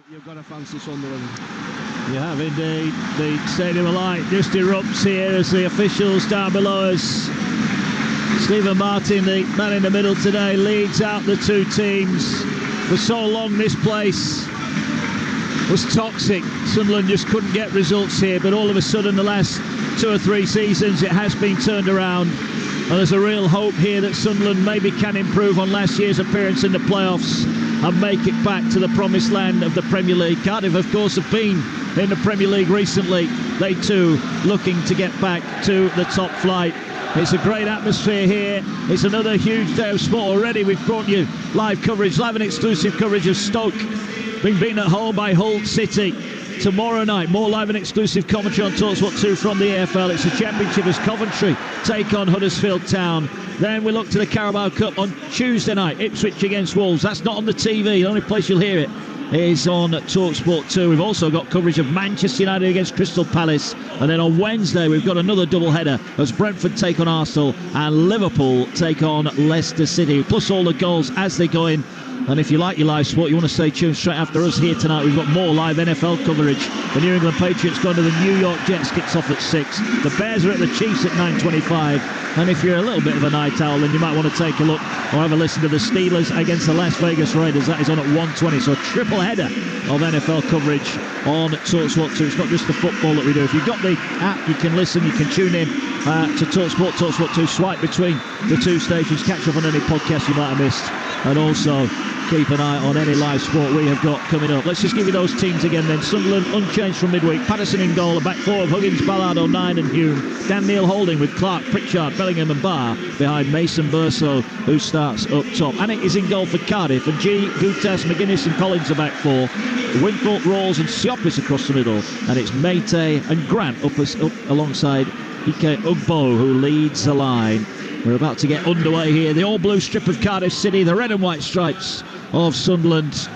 you've got to fancy Sunderland. You have indeed. The Stadium of Light just erupts here as the officials down below us. Stephen Martin, the man in the middle today, leads out the two teams. For so long this place was toxic. Sunderland just couldn't get results here, but all of a sudden the last 2 or 3 seasons it has been turned around, and there's a real hope here that Sunderland maybe can improve on last year's appearance in the playoffs and make it back to the promised land of the Premier League. Cardiff, of course, have been in the Premier League recently. They too looking to get back to the top flight. It's a great atmosphere here. It's another huge day of sport already. We've brought you live coverage, live and exclusive coverage of Stoke being beaten at home by Hull City. Tomorrow night, more live and exclusive commentary on Talksport 2 from the EFL. It's the Championship as Coventry take on Huddersfield Town. Then we look to the Carabao Cup on Tuesday night, Ipswich against Wolves. That's not on the TV. The only place you'll hear it is on Talksport 2. We've also got coverage of Manchester United against Crystal Palace. And then on Wednesday, we've got another double-header as Brentford take on Arsenal and Liverpool take on Leicester City. Plus all the goals as they go in. And if you like your live sport, you want to stay tuned straight after us here tonight. We've got more live NFL coverage. The New England Patriots going to the New York Jets, kicks off at 6. The Bears are at the Chiefs at 9:25. And if you're a little bit of a night owl, then you might want to take a look or have a listen to the Steelers against the Las Vegas Raiders. That is on at 1:20. So a triple header of NFL coverage on Talksport 2. It's not just the football that we do. If you've got the app, you can listen, you can tune in to Talksport 2, swipe between the two stations, catch up on any podcast you might have missed, and also keep an eye on any live sport we have got coming up. Let's just give you those teams again then. Sunderland unchanged from midweek. Patterson in goal, a back four of Huggins, Ballard, O'Nien and Hume. Dan Neil holding with Clark, Pritchard, Bellingham and Barr behind Mason Burso, who starts up top. Anik is in goal for Cardiff, and G, Gutas, McGuinness and Collins are back four. Winthrop, Rawls and Siopis across the middle, and it's Mate and Grant up alongside Ike Ugbo, who leads the line. We're about to get underway here. The all-blue strip of Cardiff City, the red and white stripes of Sunderland.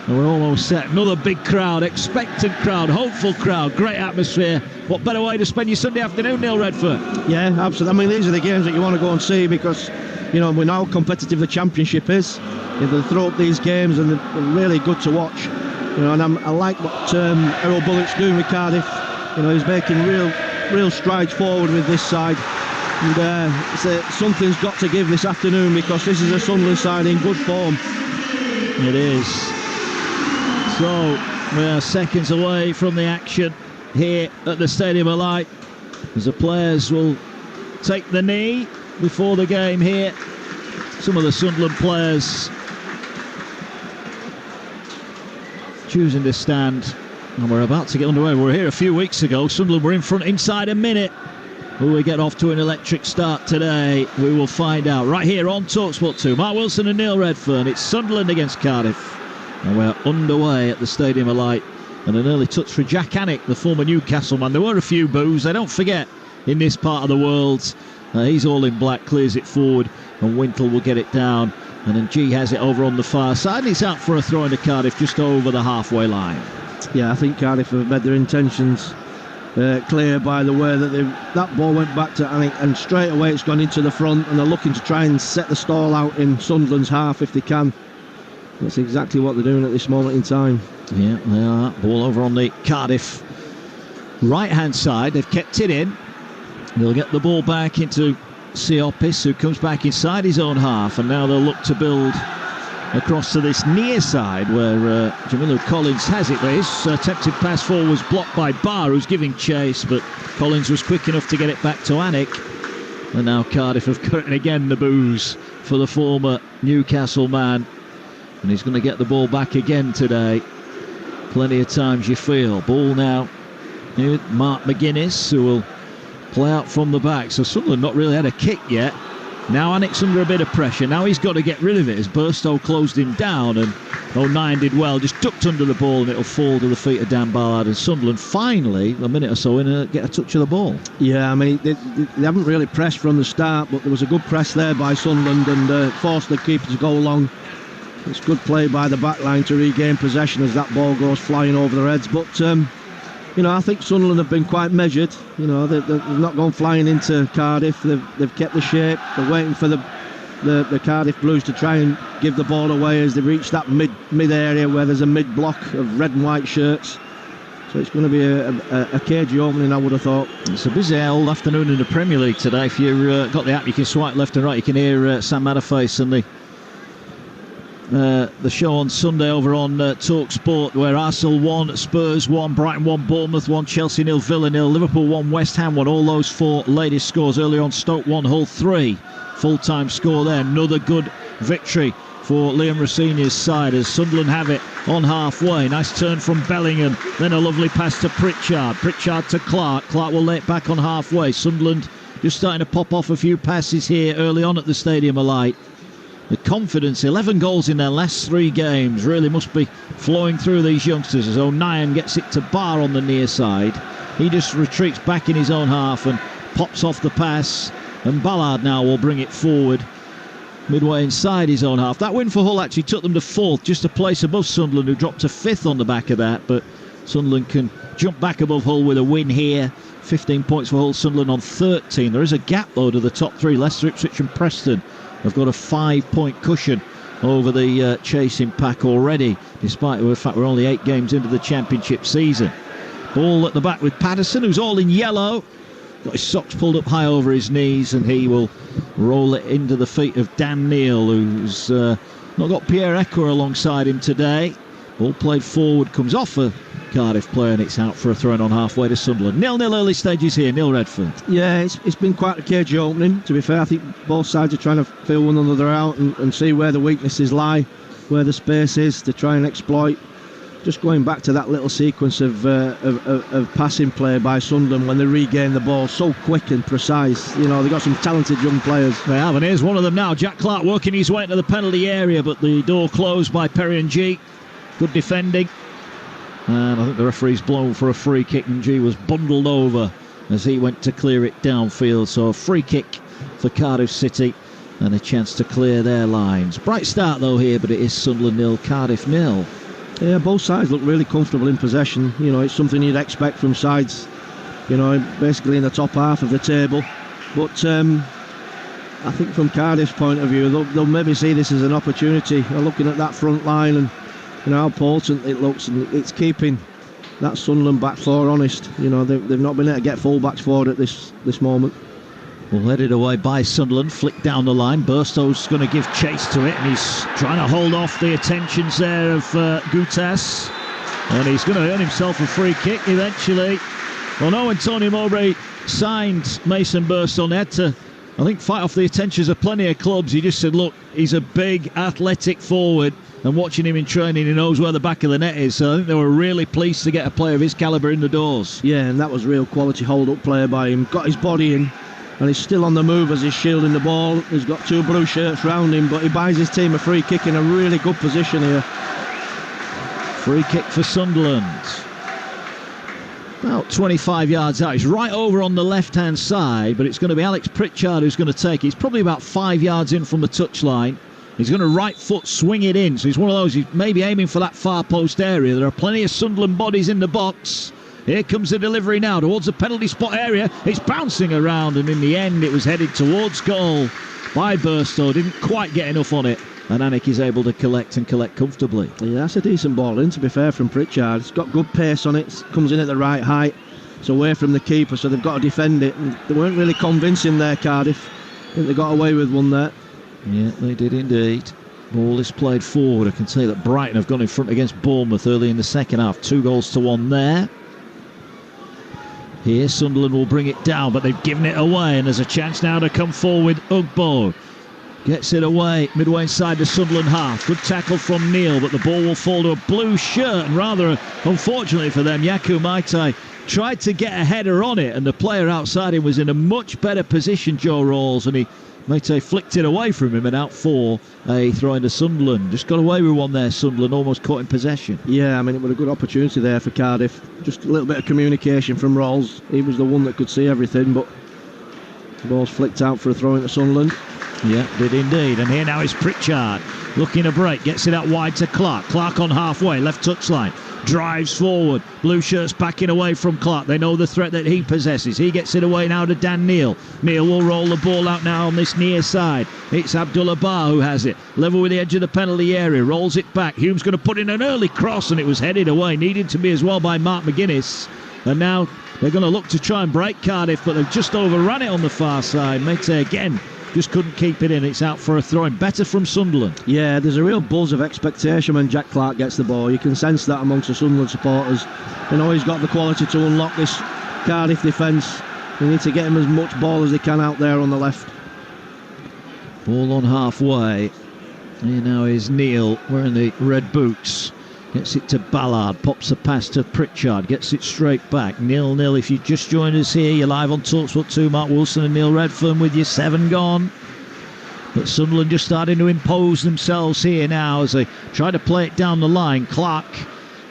And we're almost set. Another big crowd, expectant crowd, hopeful crowd, great atmosphere. What better way to spend your Sunday afternoon, Neil Redford? Yeah, absolutely. I mean, these are the games that you want to go and see because, you know, we know how competitive the Championship is. They throw up these games and they're really good to watch. You know, and I like what Errol Bullock's doing with Cardiff. You know, he's making real strides forward with this side. And something's got to give this afternoon because this is a Sunderland side in good form. It is. So we are seconds away from the action here at the Stadium of Light as the players will take the knee before the game here. Some of the Sunderland players choosing to stand, and we're about to get underway. We were here a few weeks ago. Sunderland were in front inside a minute. Will we get off to an electric start today? We will find out right here on Talksport 2. Mark Wilson and Neil Redfern. It's Sunderland against Cardiff. And we're underway at the Stadium of Light. And an early touch for Jack Anik, the former Newcastle man. There were a few boos. They don't forget in this part of the world. He's all in black, clears it forward. And Wintle will get it down. And then G has it over on the far side. And it's out for a throw into Cardiff just over the halfway line. Yeah, I think Cardiff have made their intentions clear by the way that that ball went back to Anik, and straight away it's gone into the front, and they're looking to try and set the stall out in Sunderland's half if they can. That's exactly what they're doing at this moment in time. Yeah, they are. Ball over on the Cardiff right hand side. They've kept it in. They'll get the ball back into Siopis, who comes back inside his own half, and now they'll look to build across to this near side where Jamilu Collins has it. His attempted pass forward was blocked by Barr, who's giving chase, but Collins was quick enough to get it back to Anik. And now Cardiff have cut in again the boos for the former Newcastle man, and he's going to get the ball back again today. Plenty of times you feel. Ball now with Mark McGuinness, who will play out from the back. So Sunderland not really had a kick yet. Now Anik's under a bit of pressure. Now he's got to get rid of it as Burstow closed him down, and O'Nien did well, just ducked under the ball, and it'll fall to the feet of Dan Ballard. And Sunderland finally, a minute or so in, get a touch of the ball. Yeah, I mean, they haven't really pressed from the start, but there was a good press there by Sunderland and forced the keeper to go long. It's good play by the back line to regain possession as that ball goes flying over their heads. But you know, I think Sunderland have been quite measured. You know, they've not gone flying into Cardiff. They've kept the shape. They're waiting for the the Cardiff Blues to try and give the ball away as they reach that mid area where there's a mid block of red and white shirts. So it's going to be a cagey opening, I would have thought. It's a busy old afternoon in the Premier League today. If you've got the app, you can swipe left and right. You can hear Sam Matterface and the show on Sunday over on Talksport, where Arsenal 1, Spurs 1, Brighton 1, Bournemouth 1, Chelsea 0, Villa 0, Liverpool 1, West Ham 1. All those 4 latest scores. Earlier on, Stoke 1, Hull 3. Full-time score there. Another good victory for Liam Rosenior's side as Sunderland have it on halfway. Nice turn from Bellingham, then a lovely pass to Pritchard to Clark will lay it back on halfway. Sunderland just starting to pop off a few passes here early on at the Stadium of Light. The confidence, 11 goals in their last 3 games, really must be flowing through these youngsters as O'Nien gets it to Barr on the near side. He just retreats back in his own half and pops off the pass, and Ballard now will bring it forward midway inside his own half. That win for Hull actually took them to 4th, just a place above Sunderland, who dropped to 5th on the back of that. But Sunderland can jump back above Hull with a win here. 15 points for Hull, Sunderland on 13. There is a gap though to the top 3. Leicester, Ipswich and Preston have got a 5-point cushion over the chasing pack already, despite the fact we're only 8 games into the Championship season. Ball at the back with Patterson, who's all in yellow. Got his socks pulled up high over his knees, and he will roll it into the feet of Dan Neil, who's not got Pierre Ecker alongside him today. Ball played forward, comes off a Cardiff player, and it's out for a throw-in on halfway to Sunderland. 0-0 early stages here. Neil Redford. Yeah, it's been quite a cagey opening, to be fair. I think both sides are trying to feel one another out and see where the weaknesses lie, where the space is to try and exploit. Just going back to that little sequence of passing play by Sunderland when they regain the ball, so quick and precise. You know, they've got some talented young players. They have, and here's one of them now. Jack Clark working his way into the penalty area, but the door closed by Perry and G. Good defending. And I think the referee's blown for a free kick, and G was bundled over as he went to clear it downfield. So a free kick for Cardiff City and a chance to clear their lines. Bright start though here, but it is Sunderland 0, Cardiff 0. Yeah, both sides look really comfortable in possession. You know, it's something you'd expect from sides, you know, basically in the top half of the table. But I think from Cardiff's point of view, they'll maybe see this as an opportunity. They're looking at that front line and, you know, how potent it looks, and it's keeping that Sunderland back four honest. You know, they've not been able to get full-backs forward at this moment. Well, headed away by Sunderland, flick down the line. Burstow's going to give chase to it, and he's trying to hold off the attentions there of Gutas, and he's going to earn himself a free kick eventually. Well, no, when Tony Mowbray signed Mason Burstow, they had to, I think, fight off the attentions of plenty of clubs. He just said, look, he's a big athletic forward, and watching him in training, he knows where the back of the net is. So I think they were really pleased to get a player of his calibre in the doors. Yeah, and that was real quality hold-up play by him. Got his body in, and he's still on the move as he's shielding the ball. He's got 2 blue shirts round him, but he buys his team a free kick in a really good position here. Free kick for Sunderland. About 25 yards out. It's right over on the left-hand side, but it's going to be Alex Pritchard who's going to take it. He's probably about 5 yards in from the touchline. He's going to right foot swing it in. So he's one of those, he's maybe aiming for that far post area. There are plenty of Sunderland bodies in the box. Here comes the delivery now towards the penalty spot area. It's bouncing around, and in the end it was headed towards goal by Burstow. Didn't quite get enough on it, and Anik is able to collect comfortably. Yeah, that's a decent ball in, to be fair, from Pritchard. It's got good pace on it, comes in at the right height. It's away from the keeper, so they've got to defend it, and they weren't really convincing there, Cardiff. I think they got away with one there. Yeah, they did indeed. Ball is played forward. I can say that Brighton have gone in front against Bournemouth early in the second half. 2-1 there. Here Sunderland will bring it down, but they've given it away, and there's a chance now to come forward. Ugbo gets it away midway inside the Sunderland half. Good tackle from Neil, but the ball will fall to a blue shirt, and rather unfortunately for them, Yaku Maitai tried to get a header on it, and the player outside him was in a much better position, Joe Rawls, and Maitai flicked it away from him and out for a throw into Sunderland. Just got away with one there, Sunderland, almost caught in possession. Yeah, I mean, it was a good opportunity there for Cardiff. Just a little bit of communication from Rawls. He was the one that could see everything, but the ball's flicked out for a throw into Sunderland. Yeah, did indeed. And here now is Pritchard looking to break, gets it out wide to Clark. Clark on halfway, left touchline. drives forward. Blue shirts backing away from Clark. They know the threat that he possesses. He gets it away now to Dan Neil. Neil will roll the ball out now on this near side. It's Abdullah Bar who has it. Level with the edge of the penalty area. Rolls it back. Hume's going to put in an early cross, and it was headed away. Needed to be as well by Mark McGuinness. And now they're going to look to try and break Cardiff, but they've just overrun it on the far side. Mate, again, just couldn't keep it in. It's out for a throw-in. Better from Sunderland. Yeah, there's a real buzz of expectation when Jack Clark gets the ball. You can sense that amongst the Sunderland supporters. You know, he's got the quality to unlock this Cardiff defence. They need to get him as much ball as they can out there on the left. Ball on halfway. Here now is Neil wearing the red boots. Gets it to Ballard, pops the pass to Pritchard, gets it straight back. 0-0. If you just joined us here, you're live on Talksport 2. Mark Wilson and Neil Redfern with you. 7 gone. But Sunderland just starting to impose themselves here now as they try to play it down the line. Clark,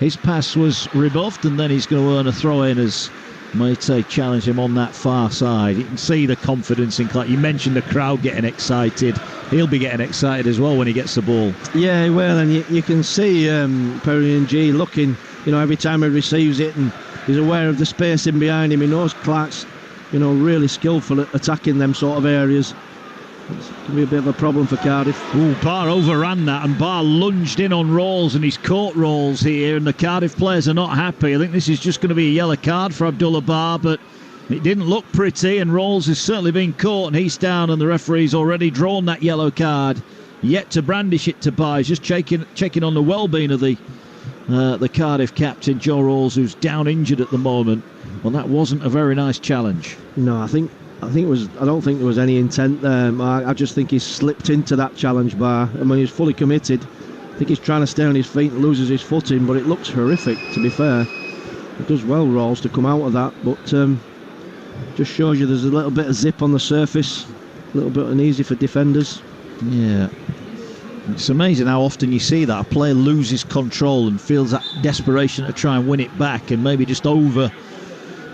his pass was rebuffed, and then he's going to earn a throw-in as Maite challenge him on that far side. You can see the confidence in Clark. You mentioned the crowd getting excited. He'll be getting excited as well when he gets the ball. Yeah, well, and you can see Perry and G looking, you know, every time he receives it, and he's aware of the space in behind him. He knows Clark's, you know, really skillful at attacking them sort of areas. It's going to be a bit of a problem for Cardiff. Ooh, Barr overran that, and Barr lunged in on Rawls, and he's caught Rawls here, and the Cardiff players are not happy. I think this is just going to be a yellow card for Abdullah Barr, but it didn't look pretty, and Rawls has certainly been caught, and he's down, and the referee's already drawn that yellow card. Yet to brandish it to Barr. He's just checking on the well-being of the Cardiff captain, Joe Rawls, who's down injured at the moment. Well, that wasn't a very nice challenge. No, I don't think there was any intent there, Mark. I just think he's slipped into that challenge bar. I mean, he's fully committed. I think he's trying to stay on his feet and loses his footing, but it looks horrific, to be fair. It does well, Rawls, to come out of that, but just shows you there's a little bit of zip on the surface, a little bit uneasy for defenders. Yeah. It's amazing how often you see that a player loses control and feels that desperation to try and win it back and maybe just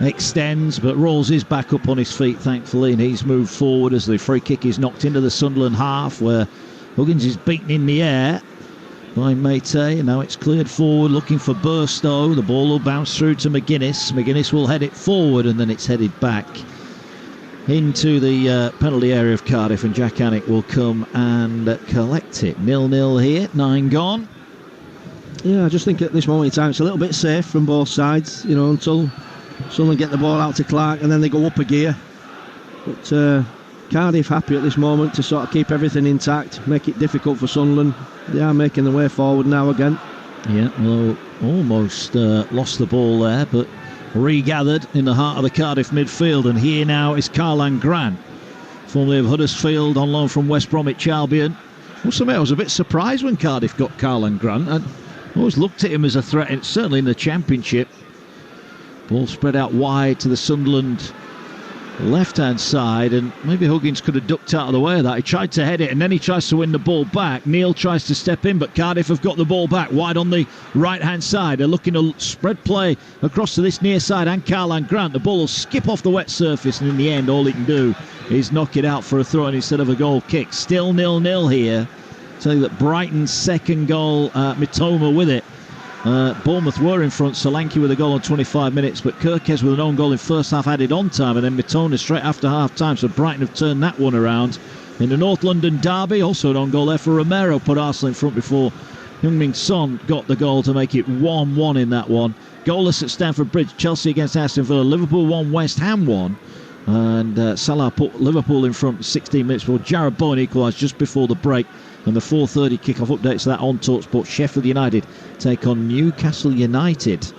extends, but Rawls is back up on his feet, thankfully, and he's moved forward as the free kick is knocked into the Sunderland half, where Huggins is beaten in the air by Mate, and now it's cleared forward looking for Burstow. The ball will bounce through to McGuinness. McGuinness will head it forward, and then it's headed back into the penalty area of Cardiff, and Jack Annick will come and collect it. 0-0 here, 9 gone. Yeah, I just think at this moment in time it's a little bit safe from both sides, you know, until Sunderland get the ball out to Clark and then they go up a gear. But Cardiff happy at this moment to sort of keep everything intact, make it difficult for Sunderland. They are making their way forward now again. Yeah, well, almost lost the ball there, but regathered in the heart of the Cardiff midfield. And here now is Karlan Grant, formerly of Huddersfield, on loan from West Bromwich Albion. Also, I was a bit surprised when Cardiff got Karlan Grant. I always looked at him as a threat, certainly in the Championship. Ball spread out wide to the Sunderland left-hand side, and maybe Huggins could have ducked out of the way of that. He tried to head it, and then he tries to win the ball back. Neil tries to step in, but Cardiff have got the ball back wide on the right-hand side. They're looking to spread play across to this near side, and Karlan Grant. The ball will skip off the wet surface, and in the end, all he can do is knock it out for a throw-in instead of a goal kick. Still 0-0 here. Tell you that Brighton's second goal, Mitoma with it. Bournemouth were in front, Solanke with a goal on 25 minutes, but Kirkes with an own goal in first half added on time, and then Mitoma straight after half time, so Brighton have turned that one around. In the North London derby, also an own goal there for Romero, put Arsenal in front before Heung-min Son got the goal to make it 1-1 in that one. Goalless at Stamford Bridge, Chelsea against Aston Villa, Liverpool 1, West Ham 1, and Salah put Liverpool in front 16 minutes before Jarrod Bowen equalised just before the break. And the 4:30 kick-off updates that on Talksport. Sheffield United take on Newcastle United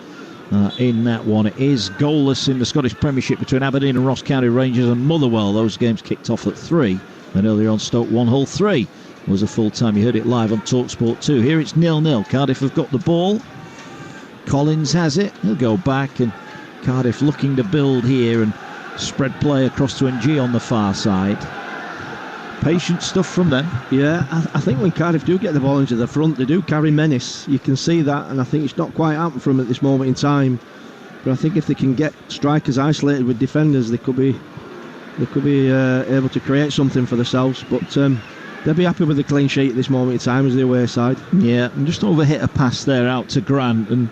in that one. It is goalless in the Scottish Premiership between Aberdeen and Ross County Rangers and Motherwell. Those games kicked off at 3. And earlier on, Stoke 1 Hull 3 was a full time. You heard it live on Talksport 2. Here it's 0-0. Cardiff have got the ball. Collins has it. He'll go back, and Cardiff looking to build here and spread play across to NG on the far side. Patient stuff from them. Yeah, I think when Cardiff do get the ball into the front, they do carry menace. You can see that, and I think it's not quite happened for them at this moment in time. But I think if they can get strikers isolated with defenders, they could be able to create something for themselves. But they'll be happy with the clean sheet at this moment in time as the away side. Yeah, and just overhit a pass there out to Grant, and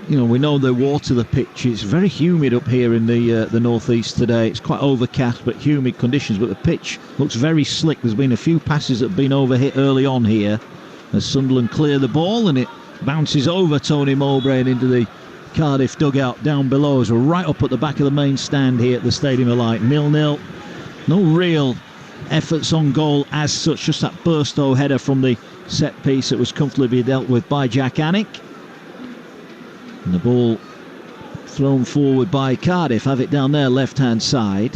we know they water the pitch. It's very humid up here in the northeast today. It's quite overcast but humid conditions, but the pitch looks very slick. There's been a few passes that have been overhit early on here as Sunderland clear the ball, and it bounces over Tony Mowbray and into the Cardiff dugout down below as we're right up at the back of the main stand here at the Stadium of Light. 0-0. No real efforts on goal as such, just that Burstow header from the set piece that was comfortably dealt with by Jack Anick. And the ball thrown forward by Cardiff, have it down their left hand side,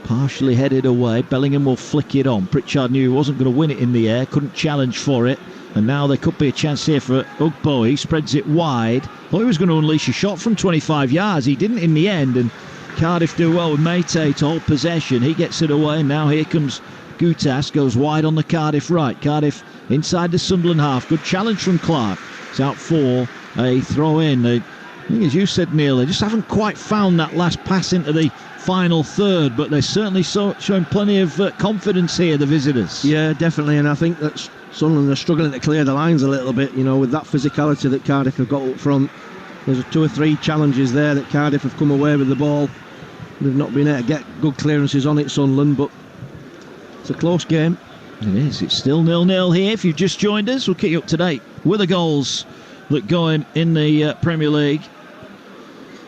partially headed away. Bellingham will flick it on. Pritchard knew he wasn't going to win it in the air, couldn't challenge for it, and now there could be a chance here for Ugbo. He spreads it wide. Thought he was going to unleash a shot from 25 yards, he didn't in the end, and Cardiff do well with Meite to hold possession. He gets it away, and now here comes Gutas, goes wide on the Cardiff right. Cardiff inside the Sunderland half. Good challenge from Clark. It's out for a throw in. I think, as you said, Neil, they just haven't quite found that last pass into the final third, but they're certainly showing plenty of confidence here, the visitors. Yeah, definitely, and I think that Sunderland are struggling to clear the lines a little bit, with that physicality that Cardiff have got up front. There's 2 or 3 challenges there that Cardiff have come away with the ball. They've not been able to get good clearances on it, Sunderland, but it's a close game. It is. It's still 0-0 here. If you've just joined us, we'll keep you up to date with the goals that go in the Premier League.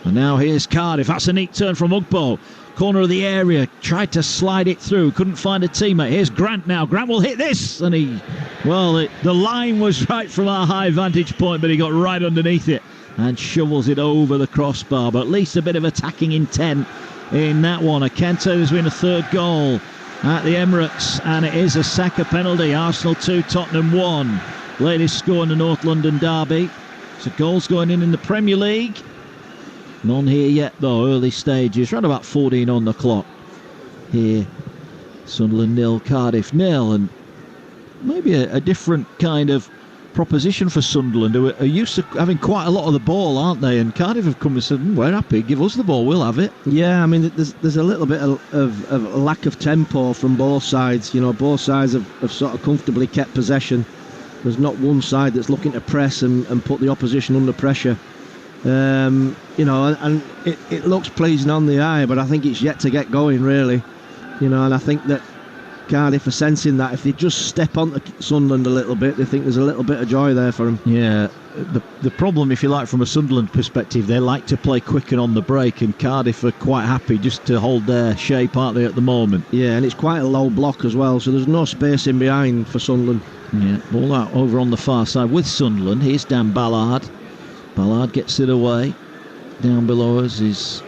And now here's Cardiff. That's a neat turn from Ugbo. Corner of the area. Tried to slide it through. Couldn't find a teammate. Here's Grant now. Grant will hit this. And the line was right from our high vantage point, but he got right underneath it and shovels it over the crossbar. But at least a bit of attacking intent in that one. I can tell there's been a third goal at the Emirates, and it is a Saka penalty. Arsenal 2, Tottenham 1. Latest score in the North London derby. So goals going in the Premier League. None here yet though, early stages. Around about 14 on the clock here. Sunderland 0, Cardiff 0, and maybe a different kind of proposition for Sunderland, who are used to having quite a lot of the ball, aren't they? And Cardiff have come and said, we're happy, give us the ball, we'll have it. Yeah, I mean, there's a little bit of lack of tempo from both sides. Both sides have sort of comfortably kept possession. There's not one side that's looking to press and put the opposition under pressure. And it looks pleasing on the eye, but I think it's yet to get going, really. And I think that Cardiff are sensing that if they just step onto Sunderland a little bit, they think there's a little bit of joy there for them. Yeah, the problem, if you like, from a Sunderland perspective, they like to play quick and on the break, and Cardiff are quite happy just to hold their shape, aren't they, at the moment? Yeah, and it's quite a low block as well, so there's no space in behind for Sunderland. Yeah, ball out over on the far side with Sunderland. Here's Dan Ballard. Ballard gets it away. Down below us is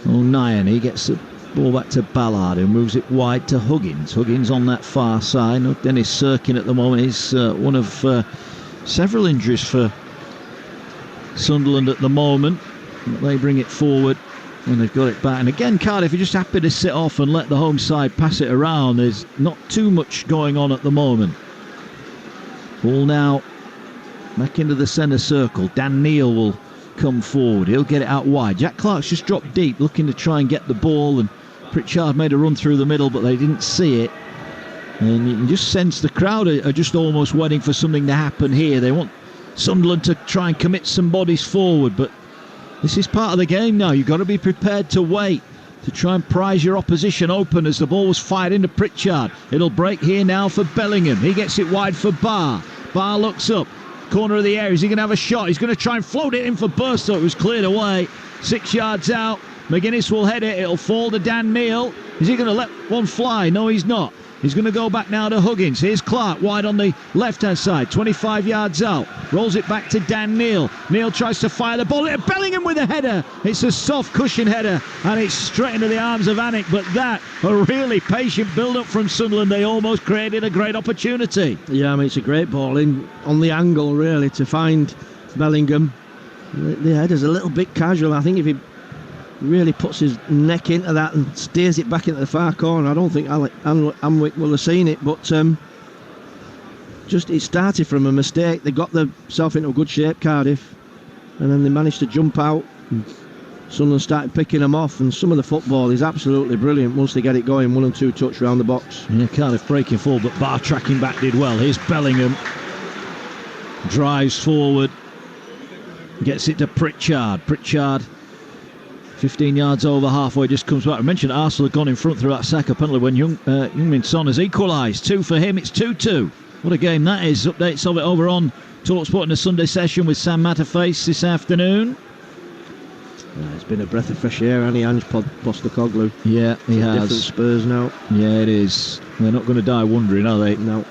O'Neill. He gets the ball back to Ballard, who moves it wide to Huggins. Huggins on that far side. Dennis Sirkin at the moment is one of several injuries for Sunderland at the moment. They bring it forward and they've got it back. And again, Cardiff are just happy to sit off and let the home side pass it around. There's not too much going on at the moment. Ball now back into the centre circle. Dan Neal will come forward. He'll get it out wide. Jack Clark's just dropped deep, looking to try and get the ball, and Pritchard made a run through the middle, but they didn't see it. And you can just sense the crowd are just almost waiting for something to happen here. They want Sunderland to try and commit some bodies forward, but this is part of the game now. You've got to be prepared to wait, to try and prize your opposition open as the ball was fired into Pritchard. It'll break here now for Bellingham. He gets it wide for Barr. Barr looks up. Corner of the area. Is he going to have a shot? He's going to try and float it in for Burstow. It was cleared away. 6 yards out. McGuinness will head it. It'll fall to Dan Neal. Is he going to let one fly? No, he's not. He's going to go back now to Huggins. Here's Clark wide on the left-hand side. 25 yards out. Rolls it back to Dan Neal. Neal tries to fire the ball. Bellingham with a header. It's a soft cushion header and it's straight into the arms of Anick. But that, a really patient build-up from Sunderland. They almost created a great opportunity. Yeah, I mean, it's a great ball in on the angle, really, to find Bellingham. The header's a little bit casual. I think if he really puts his neck into that and steers it back into the far corner, I don't think Amwick will have seen it, but just it started from a mistake. They got themselves into a good shape, Cardiff, and then they managed to jump out and Sunderland started picking them off, and some of the football is absolutely brilliant once they get it going. 1 and 2 touch round the box. Yeah, Cardiff breaking forward, but Barr tracking back did well. Here's Bellingham, drives forward. Gets it to Pritchard. 15 yards over halfway, just comes back. I mentioned Arsenal had gone in front through that Saka penalty when Heung-min Son has equalised. 2 for him, it's 2-2. What a game that is. Updates of it over on Talksport in the Sunday session with Sam Matterface this afternoon. It's been a breath of fresh air, hasn't he, Ange Postecoglou? Yeah, he has. Different Spurs now. Yeah, it is. They're not going to die wondering, are they? No.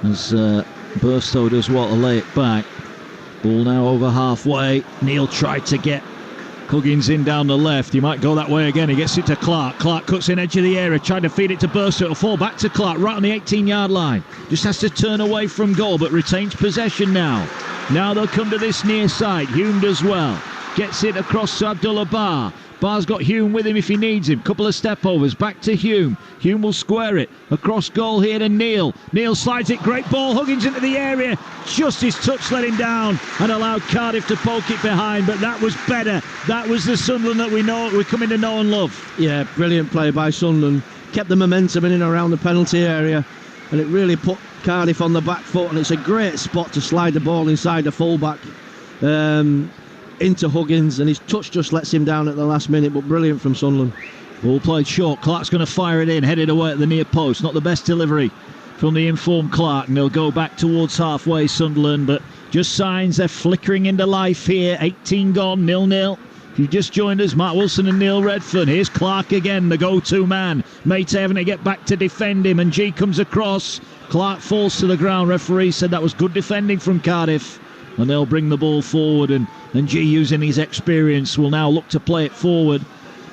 As Burstow does well to lay it back. Ball now over halfway. Neil tried to get Huggins in down the left. He might go that way again. He gets it to Clark. Clark cuts in edge of the area, trying to feed it to Burstow. It'll fall back to Clark right on the 18-yard line. Just has to turn away from goal, but retains possession now. Now they'll come to this near side. Hume does well. Gets it across to Abdullah Barr. Barr's got Hume with him if he needs him. Couple of step overs. Back to Hume. Hume will square it. Across goal here to Neil. Neil slides it. Great ball. Huggins into the area. Just his touch let him down and allowed Cardiff to poke it behind. But that was better. That was the Sunderland that we're coming to know and love. Yeah, brilliant play by Sunderland. Kept the momentum in and around the penalty area. And it really put Cardiff on the back foot. And it's a great spot to slide the ball inside the fullback. Into Huggins, and his touch just lets him down at the last minute, but brilliant from Sunderland. Ball played short. Clark's going to fire it in, headed away at the near post. Not the best delivery from the informed Clark, and they'll go back towards halfway, Sunderland, but just signs they're flickering into life here. 18 gone, 0-0. If you've just joined us, Matt Wilson and Neil Redfern. Here's Clark again, the go-to man. Mate having to get back to defend him, and G comes across. Clark falls to the ground. Referee said that was good defending from Cardiff. And they'll bring the ball forward, and G, using his experience, will now look to play it forward.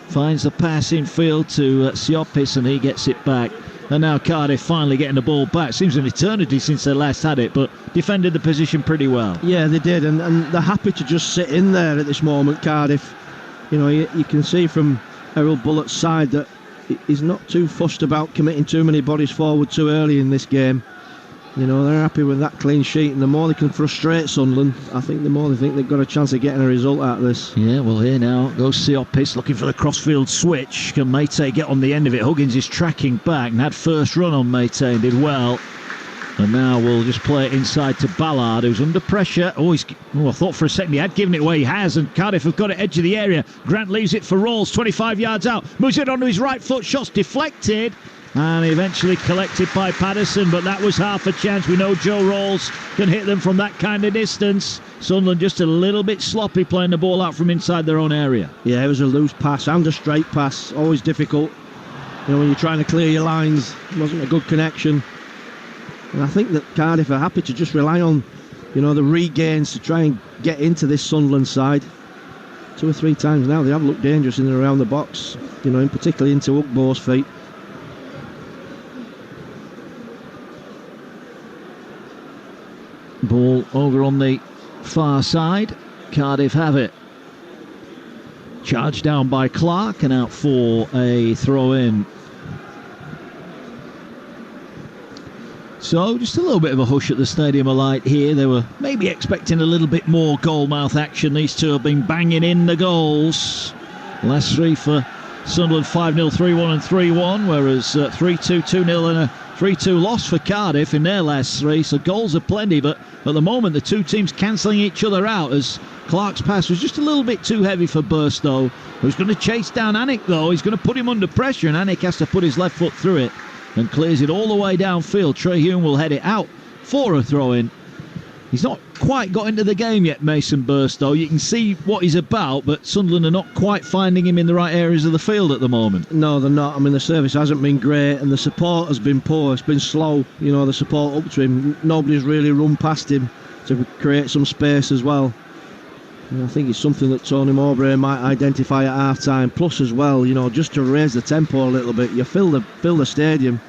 Finds the pass in field to Siopis, and he gets it back. And now Cardiff finally getting the ball back. Seems an eternity since they last had it, but defended the position pretty well. Yeah, they did, and they're happy to just sit in there at this moment, Cardiff. You know, you can see from Errol Bullett's side that he's not too fussed about committing too many bodies forward too early in this game. You know, they're happy with that clean sheet, and the more they can frustrate Sunderland, I think the more they think they've got a chance of getting a result out of this. Yeah, well, here now goes Siopis looking for the crossfield switch. Can Mate get on the end of it? Huggins is tracking back and had first run on Mate and did well. And now we'll just play it inside to Ballard, who's under pressure. I thought for a second he had given it away. He has, and Cardiff have got it edge of the area. Grant leaves it for Rawls, 25 yards out. Moves it onto his right foot. Shots deflected. And eventually collected by Patterson, but that was half a chance. We know Joe Rawls can hit them from that kind of distance. Sunderland just a little bit sloppy playing the ball out from inside their own area. Yeah, it was a loose pass and a straight pass. Always difficult. You know, when you're trying to clear your lines, it wasn't a good connection. And I think that Cardiff are happy to just rely on, you know, the regains to try and get into this Sunderland side. 2 or 3 times now they have looked dangerous in and around the box, you know, and particularly into Ugbo's feet. Ball over on the far side. Cardiff have it. Charged down by Clark and out for a throw-in. So just a little bit of a hush at the Stadium of Light here. They were maybe expecting a little bit more goalmouth action. These two have been banging in the goals. Last 3 for Sunderland, 5-0, 3-1 and 3-1, whereas 3-2, 2-0 and a 3-2 loss for Cardiff in their last 3, so goals are plenty, but at the moment the two teams cancelling each other out as Clark's pass was just a little bit too heavy for Burstow, who's going to chase down Anik though. He's going to put him under pressure, and Anik has to put his left foot through it and clears it all the way downfield. Trey Hume will head it out for a throw-in. He's not quite got into the game yet, Mason Burstow. You can see what he's about, but Sunderland are not quite finding him in the right areas of the field at the moment. No, they're not. I mean, the service hasn't been great, and the support has been poor. It's been slow, you know, the support up to him. Nobody's really run past him to create some space as well. And I think it's something that Tony Mowbray might identify at half-time. Plus as well, you know, just to raise the tempo a little bit. You fill the stadium.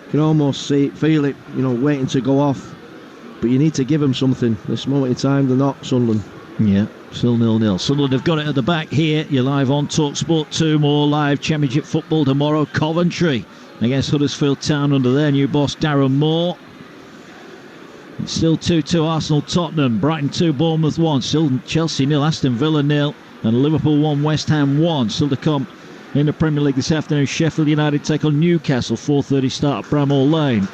You can almost see it, feel it, you know, waiting to go off. But you need to give them something. This moment in time, they're not, Sunderland. Yeah, still 0-0. Sunderland have got it at the back here. You're live on Talksport 2. More live Championship football tomorrow. Coventry against Huddersfield Town under their new boss, Darren Moore. It's still 2-2 Arsenal Tottenham. Brighton 2, Bournemouth 1. Still Chelsea 0, Aston Villa 0. And Liverpool 1, West Ham 1. Still to come in the Premier League this afternoon. Sheffield United take on Newcastle. 4:30 start at Bramall Lane.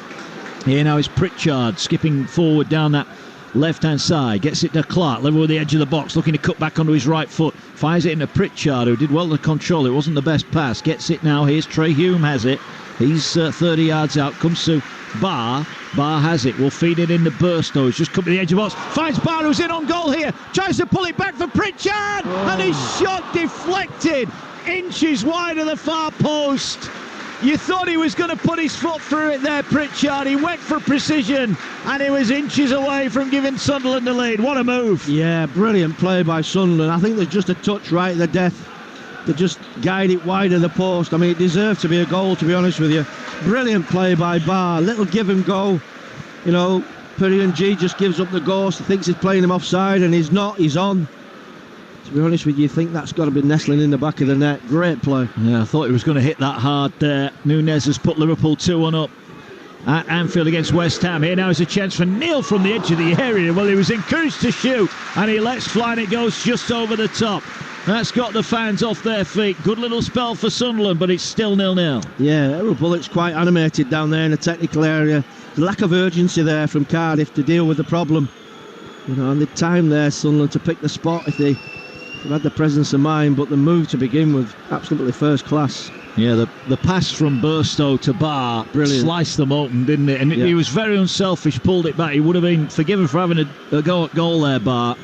Here now is Pritchard skipping forward down that left-hand side. Gets it to Clark, level with the edge of the box, looking to cut back onto his right foot. Fires it into Pritchard, who did well to control it. Wasn't the best pass. Gets it now. Here's Trey Hume, has it. He's 30 yards out. Comes to Barr. Barr has it. Will feed it into Burstow. He's just come to the edge of the box. Finds Barr, who's in on goal here. Tries to pull it back for Pritchard. And his shot deflected. Inches wide of the far post. You thought he was going to put his foot through it there, Pritchard. He went for precision, and he was inches away from giving Sunderland the lead. What a move. Yeah, brilliant play by Sunderland. I think there's just a touch right at the death to just guide it wide of the post. I mean, it deserved to be a goal, to be honest with you. Brilliant play by Barr. Little give and go. You know, Perry G just gives up the ghost. He thinks he's playing him offside, and he's not. He's on. To be honest with you, think that's got to be nestling in the back of the net. Great play. Yeah, I thought he was going to hit that hard there. Nunez has put Liverpool 2-1 up at Anfield against West Ham. Here now is a chance for Neil from the edge of the area. Well, he was encouraged to shoot, and he lets fly, and it goes just over the top. That's got the fans off their feet. Good little spell for Sunderland, but it's still 0-0. Yeah, Errol Bullock's quite animated down there in the technical area. The lack of urgency there from Cardiff to deal with the problem. You know, and the time there, Sunderland, to pick the spot if they had the presence of mind, but the move to begin with, absolutely first class. Yeah, the pass from Burstow to Barr sliced them open, didn't it? And he was very unselfish, pulled it back. He would have been forgiven for having a go at goal there, Barr.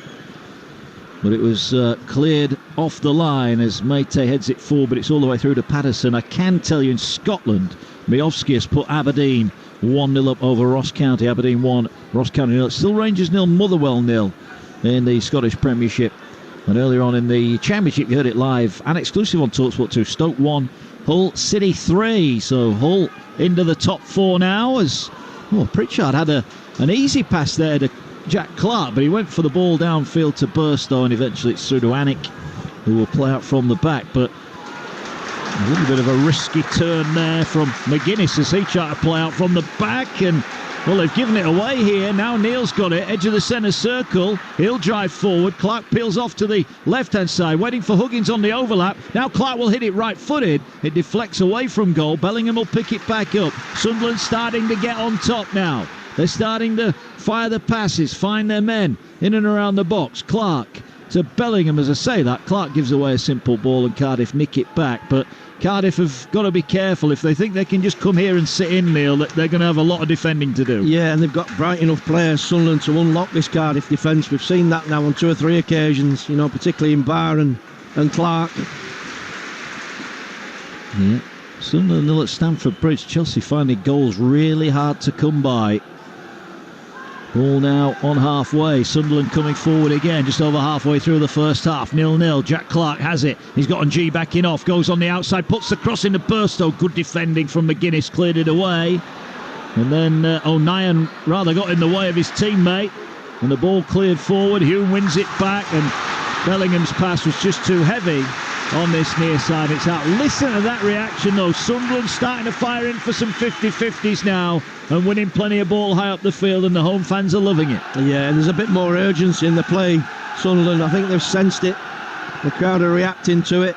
But it was cleared off the line as Meite heads it forward, but it's all the way through to Patterson. I can tell you in Scotland, Miovski has put Aberdeen 1-0 up over Ross County. Aberdeen 1, Ross County 0. Still Rangers 0, Motherwell 0 in the Scottish Premiership. And earlier on in the Championship, you heard it live and exclusive on Talksport 2. Stoke 1, Hull City 3. So Hull into the top 4 now as Pritchard had an easy pass there to Jack Clark, but he went for the ball downfield to Burstow, and eventually it's through to Anik, who will play out from the back. But a little bit of a risky turn there from McGuinness as he tried to play out from the back, and well, they've given it away here. Now Neil's got it, edge of the centre circle. He'll drive forward. Clark peels off to the left-hand side, waiting for Huggins on the overlap. Now Clark will hit it right-footed. It deflects away from goal. Bellingham will pick it back up. Sunderland starting to get on top now. They're starting to fire the passes, find their men in and around the box. Clark to Bellingham. As I say that, Clark gives away a simple ball and Cardiff nick it back. But Cardiff have got to be careful. If they think they can just come here and sit in, Neil, that they're going to have a lot of defending to do. Yeah, and they've got bright enough players, Sunderland, to unlock this Cardiff defence. We've seen that now on 2 or 3 occasions, you know, particularly in Barr and Clark. Yeah, Sunderland 0 at Stamford Bridge. Chelsea finding goals really hard to come by. Ball now on halfway. Sunderland coming forward again, just over halfway through the first half. 0-0. Jack Clark has it. He's got G backing off. Goes on the outside, puts the cross into Burstow. Good defending from McGuinness, cleared it away. And then O'Nien rather got in the way of his teammate. And the ball cleared forward. Hume wins it back, and Bellingham's pass was just too heavy on this near side. It's out. Listen to that reaction though. Sunderland starting to fire in for some 50-50s now and winning plenty of ball high up the field, and the home fans are loving it. Yeah, and there's a bit more urgency in the play. Sunderland, I think they've sensed it. The crowd are reacting to it.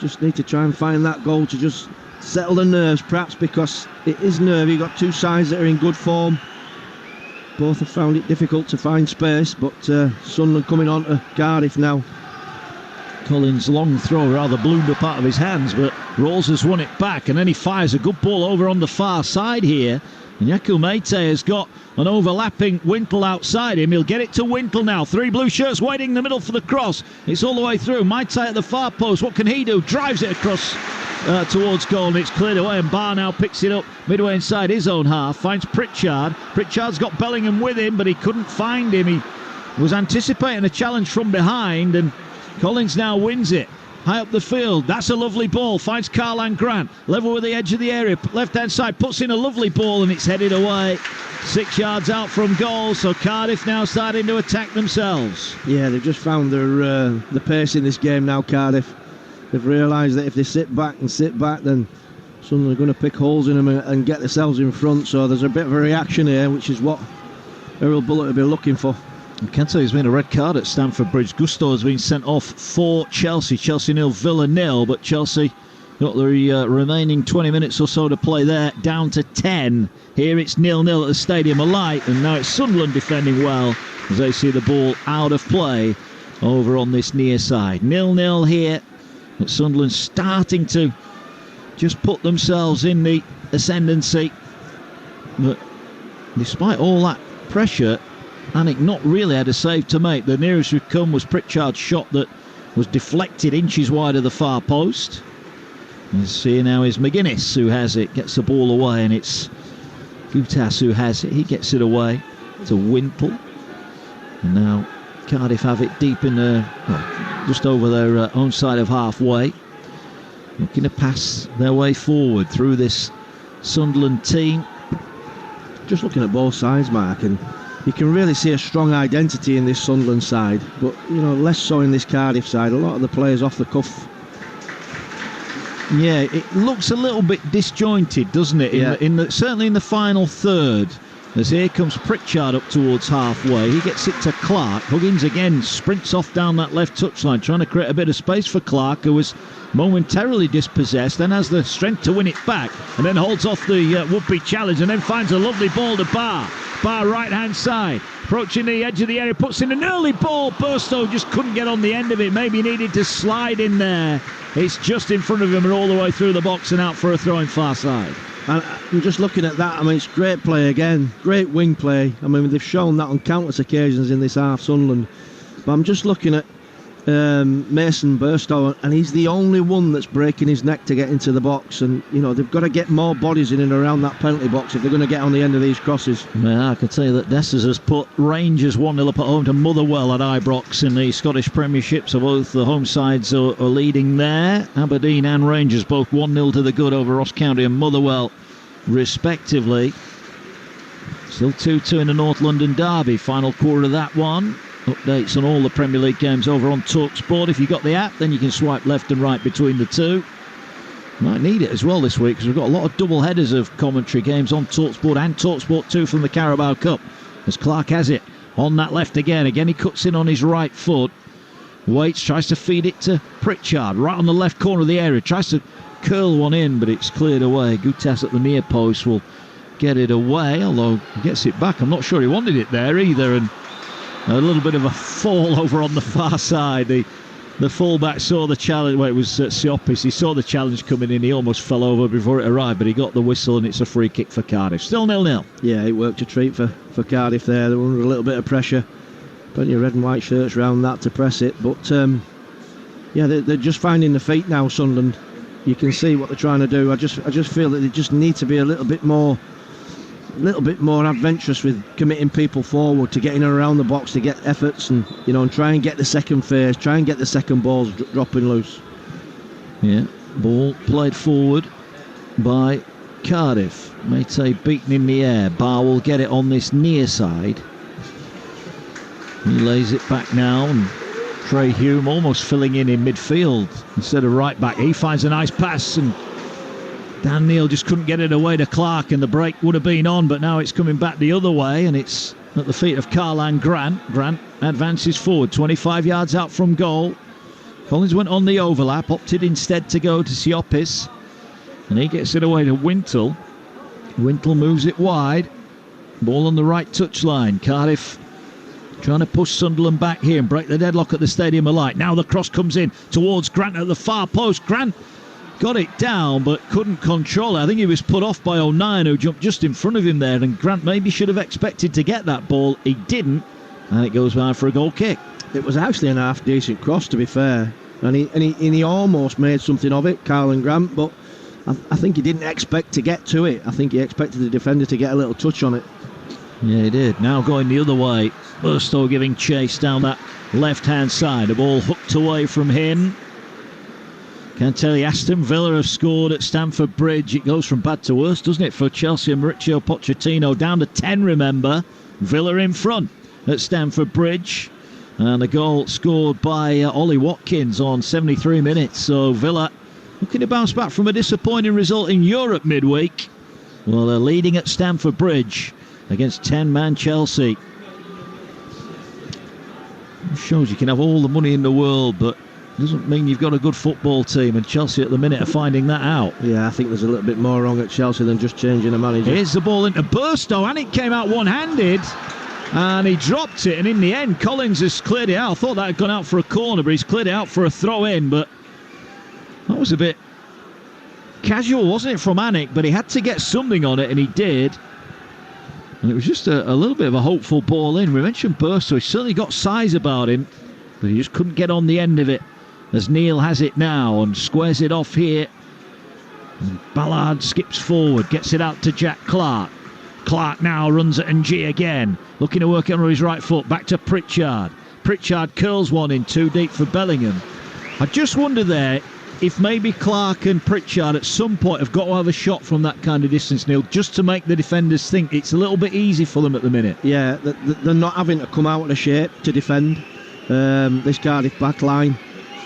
Just need to try and find that goal to just settle the nerves, perhaps, because it is nervy. You've got 2 sides that are in good form. Both have found it difficult to find space, but Sunderland coming on to Cardiff now. Collins' long throw rather ballooned up out of his hands, but Rawls has won it back, and then he fires a good ball over on the far side here. And Yaku Meite has got an overlapping Wintle outside him. He'll get it to Wintle now. 3 blue shirts waiting in the middle for the cross. It's all the way through. Meite at the far post. What can he do? Drives it across towards goal, and it's cleared away. And Barr now picks it up midway inside his own half. Finds Pritchard. Pritchard's got Bellingham with him, but he couldn't find him. He was anticipating a challenge from behind, and Collins now wins it high up the field. That's a lovely ball. Finds Carlan Grant, level with the edge of the area, left hand side, puts in a lovely ball, and it's headed away 6 yards out from goal. So Cardiff now starting to attack themselves. Yeah, they've just found the pace in this game now, Cardiff. They've realised that if they sit back, then Sunderland are going to pick holes in them and get themselves in front. So there's a bit of a reaction here, which is what Errol Bullock will be looking for. I can tell you there's been a red card at Stamford Bridge. Gusto has been sent off for Chelsea. Chelsea 0, Villa 0, but Chelsea Got the remaining 20 minutes or so to play there, down to 10. Here it's 0-0 at the Stadium of Light, and now it's Sunderland defending well as they see the ball out of play over on this near side. 0-0 here, but Sunderland starting to just put themselves in the ascendancy. But despite all that pressure, Anik not really had a save to make. The nearest we've come was Pritchard's shot that was deflected inches wide of the far post. And see now is McGuinness who has it, gets the ball away, and it's Gutas who has it. He gets it away to Wintle. And now Cardiff have it deep in just over their own side of halfway. Looking to pass their way forward through this Sunderland team. Just looking at both sides, Mark, and you can really see a strong identity in this Sunderland side, but less so in this Cardiff side. A lot of the players off the cuff. Yeah, it looks a little bit disjointed, doesn't it? Certainly in the final third. As here comes Pritchard up towards halfway. He gets it to Clark. Huggins again sprints off down that left touchline, trying to create a bit of space for Clark, who was momentarily dispossessed, then has the strength to win it back, and then holds off the would-be challenge, and then finds a lovely ball to Barr. Barr right-hand side, approaching the edge of the area, puts in an early ball. Burstow just couldn't get on the end of it. Maybe needed to slide in there. It's just in front of him and all the way through the box and out for a throw in far side. And I'm just looking at that. I mean, it's great play again, great wing play. I mean, they've shown that on countless occasions in this half, Sunderland. But I'm just looking at Mason Burstow, and he's the only one that's breaking his neck to get into the box. And they've got to get more bodies in and around that penalty box if they're going to get on the end of these crosses. Yeah, I can tell you that Dessers has put Rangers 1-0 up at home to Motherwell at Ibrox in the Scottish Premiership, so both the home sides are leading there. Aberdeen and Rangers both 1-0 to the good over Ross County and Motherwell respectively. Still 2-2 in the North London derby, final quarter of that one. Updates on all the Premier League games over on Talksport. If you've got the app, then you can swipe left and right between the two. Might need it as well this week, because we've got a lot of double headers of commentary games on Talksport and Talksport 2 from the Carabao Cup. As Clark has it on that left again. Again, he cuts in on his right foot. Waits, tries to feed it to Pritchard, right on the left corner of the area. Tries to curl one in, but it's cleared away. Gutas at the near post will get it away, although he gets it back. I'm not sure he wanted it there either, and a little bit of a fall over on the far side. The fullback saw the challenge. Well, it was Siopis. He saw the challenge coming in. He almost fell over before it arrived, but he got the whistle, and it's a free kick for Cardiff. Still 0-0. Yeah, it worked a treat for Cardiff there. They were under a little bit of pressure. Plenty of red and white shirts around that to press it. But, they're just finding the feet now, Sunderland. You can see what they're trying to do. I just feel that they just need to be a little bit more adventurous with committing people forward to getting around the box to get efforts and try and get the second phase, try and get the second balls dropping loose. Yeah, ball played forward by Cardiff. Mate beaten in the air. Barr will get it on this near side. He lays it back now, and Trey Hume almost filling in midfield instead of right back. He finds a nice pass, and Dan Neil just couldn't get it away to Clark, and the break would have been on, but now it's coming back the other way, and it's at the feet of Carlan Grant. Grant advances forward, 25 yards out from goal. Collins went on the overlap, opted instead to go to Siopis, and he gets it away to Wintle. Wintle moves it wide. Ball on the right touchline. Cardiff trying to push Sunderland back here and break the deadlock at the Stadium of Light. Now the cross comes in towards Grant at the far post. Grant got it down but couldn't control it. I think he was put off by O'Nien, who jumped just in front of him there, and Grant maybe should have expected to get that ball. He didn't, and it goes wide for a goal kick. It was actually an half decent cross, to be fair, and he almost made something of it, Carlan Grant, but I think he didn't expect to get to it. I think he expected the defender to get a little touch on it. Yeah, he did. Now going the other way. Burstow giving chase down that left-hand side. The ball hooked away from him. Can't tell you, Aston Villa have scored at Stamford Bridge. It goes from bad to worse, doesn't it, for Chelsea and Mauricio Pochettino. Down to 10, remember. Villa in front at Stamford Bridge. And a goal scored by Ollie Watkins on 73 minutes. So Villa looking to bounce back from a disappointing result in Europe midweek. Well, they're leading at Stamford Bridge against 10-man Chelsea. It shows you can have all the money in the world, but doesn't mean you've got a good football team, and Chelsea at the minute are finding that out. Yeah, I think there's a little bit more wrong at Chelsea than just changing a manager. Here's the ball into Burstow, and it came out one-handed, and he dropped it, and in the end Collins has cleared it out. I thought that had gone out for a corner, but he's cleared it out for a throw-in. But that was a bit casual, wasn't it, from Anik? But he had to get something on it, and he did. And it was just a little bit of a hopeful ball in. We mentioned Burstow, he's certainly got size about him, but he just couldn't get on the end of it, as Neil has it now and squares it off here. And Ballard skips forward, gets it out to Jack Clark. Clark now runs at Ng again, looking to work under his right foot, back to Pritchard. Pritchard curls one in too deep for Bellingham. I just wonder there if maybe Clark and Pritchard at some point have got to have a shot from that kind of distance, Neil, just to make the defenders think it's a little bit easy for them at the minute. Yeah, they're not having to come out of the shape to defend this Cardiff back line.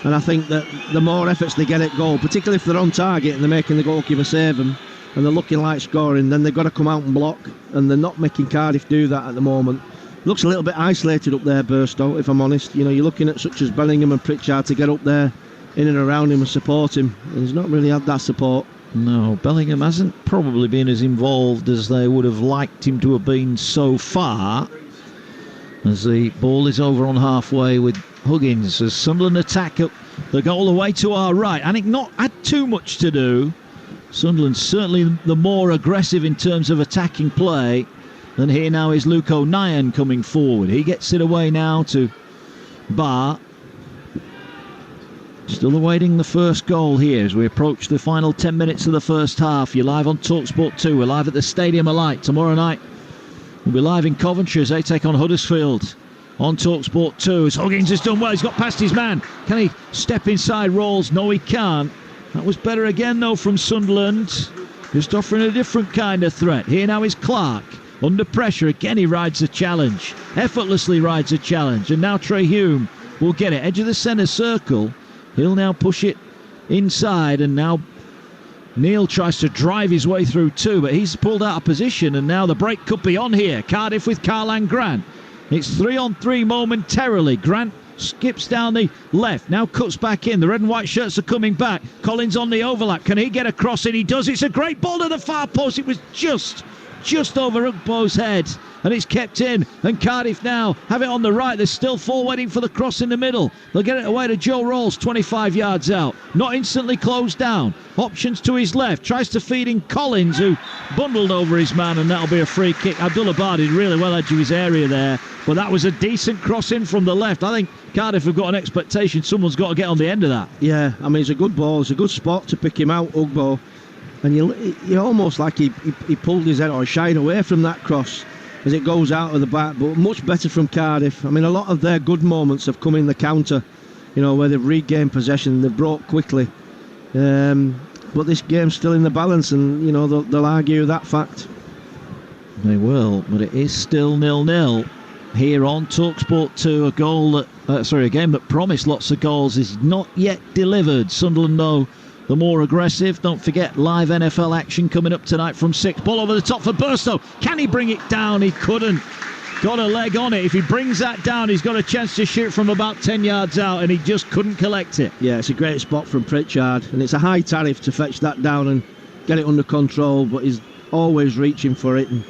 And I think that the more efforts they get at goal, particularly if they're on target and they're making the goalkeeper save them and they're looking like scoring, then they've got to come out and block, and they're not making Cardiff do that at the moment. Looks a little bit isolated up there, Burstow, if I'm honest. You know, you're looking at such as Bellingham and Pritchard to get up there in and around him and support him, and he's not really had that support. No, Bellingham hasn't probably been as involved as they would have liked him to have been so far, as the ball is over on halfway with Huggins as Sunderland attack up the goal away to our right. And it not had too much to do. Sunderland certainly the more aggressive in terms of attacking play. And here now is Luke O'Nien coming forward. He gets it away now to Barr. Still awaiting the first goal here as we approach the final 10 minutes of the first half. You're live on Talksport 2. We're live at the Stadium of Light. Tomorrow night we'll be live in Coventry as they take on Huddersfield on Talksport 2. As Huggins has done well, he's got past his man. Can he step inside Rawls? No, he can't. That was better again though from Sunderland, just offering a different kind of threat. Here now is Clark under pressure. Again he rides the challenge, effortlessly rides the challenge, and now Trey Hume will get it, edge of the centre circle. He'll now push it inside, and now Neil tries to drive his way through too, but he's pulled out of position, and now the break could be on here. Cardiff with Karlan Grant. It's 3-on-3 momentarily. Grant skips down the left, now cuts back in. The red and white shirts are coming back. Collins on the overlap. Can he get across it? He does. It's a great ball to the far post. It was just over Ugbo's head, and it's kept in. And Cardiff now have it on the right. There's still four waiting for the cross in the middle. They'll get it away to Joe Rawls, 25 yards out. Not instantly closed down. Options to his left. Tries to feed in Collins, who bundled over his man, and that'll be a free kick. Abdullah Bar did really well edge of his area there, but that was a decent cross in from the left. I think Cardiff have got an expectation. Someone's got to get on the end of that. Yeah, I mean, it's a good ball. It's a good spot to pick him out, Ugbo. And you're almost like he pulled his head or shied away from that cross as it goes out of the back, but much better from Cardiff. I mean, a lot of their good moments have come in the counter, you know, where they've regained possession, they've broke quickly. But this game's still in the balance, and, you know, they'll argue that fact. They will, but it is still 0-0 here on Talksport 2. A game that promised lots of goals is not yet delivered. Sunderland, though, the more aggressive. Don't forget, live NFL action coming up tonight from 6. Ball over the top for Burstow. Can he bring it down? He couldn't. Got a leg on it. If he brings that down, he's got a chance to shoot from about 10 yards out, and he just couldn't collect it. Yeah, it's a great spot from Pritchard, and it's a high tariff to fetch that down and get it under control, but he's always reaching for it and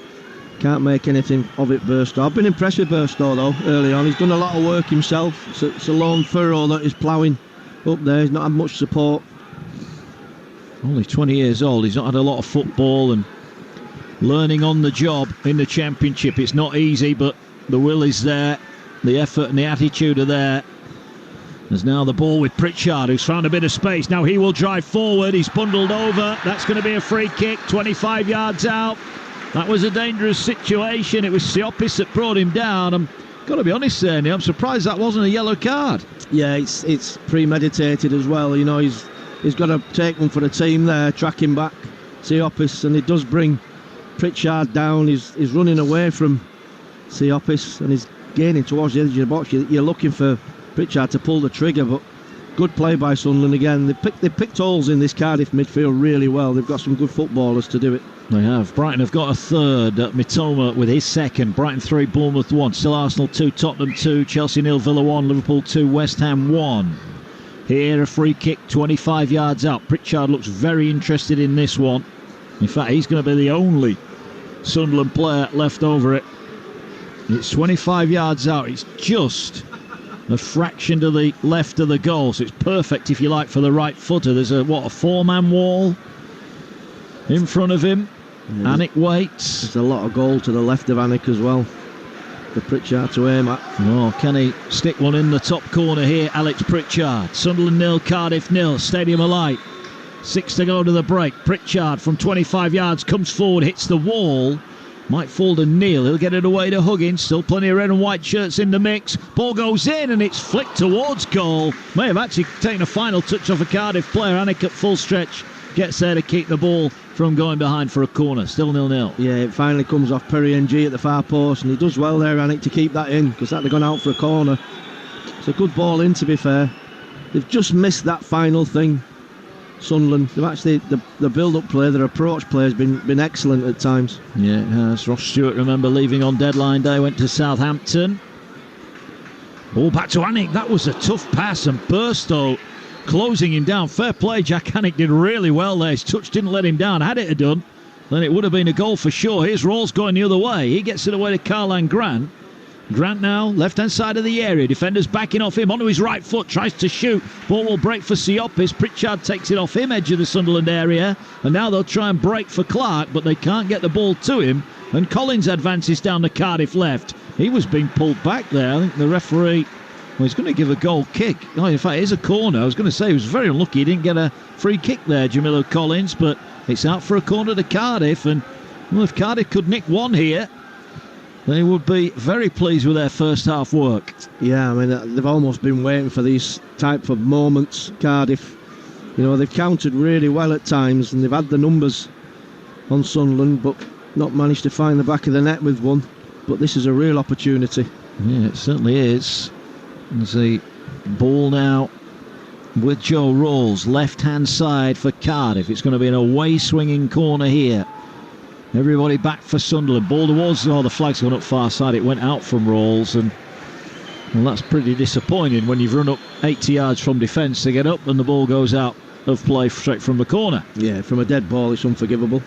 can't make anything of it, Burstow. I've been impressed with Burstow, though, early on. He's done a lot of work himself. It's a lone furrow that he's ploughing up there. He's not had much support. Only 20 years old. He's not had a lot of football and learning on the job in the Championship. It's not easy, but the will is there. The effort and the attitude are there. There's now the ball with Pritchard, who's found a bit of space. Now he will drive forward. He's bundled over. That's going to be a free kick, 25 yards out. That was a dangerous situation. It was Siopis that brought him down. I'm got to be honest there, Neil, I'm surprised that wasn't a yellow card. Yeah, it's premeditated as well. You know, he's got to take one for the team there, track him back, Siopis, and it does bring Pritchard down. He's running away from Siopis and he's gaining towards the edge of the box. You're looking for Pritchard to pull the trigger, but good play by Sunderland again. They picked holes in this Cardiff midfield really well. They've got some good footballers to do it. They have. Brighton have got a third. Mitoma with his second. Brighton 3, Bournemouth 1. Still Arsenal 2, Tottenham 2, Chelsea 0, Villa 1, Liverpool 2, West Ham 1. Here, a free kick 25 yards out. Pritchard looks very interested in this one. In fact, he's going to be the only Sunderland player left over it. It's 25 yards out. It's just a fraction to the left of the goal, so it's perfect, if you like, for the right footer. There's a four-man wall in front of him. Yeah, Anik waits. There's a lot of goal to the left of Anik as well for Pritchard to aim at. Oh, can he stick one in the top corner here? Alex Pritchard. Sunderland 0, Cardiff 0. Stadium alight. 6 to go to the break. Pritchard from 25 yards comes forward, hits the wall. Might fall to Neil. He'll get it away to Huggins. Still plenty of red and white shirts in the mix. Ball goes in and it's flicked towards goal. May have actually taken a final touch off a Cardiff player. Anik at full stretch gets there to keep the ball from going behind for a corner. Still 0-0. Yeah, it finally comes off Perry Ng at the far post, and he does well there, Anik, to keep that in, because that'd have gone out for a corner. It's a good ball in, to be fair. They've just missed that final thing, Sunderland. They've actually, the build-up play, their approach play has been excellent at times. Yeah, it has. Ross Stewart, remember, leaving on deadline day, went to Southampton. Ball back to Anik. That was a tough pass, and Burstow closing him down. Fair play, Jack Anik did really well there. His touch didn't let him down. Had it have done, then it would have been a goal for sure. Here's Rawls going the other way. He gets it away to Karlan Grant. Grant now, left-hand side of the area. Defenders backing off him onto his right foot. Tries to shoot. Ball will break for Siopis. Pritchard takes it off him, edge of the Sunderland area. And now they'll try and break for Clark, but they can't get the ball to him. And Collins advances down the Cardiff left. He was being pulled back there. I think the referee... Well, he's going to give a goal kick. Oh, in fact, it is a corner. I was going to say he was very unlucky. He didn't get a free kick there, Jamilo Collins, but it's out for a corner to Cardiff. And, well, if Cardiff could nick one here, they would be very pleased with their first half work. Yeah, I mean, they've almost been waiting for these type of moments, Cardiff. You know, they've countered really well at times, and they've had the numbers on Sunderland, but not managed to find the back of the net with one. But this is a real opportunity. Yeah, it certainly is. There's the ball now with Joe Rawls, left-hand side for Cardiff. It's going to be an away swinging corner here. Everybody back for Sunderland. Ball towards, the flag's gone up far side. It went out from Rawls, and well, that's pretty disappointing when you've run up 80 yards from defence to get up and the ball goes out of play straight from the corner. Yeah, from a dead ball, it's unforgivable.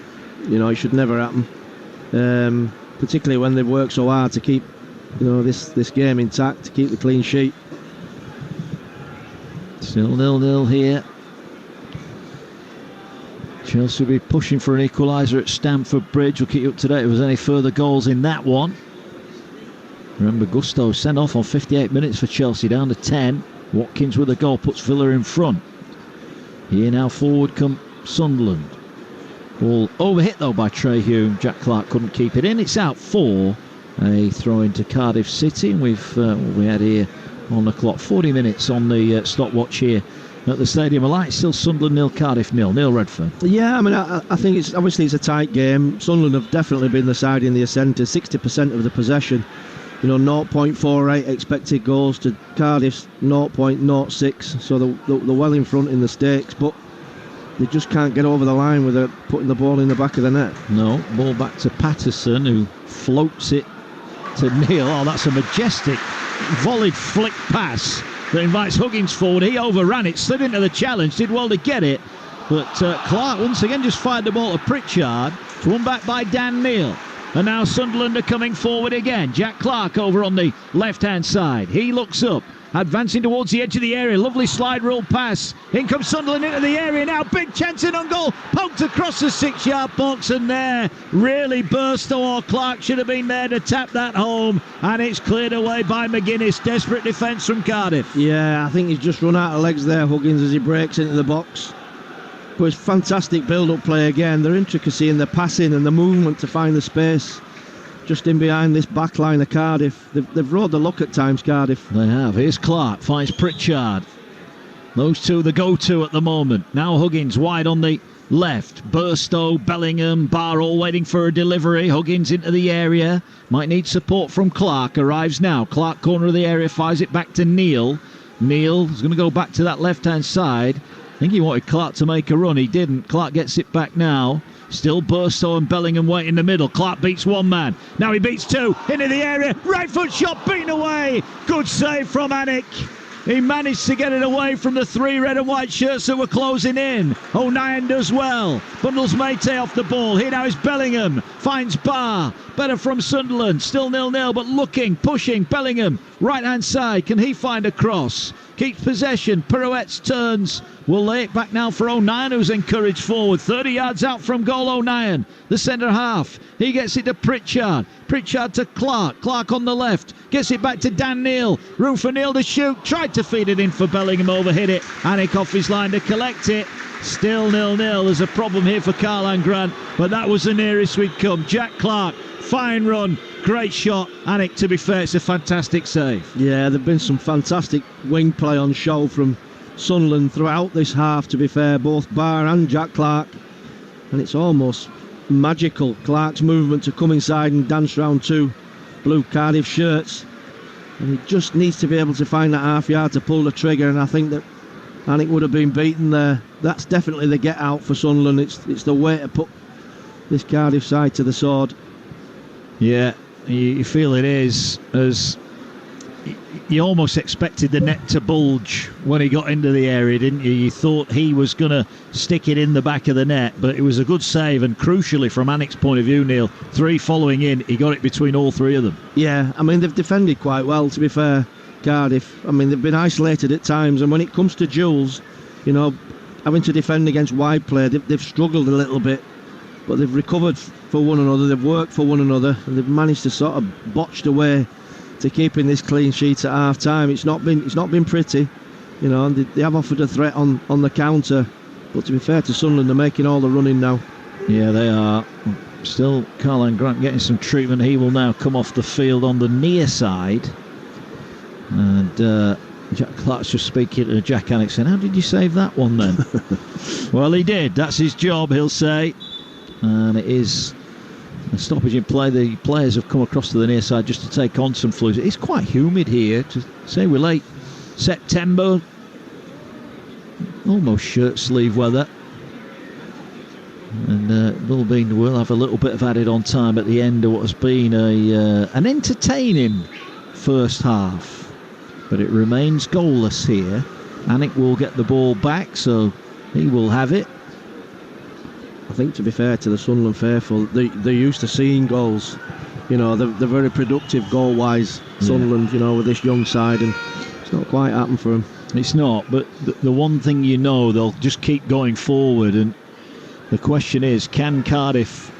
You know, it should never happen. Particularly when they've worked so hard to keep, you know, this game intact, to keep the clean sheet. Still 0-0 here. Chelsea will be pushing for an equaliser at Stamford Bridge. We'll keep you up to date if there's any further goals in that one. Remember, Gusto sent off on 58 minutes for Chelsea, down to 10. Watkins with a goal puts Villa in front. Here now forward come Sunderland. Ball overhit though by Trey Hume. Jack Clark couldn't keep it in. It's out for a throw into Cardiff City. And we had here on the clock 40 minutes on the stopwatch here at the Stadium of Light. Still Sunderland 0, Cardiff 0. Neil Redfern. Yeah, I mean, I think it's obviously it's a tight game. Sunderland have definitely been the side in the ascent. 60% of the possession. You know, 0.48 expected goals to Cardiff's 0.06. So they're well in front in the stakes, but they just can't get over the line without putting the ball in the back of the net. No, ball back to Patterson, who floats it to Neil. Oh, that's a majestic volleyed flick pass that invites Huggins forward. He overran it, slid into the challenge, did well to get it, but Clark once again just fired the ball to Pritchard. It's won back by Dan Neil. And now Sunderland are coming forward again. Jack Clark over on the left-hand side. He looks up, advancing towards the edge of the area. Lovely slide rule pass. In comes Sunderland into the area now. Big chance in on goal. Poked across the 6-yard box, and there really Burstow or Clark should have been there to tap that home. And it's cleared away by McGuinness. Desperate defence from Cardiff. Yeah, I think he's just run out of legs there, Huggins, as he breaks into the box. But it's fantastic build-up play again. Their intricacy in the passing and the movement to find the space just in behind this back line of Cardiff. They've rode the luck at times, Cardiff. They have. Here's Clark, finds Pritchard. Those two the go-to at the moment. Now Huggins wide on the left. Burstow, Bellingham, Barrow waiting for a delivery. Huggins into the area. Might need support from Clark. Arrives now. Clark corner of the area, fires it back to Neil. Neil is going to go back to that left-hand side. I think he wanted Clark to make a run. He didn't. Clark gets it back now. Still Burstow and Bellingham wait in the middle. Clark beats one man. Now he beats two. Into the area. Right foot shot beaten away. Good save from Anik. He managed to get it away from the 3 red and white shirts that were closing in. O'Nien does well. Bundles Mate off the ball. Here now is Bellingham. Finds Barr. Better from Sunderland. Still 0-0, but looking, pushing. Bellingham, right-hand side. Can he find a cross? Keeps possession. Pirouettes, turns. Will lay it back now for O'Nien, who's encouraged forward. 30 yards out from goal, O'Nien. The centre half. He gets it to Pritchard. Pritchard to Clark. Clark on the left. Gets it back to Dan Neil. Room for Neil to shoot. Tried to feed it in for Bellingham. Overhit it. Anik off his line to collect it. Still 0-0. There's a problem here for Karlan Grant, but that was the nearest we'd come. Jack Clark. Fine run. Great shot. Anik, to be fair, it's a fantastic save. Yeah, there've been some fantastic wing play on show from Sunderland throughout this half, to be fair, both Barr and Jack Clark, and it's almost magical, Clark's movement to come inside and dance round 2 blue Cardiff shirts, and he just needs to be able to find that half yard to pull the trigger, and I think that Anik would have been beaten there. That's definitely the get out for Sunderland. It's the way to put this Cardiff side to the sword. Yeah, you feel it is, as you almost expected the net to bulge when he got into the area, didn't you? You thought he was going to stick it in the back of the net, but it was a good save, and crucially from Anik's point of view, Neil, 3 following in, he got it between all 3 of them. Yeah, I mean, they've defended quite well, to be fair, Cardiff. I mean, they've been isolated at times, and when it comes to duels, you know, having to defend against wide play, they've struggled a little bit, but they've recovered for one another, they've worked for one another, and they've managed to sort of botch the way to keeping this clean sheet at half time. It's not been pretty, you know, and they have offered a threat on the counter, but to be fair to Sunderland, they're making all the running now. Yeah, they are. Still Karlan Grant getting some treatment. He will now come off the field on the near side, and Jack Clark's just speaking to Jack Anik saying, how did you save that one then? Well, he did, that's his job, he'll say, and it is a stoppage in play. The players have come across to the near side just to take on some fluids. It's quite humid here, to say we're late September, almost shirt sleeve weather, and we'll have a little bit of added on time at the end of what has been an entertaining first half, but it remains goalless here. Anik will get the ball back, so he will have it. I think, to be fair to the Sunderland faithful, they're used to seeing goals. You know, they're very productive goal-wise, Sunderland, you know, with this young side, and it's not quite happened for them. It's not, but the one thing you know, they'll just keep going forward, and the question is, can Cardiff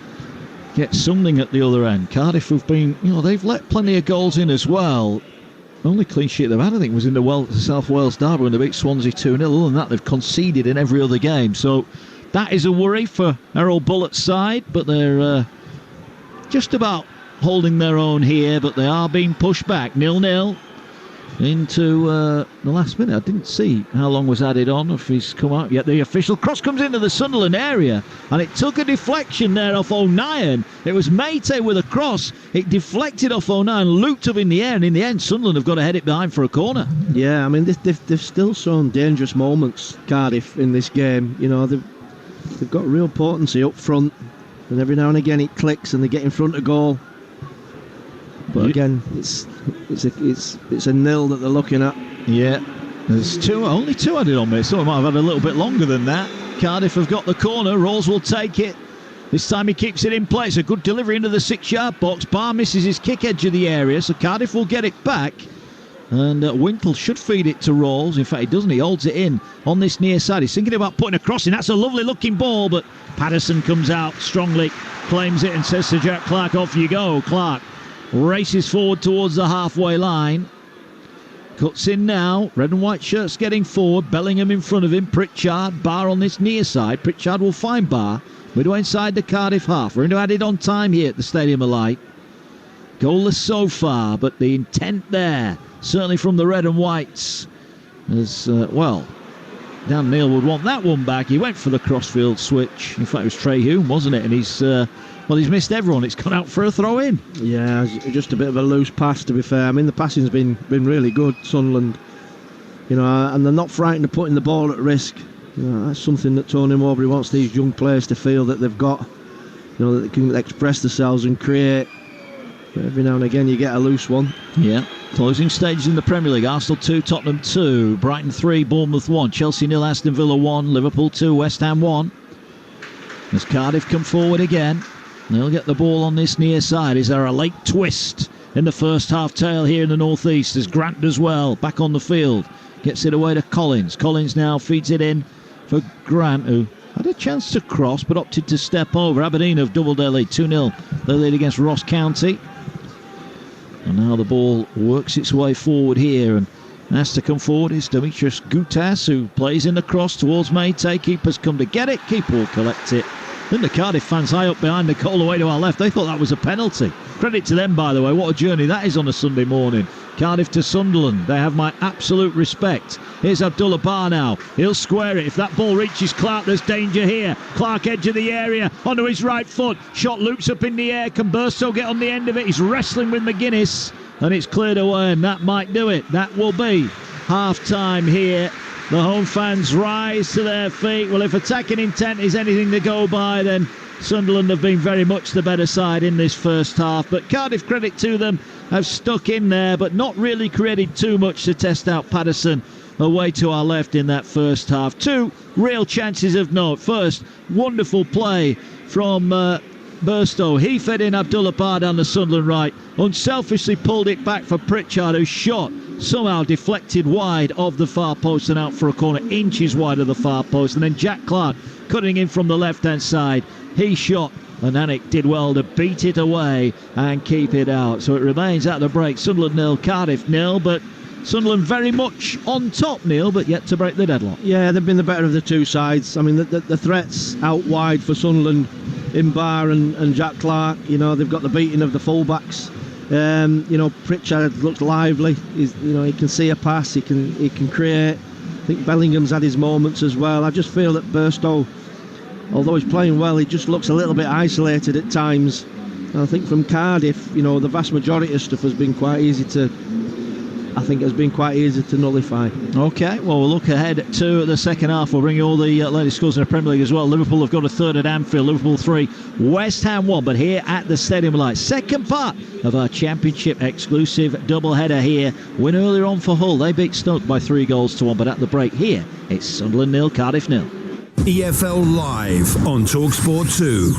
get something at the other end? Cardiff have been, you know, they've let plenty of goals in as well. Only clean sheet they've had, I think, was in the South Wales derby when they beat Swansea 2-0. Other than that, they've conceded in every other game, so that is a worry for Errol Bullett's side, but they're just about holding their own here, but they are being pushed back. 0-0 into the last minute. I didn't see how long was added on, if he's come out yet. The official cross comes into the Sunderland area, and it took a deflection there off O'Nien. It was Mate with a cross. It deflected off O'Nien, looped up in the air, and in the end, Sunderland have got to head it behind for a corner. Yeah, I mean, they've still shown dangerous moments, Cardiff, in this game. You know, they've got real potency up front, and every now and again it clicks and they get in front of goal. But again, it's a nil that they're looking at. Yeah, there's only two added on me, so I might have had a little bit longer than that. Cardiff have got the corner. Rawls will take it. This time he keeps it in play. It's a good delivery into the 6-yard box. Barr misses his kick edge of the area, so Cardiff will get it back. And Winkle should feed it to Rawls. In fact, he doesn't. He holds it in on this near side. He's thinking about putting a cross in. That's a lovely looking ball, but Patterson comes out strongly, claims it, and says to Jack Clark, off you go. Clark races forward towards the halfway line. Cuts in now. Red and white shirts getting forward. Bellingham in front of him. Pritchard. Barr on this near side. Pritchard will find Barr. Midway inside the Cardiff half. We're into added on time here at the Stadium of Light. Goalless so far, but the intent there, certainly from the red and whites, as well. Dan Neil would want that one back. He went for the crossfield switch. In fact, it was Trey Hume, wasn't it? And he's missed everyone. It's gone out for a throw in. Yeah, just a bit of a loose pass, to be fair. I mean, the passing's been really good, Sunderland. You know, and they're not frightened of putting the ball at risk. You know, that's something that Tony Mowbray wants these young players to feel, that they've got, you know, that they can express themselves and create. But every now and again you get a loose one. Yeah. Closing stages in the Premier League. Arsenal 2, Tottenham 2, Brighton 3, Bournemouth 1, Chelsea 0, Aston Villa 1, Liverpool 2, West Ham 1. As Cardiff come forward again, they'll get the ball on this near side. Is there a late twist in the first half tail here in the northeast? As Grant does well, back on the field, gets it away to Collins. Collins now feeds it in for Grant, who had a chance to cross but opted to step over. Aberdeen have doubled their lead, 2-0. Their lead against Ross County. And now the ball works its way forward here, and has to come forward is Demetrius Gutas, who plays in the cross towards Mayte. Keeper's come to get it. Keeper will collect it. Then the Cardiff fans high up behind the goal away to our left, they thought that was a penalty. Credit to them, by the way. What a journey that is on a Sunday morning. Cardiff to Sunderland. They have my absolute respect. Here's Abdullah Bar now. He'll square it. If that ball reaches Clark, there's danger here. Clark edge of the area, onto his right foot. Shot loops up in the air. Can Burstow get on the end of it? He's wrestling with McGuinness, and it's cleared away, and that might do it. That will be half-time here. The home fans rise to their feet. Well, if attacking intent is anything to go by, then Sunderland have been very much the better side in this first half. But Cardiff, credit to them, have stuck in there, but not really created too much to test out Patterson away to our left in that first half. Two real chances of note. First, wonderful play from Burstow. He fed in Abdullah Bar down the Sunderland right, unselfishly pulled it back for Pritchard, who shot somehow deflected wide of the far post and out for a corner, inches wide of the far post. And then Jack Clark cutting in from the left hand side, he shot, and Anik did well to beat it away and keep it out. So it remains at the break, Sunderland 0, Cardiff 0, but Sunderland very much on top, Neil, but yet to break the deadlock. Yeah, they've been the better of the two sides. I mean, the threats out wide for Sunderland in Barr and Jack Clark, you know, they've got the beating of the fullbacks. You know, Pritchard looks lively. He can see a pass, he can create. I think Bellingham's had his moments as well. I just feel that Burstow, although he's playing well, he just looks a little bit isolated at times. And I think from Cardiff, you know, the vast majority of stuff has been quite easy to nullify. OK, well, we'll look ahead to the second half. We'll bring you all the latest scores in the Premier League as well. Liverpool have got a third at Anfield, Liverpool 3, West Ham 1, but here at the Stadium of Light, second part of our Championship exclusive doubleheader here. Win earlier on for Hull, they beat Stoke by 3-1, but at the break here, it's Sunderland 0, Cardiff 0. EFL Live on Talksport 2.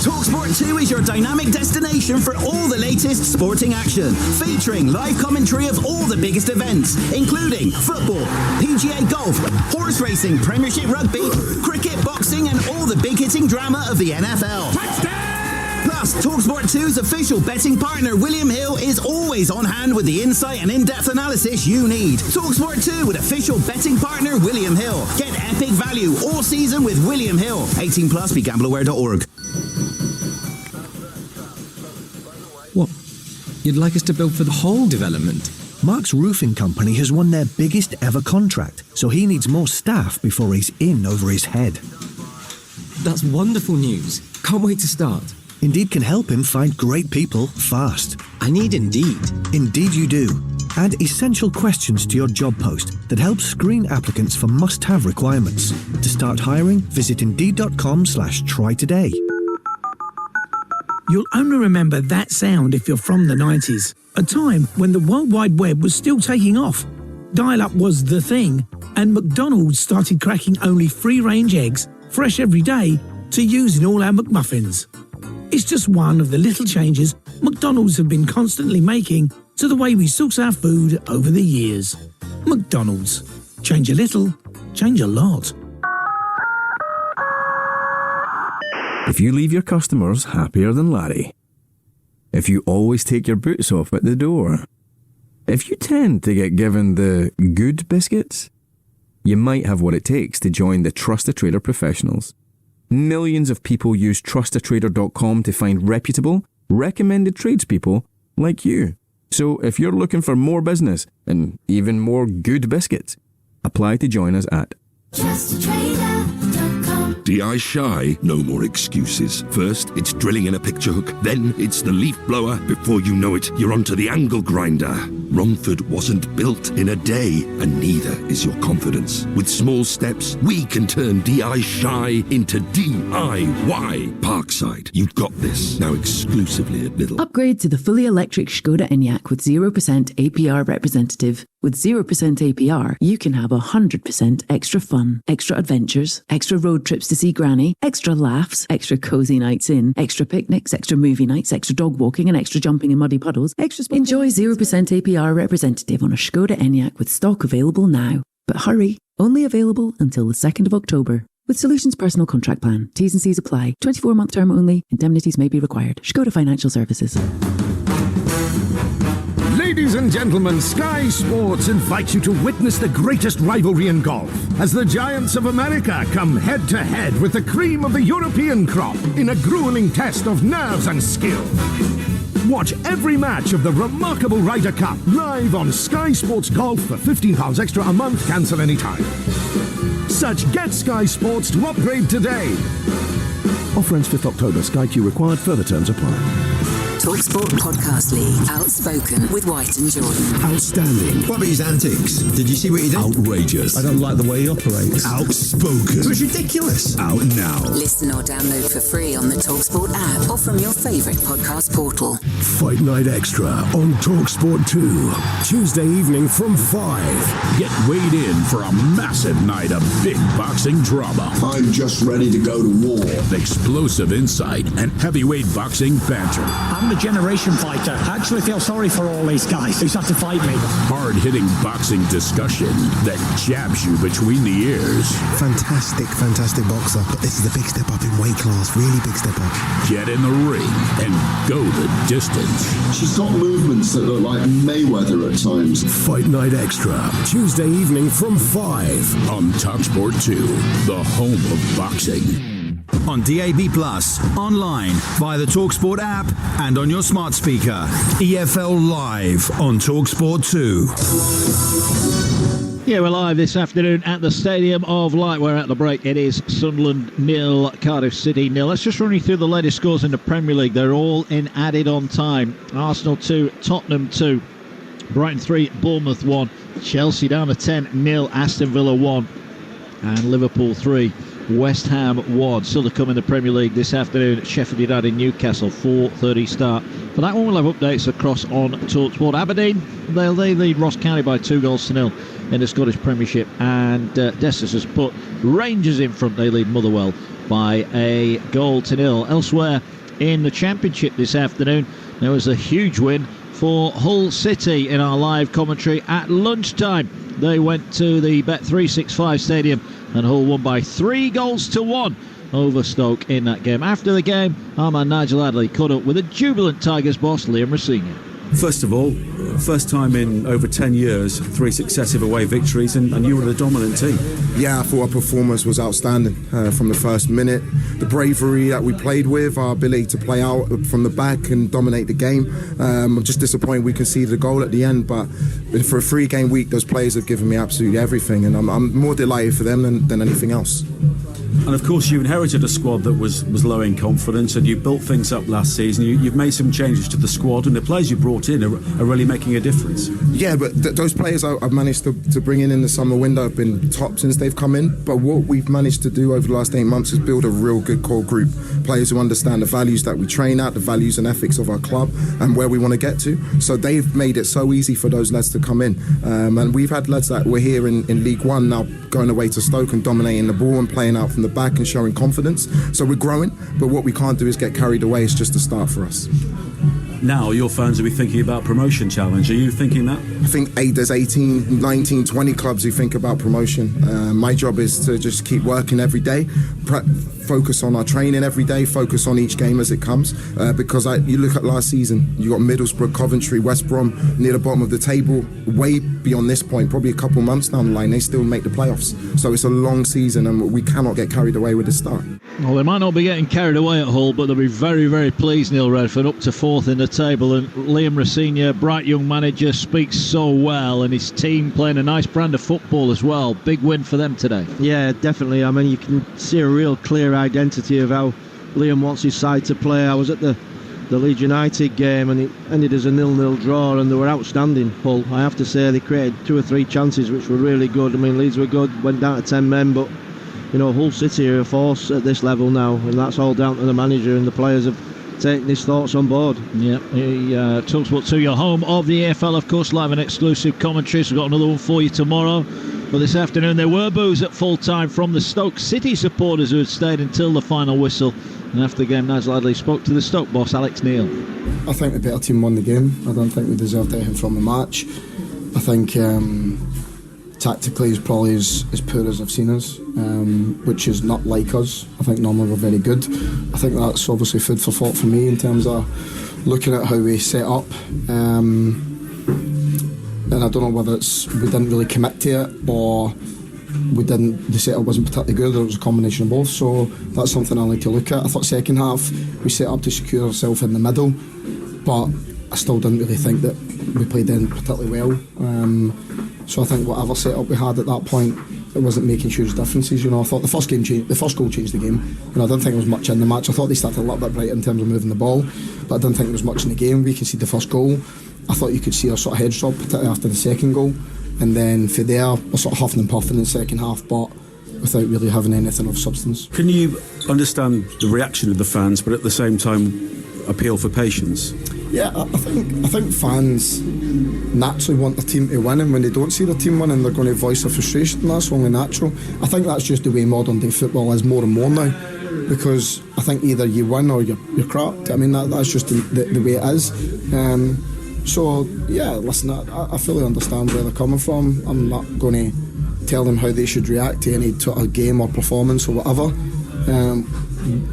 Talksport 2 is your dynamic destination for all the latest sporting action, featuring live commentary of all the biggest events, including football, PGA golf, horse racing, Premiership rugby, cricket, boxing, and all the big-hitting drama of the NFL. Touchdown! Plus, Talksport 2's official betting partner, William Hill, is always on hand with the insight and in-depth analysis you need. Talksport 2 with official betting partner, William Hill. Get epic value all season with William Hill. 18 plus, begambleaware.org. What? You'd like us to build for the whole development? Mark's roofing company has won their biggest ever contract, so he needs more staff before he's in over his head. That's wonderful news. Can't wait to start. Indeed can help him find great people fast. I need Indeed. Indeed you do. Add essential questions to your job post that help screen applicants for must-have requirements. To start hiring, visit Indeed.com/try today. You'll only remember that sound if you're from the 90s, a time when the World Wide Web was still taking off. Dial-up was the thing, and McDonald's started cracking only free-range eggs, fresh every day, to use in all our McMuffins. It's just one of the little changes McDonald's have been constantly making to the way we source our food over the years. McDonald's. Change a little, change a lot. If you leave your customers happier than Larry. If you always take your boots off at the door. If you tend to get given the good biscuits, you might have what it takes to join the Trust-A-Trader professionals. Millions of people use trustatrader.com to find reputable, recommended tradespeople like you. So if you're looking for more business and even more good biscuits, apply to join us at trustatrader.com. DI shy, no more excuses. First, it's drilling in a picture hook, then it's the leaf blower. Before you know it, you're onto the angle grinder. Romford wasn't built in a day, and neither is your confidence. With small steps, we can turn DI shy into DIY. Parkside, you've got this. Now exclusively at Lidl. Upgrade to the fully electric Skoda Enyaq with 0% APR representative. With 0% APR, you can have 100% extra fun, extra adventures, extra road trips to see Granny, extra laughs, extra cozy nights in, extra picnics, extra movie nights, extra dog walking and extra jumping in muddy puddles. Enjoy 0% APR representative on a Skoda Enyaq with stock available now. But hurry, only available until the 2nd of October. With Solutions Personal Contract Plan, T's and C's apply. 24-month term only. Indemnities may be required. Skoda Financial Services. Ladies and gentlemen, Sky Sports invites you to witness the greatest rivalry in golf as the Giants of America come head-to-head with the cream of the European crop in a grueling test of nerves and skill. Watch every match of the remarkable Ryder Cup live on Sky Sports Golf for £15 extra a month. Cancel anytime. Search Get Sky Sports to upgrade today. Offer ends 5th October. Sky Q required. Further terms apply. Talksport Podcast League. Outspoken with White and Jordan. Outstanding. What about his antics? Did you see what he did? Outrageous. I don't like the way he operates. Outspoken. It was ridiculous. Out now. Listen or download for free on the Talksport app or from your favourite podcast portal. Fight Night Extra on Talksport 2. Tuesday evening from 5. Get weighed in for a massive night of big boxing drama. I'm just ready to go to war. Explosive insight and heavyweight boxing banter. I'm a generation fighter. I actually feel sorry for all these guys who's had to fight me. Hard-hitting boxing discussion that jabs you between the ears. Fantastic boxer. But this is a big step up in weight class. Really big step up. Get in the ring and go the distance. She's got movements that look like Mayweather at times. Fight Night Extra. Tuesday evening from 5. On Talksport 2, the home of boxing. On DAB+, online, via the TalkSport app, and on your smart speaker. EFL Live on Talksport 2. Yeah, we're live this afternoon at the Stadium of Light. We're at the break. It is Sunderland 0, Cardiff City 0. Let's just run you through the latest scores in the Premier League. They're all in added on time. Arsenal 2, Tottenham 2, Brighton 3, Bournemouth 1, Chelsea down to 10-0, Aston Villa 1, and Liverpool 3. West Ham 1. Still to come in the Premier League this afternoon. Sheffield United Newcastle 4:30 start. For that one, we'll have updates across on TalkSport. Aberdeen, they lead Ross County by 2-0 in the Scottish Premiership, and Dessus has put Rangers in front. They lead Motherwell by 1-0. Elsewhere in the Championship this afternoon, there was a huge win for Hull City in our live commentary at lunchtime. They went to the Bet365 Stadium and Hull won by 3-1 over Stoke in that game. After the game, our man Nigel Adley caught up with a jubilant Tigers boss, Liam Rosenior. First of all, first time in over 10 years, 3 successive away victories, and you were the dominant team. Yeah, I thought our performance was outstanding from the first minute. The bravery that we played with, our ability to play out from the back and dominate the game. I'm just disappointed we conceded a goal at the end, but for a 3-game week, those players have given me absolutely everything, and I'm more delighted for them than anything else. And of course, you inherited a squad that was low in confidence, and you built things up last season. You've made some changes to the squad, and the players you brought in are really making a difference. Yeah, but those players I've managed to bring in the summer window have been top since they've come in. But what we've managed to do over the last 8 months is build a real good core group. Players who understand the values that we train at, the values and ethics of our club, and where we want to get to. So they've made it so easy for those lads to come in. And we've had lads that were here in League One now going away to Stoke and dominating the ball and playing out from the back and showing confidence. So we're growing, but what we can't do is get carried away. It's just a start for us. Now your fans will be thinking about promotion challenge. Are you thinking that? I think there's 18, 19, 20 clubs who think about promotion. My job is to just keep working every day, focus on our training every day, focus on each game as it comes. Because you look at last season, you got Middlesbrough, Coventry, West Brom near the bottom of the table, way beyond this point, probably a couple months down the line, they still make the playoffs. So it's a long season and we cannot get carried away with the start. Well, they might not be getting carried away at Hull, but they'll be very, very pleased, Neil Redfern, up to 4th in the table. And Liam Rosenior, bright young manager, speaks so well, and his team playing a nice brand of football as well. Big win for them today. Yeah, definitely. I mean, you can see a real clear identity of how Liam wants his side to play. I was at the Leeds United game, and it ended as a 0-0 draw, and they were outstanding, Hull. I have to say, they created 2 or 3 chances which were really good. I mean, Leeds were good, went down to 10 men, but you know, Hull City are a force at this level now, and that's all down to the manager, and the players have taken his thoughts on board. Yeah, Talksport 2, your home of the EFL, of course, live and exclusive commentaries. We've got another one for you tomorrow. But this afternoon there were boos at full time from the Stoke City supporters who had stayed until the final whistle. And after the game, Naz Ladley spoke to the Stoke boss, Alex Neil. I think the better team won the game. I don't think we deserved anything from the match. I think tactically is probably as poor as I've seen us, which is not like us. I think normally we're very good. I think that's obviously food for thought for me in terms of looking at how we set up. And I don't know whether it's we didn't really commit to it, or the setup wasn't particularly good, or it was a combination of both. So that's something I like to look at. I thought second half we set up to secure ourselves in the middle, but I still didn't really think that we played in particularly well. So I think whatever setup we had at that point, it wasn't making huge differences. You know, I thought the first goal changed the game. You know, I didn't think there was much in the match. I thought they started a little bit brighter in terms of moving the ball, but I didn't think there was much in the game. We conceded the first goal. I thought you could see our sort of heads drop, particularly after the second goal, and then for there we're sort of huffing and puffing in the second half, but without really having anything of substance. Can you understand the reaction of the fans, but at the same time appeal for patience? Yeah, I think fans naturally want their team to win, and when they don't see their team winning, they're going to voice their frustration, and that's only natural. I think that's just the way modern day football is more and more now, because I think either you win or you're crap. I mean, that's just the way it is. So yeah, listen, I fully understand where they're coming from. I'm not going to tell them how they should react to any sort of game or performance or whatever.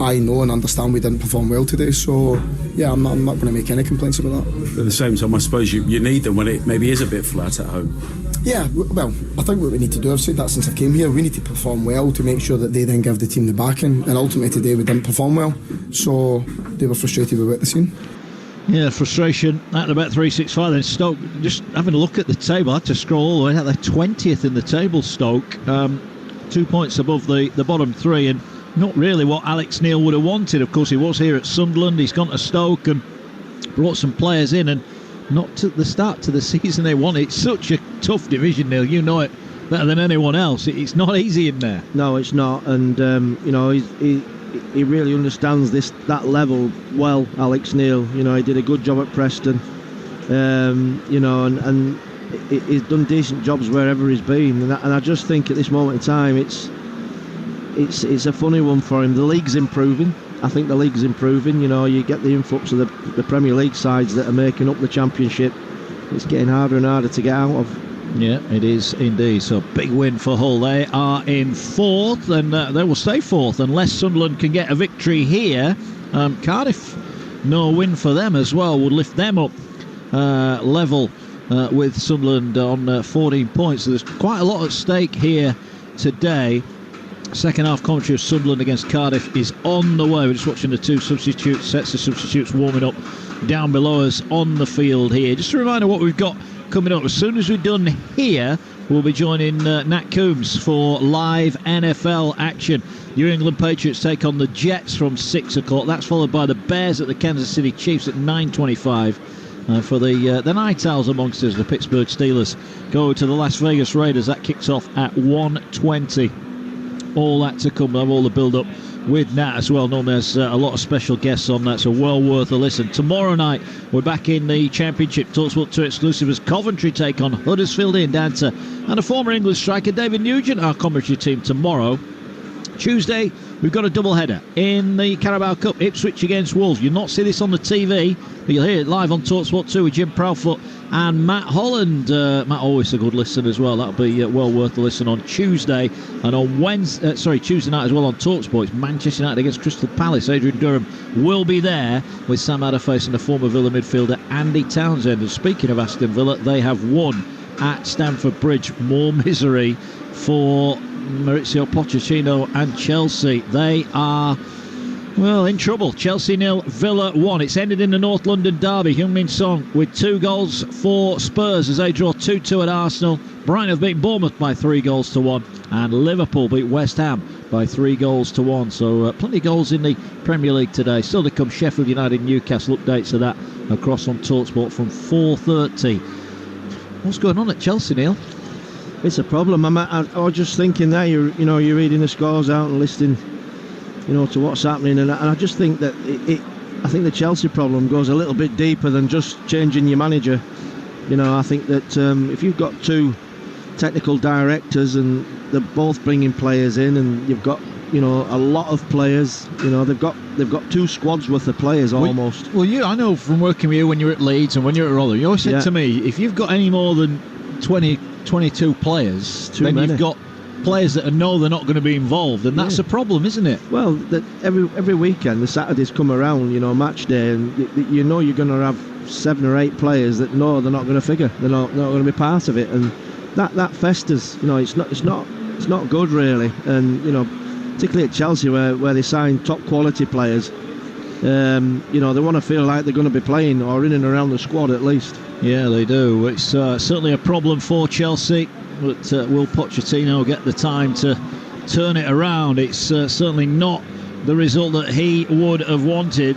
I know and understand we didn't perform well today, so yeah, I'm not going to make any complaints about that. At the same time, I suppose you need them when it maybe is a bit flat at home. Yeah, well, I think what we need to do, I've said that since I came here, we need to perform well to make sure that they then give the team the backing, and ultimately today we didn't perform well, so they were frustrated with what they've seen. Yeah, frustration at about 365. Then Stoke, just having a look at the table, I had to scroll all the way out. They're 20th in the table, Stoke, 2 points above the bottom three, and not really what Alex Neil would have wanted. Of course, he was here at Sunderland, he's gone to Stoke and brought some players in, and not to the start to the season they wanted. It's such a tough division, Neil, you know it better than anyone else. It's not easy in there. No, it's not, and you know, he really understands that level well, Alex Neil. You know, he did a good job at Preston, you know, and he's done decent jobs wherever he's been, and I just think at this moment in time it's a funny one for him. The league's improving. I think the league's improving. You know, you get the influx of the Premier League sides that are making up the Championship. It's getting harder and harder to get out of. Yeah, it is indeed. So big win for Hull. They are in fourth, and they will stay fourth unless Sunderland can get a victory here. Cardiff, no win for them as well, would lift them up level with Sunderland on 14 points. So there's quite a lot at stake here today. Second half commentary of Sunderland against Cardiff is on the way. We're just watching the two substitutes, sets of substitutes warming up down below us on the field here. Just a reminder what we've got coming up. As soon as we're done here, we'll be joining Nat Coombs for live NFL action. New England Patriots take on the Jets from 6 o'clock. That's followed by the Bears at the Kansas City Chiefs at 9:25. For the Night Owls amongst us, the Pittsburgh Steelers go to the Las Vegas Raiders. That kicks off at 1:20. All that to come. We'll have all the build-up with Nat as well. Normally there's a lot of special guests on that, so well worth a listen. Tomorrow night, we're back in the Championship. Talksport 2 exclusive as Coventry take on Huddersfield in Dancer. And a former English striker, David Nugent, our commentary team tomorrow. Tuesday, we've got a double-header in the Carabao Cup. Ipswich against Wolves. You'll not see this on the TV, but you'll hear it live on Talksport 2 with Jim Proudfoot and Matt Holland. Matt always a good listen as well. That'll be well worth the listen on Tuesday. And on Tuesday night as well on Talksport, it's Manchester United against Crystal Palace. Adrian Durham will be there with Sam Adderface and the former Villa midfielder Andy Townsend. And speaking of Aston Villa, they have won at Stamford Bridge. More misery for Maurizio Pochettino and Chelsea. They are, well, in trouble. Chelsea 0, Villa 1. It's ended in the North London derby. Heung-min Son with 2 goals for Spurs as they draw 2-2 at Arsenal. Brighton have beaten Bournemouth by 3-1, and Liverpool beat West Ham by 3-1. So plenty of goals in the Premier League today. Still to come, Sheffield United, Newcastle. Updates of that across on Talksport from 4:30. What's going on at Chelsea, Neil? It's a problem. I was just thinking there. You're reading the scores out and listening, to what's happening, and I just think that I think the Chelsea problem goes a little bit deeper than just changing your manager. I think that if you've got 2 technical directors and they're both bringing players in, and you've got a lot of players, they've got 2 squads worth of players almost. Well, I know from working with you when you're at Leeds and when you're at Rotherham, you always said to me, if you've got any more than 22 players, then you've got players that know they're not going to be involved, and that's a problem, isn't it? Well, that every weekend the Saturdays come around, match day, and you're going to have 7 or 8 players that know they're not going to figure, they're not going to be part of it, and that festers. It's not good really, and particularly at Chelsea where they sign top quality players. They want to feel like they're going to be playing or in and around the squad at least. Yeah, they do. It's certainly a problem for Chelsea, but will Pochettino get the time to turn it around? It's certainly not the result that he would have wanted.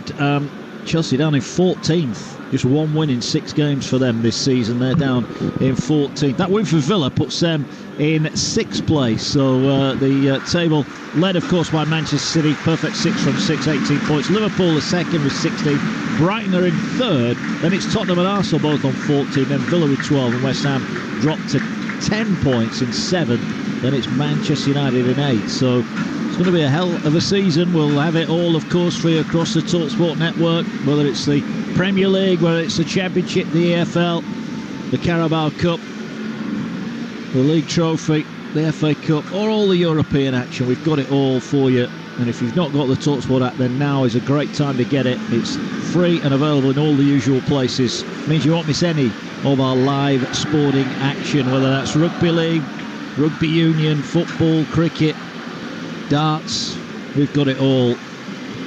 Chelsea down in 14th. Just 1 win in 6 games for them this season. They're down in 14th. That win for Villa puts them in 6th place. So the table led, of course, by Manchester City. Perfect 6 from 6, 18 points. Liverpool the second with 16. Brighton are in 3rd. Then it's Tottenham and Arsenal both on 14. Then Villa with 12. And West Ham dropped to 10 points in 7th. Then it's Manchester United in 8th. So it's going to be a hell of a season. We'll have it all, of course, for you across the Talksport network, whether it's the Premier League, whether it's the Championship, the EFL, the Carabao Cup, the League Trophy, the FA Cup, or all the European action. We've got it all for you. And if you've not got the Talksport app, then now is a great time to get it. It's free and available in all the usual places. It means you won't miss any of our live sporting action, whether that's rugby league, rugby union, football, cricket, darts. We've got it all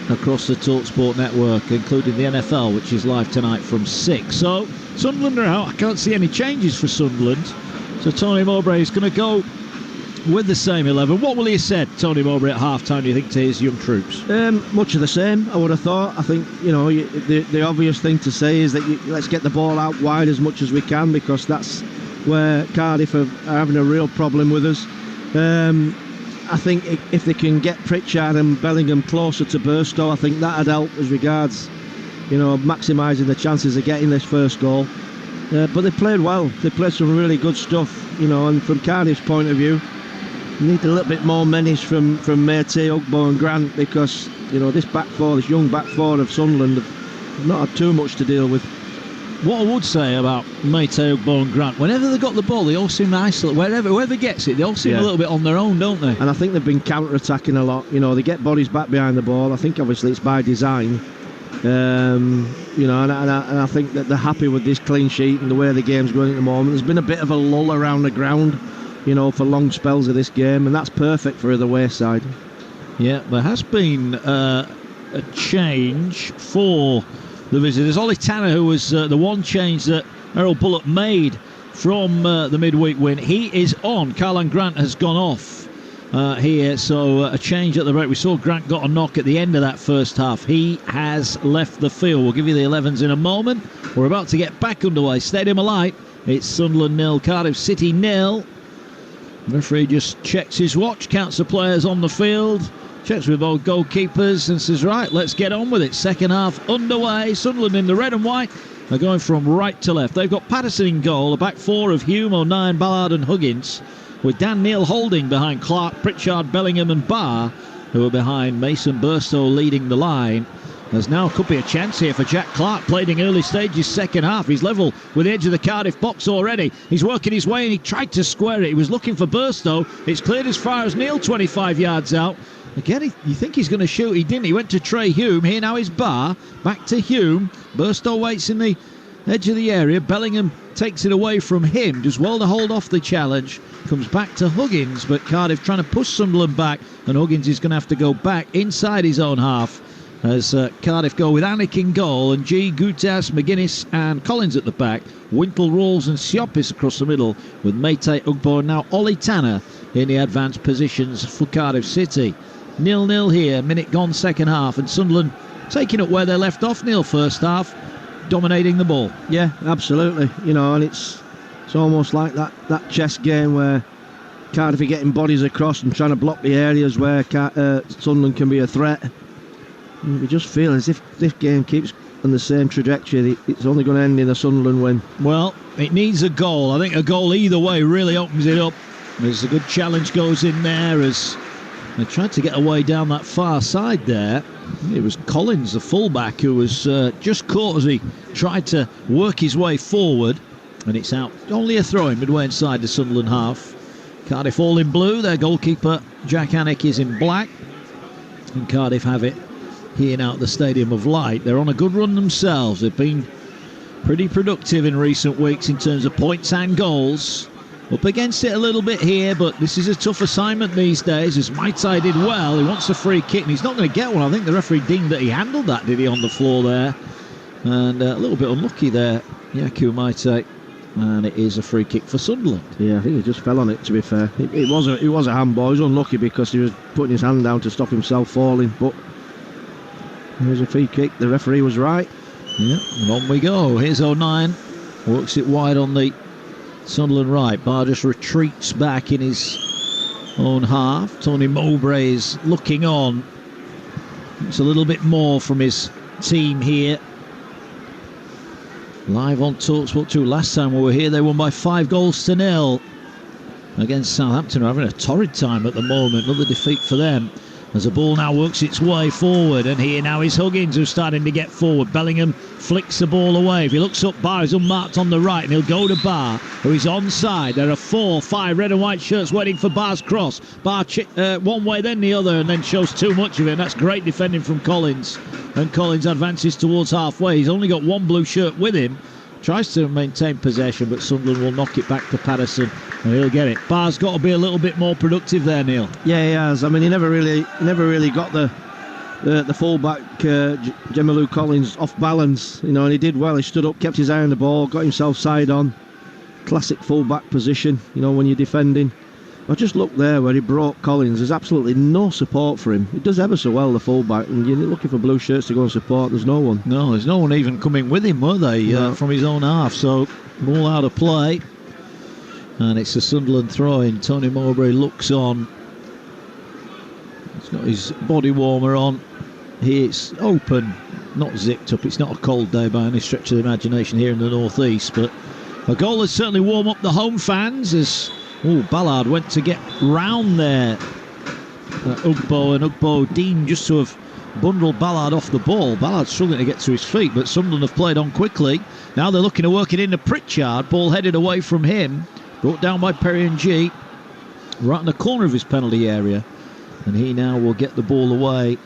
across the Talksport network, including the NFL, which is live tonight from 6. So Sunderland are out. I can't see any changes for Sunderland. So Tony Mowbray is going to go with the same 11. What will he have said, Tony Mowbray, at half-time, do you think, to his young troops? Much of the same, I would have thought. I think, the obvious thing to say is that let's get the ball out wide as much as we can, because that's where Cardiff are having a real problem with us. I think if they can get Pritchard and Bellingham closer to Burstow, I think that'd help as regards, maximising the chances of getting this first goal. But they played well. They played some really good stuff, and from Cardiff's point of view, you need a little bit more menace from Mété, Ugbo and Grant, because, this young back four of Sunderland have not had too much to deal with. What I would say about Mété, Ugbo and Grant, whenever they got the ball, they all seem to isolate. Whoever gets it, they all seem a little bit on their own, don't they? And I think they've been counter-attacking a lot. They get bodies back behind the ball. I think obviously it's by design. And I think that they're happy with this clean sheet and the way the game's going at the moment. There's been a bit of a lull around the ground, for long spells of this game, and that's perfect for the away side. Yeah, there has been a change for the visitors. Ollie Tanner, who was the one change that Errol Bullock made from the midweek win, he is on. Karlan Grant has gone off here, so a change at the break. We saw Grant got a knock at the end of that first half. He has left the field. We'll give you the 11s in a moment. We're about to get back underway. Stadium alight. It's Sunderland 0, Cardiff City 0. The referee just checks his watch, counts the players on the field, checks with both goalkeepers and says, right, let's get on with it. Second half underway. Sunderland in the red and white are going from right to left. They've got Patterson in goal, a back four of Hume, O'Nien, Ballard and Huggins, with Dan Neil Holding behind Clark, Pritchard, Bellingham and Barr, who are behind Mason Burstow leading the line. There's now could be a chance here for Jack Clark, played in early stages second half. He's level with the edge of the Cardiff box already. He's working his way and he tried to square it. He was looking for Burstow. It's cleared as far as Neil, 25 yards out. Again, you think he's going to shoot. He didn't. He went to Trey Hume. Here now is Barr. Back to Hume. Burstow waits in the edge of the area. Bellingham takes it away from him. Does well to hold off the challenge. Comes back to Huggins, but Cardiff trying to push Sunderland back, and Huggins is going to have to go back inside his own half as Cardiff go with Anik in goal, and G, Gutas, McGuinness and Collins at the back. Wintle, Rawls and Siopis across the middle, with Meite, Ugbo and now Ollie Tanner in the advanced positions for Cardiff City. 0-0 here, minute gone second half, and Sunderland taking up where they left off. Neil first half, dominating the ball. Yeah, absolutely. And it's almost like that chess game where Cardiff are getting bodies across and trying to block the areas where Sunderland can be a threat. And we just feel as if this game keeps on the same trajectory, it's only going to end in a Sunderland win. Well, it needs a goal. I think a goal either way really opens it up. There's a good challenge goes in there as they tried to get away down that far side there. It was Collins, the fullback, who was just caught as he tried to work his way forward. And it's out. Only a throw-in midway inside the Sunderland half. Cardiff all in blue. Their goalkeeper, Jack Anik, is in black. And Cardiff have it here now at the Stadium of Light. They're on a good run themselves. They've been pretty productive in recent weeks in terms of points and goals. Up against it a little bit here, but this is a tough assignment these days, as Maitai did well. He wants a free kick, and he's not going to get one. I think the referee deemed that he handled that, did he, on the floor there? And a little bit unlucky there, Yaku Maitai. And it is a free kick for Sunderland. Yeah, I think he just fell on it, to be fair. It was a handball. He was unlucky because he was putting his hand down to stop himself falling, but it was a free kick. The referee was right. Yeah, and on we go. Here's O'Nien. Works it wide on the Sunderland right. Barr just retreats back in his own half. Tony Mowbray is looking on. It's a little bit more from his team here. Live on Talksport 2. Last time we were here, they won by 5-0 against Southampton, who are having a torrid time at the moment. Another defeat for them. As the ball now works its way forward, and here now is Huggins, who's starting to get forward. Bellingham flicks the ball away. If he looks up, Barr is unmarked on the right, and he'll go to Barr, who is onside. There are 4-5 red and white shirts waiting for Barr's cross. Barr one way, then the other, and then shows too much of it. And that's great defending from Collins. And Collins advances towards halfway. He's only got one blue shirt with him. Tries to maintain possession, but Sunderland will knock it back to Patterson, and he'll get it. Barr's got to be a little bit more productive there, Neil. Yeah, he has. I mean, he never really got the fullback Jemalu Collins off balance, and he did well. He stood up, kept his eye on the ball, got himself side on. Classic fullback position, when you're defending. I just looked there where he brought Collins. There's absolutely no support for him. He does ever so well, the fullback, and you're looking for blue shirts to go and support. There's no one. No, there's no one even coming with him, were they, from his own half? So, ball out of play. And it's a Sunderland throw-in. Tony Mowbray looks on. He's got his body warmer on. It's open, not zipped up. It's not a cold day by any stretch of the imagination here in the northeast, but a goal has certainly warmed up the home fans as Ballard went to get round there. Ugbo Dean just to have bundled Ballard off the ball. Ballard's struggling to get to his feet, but Sunderland have played on quickly. Now they're looking to work it into Pritchard. Ball headed away from him. Brought down by Perry and G. Right in the corner of his penalty area. And he now will get the ball away.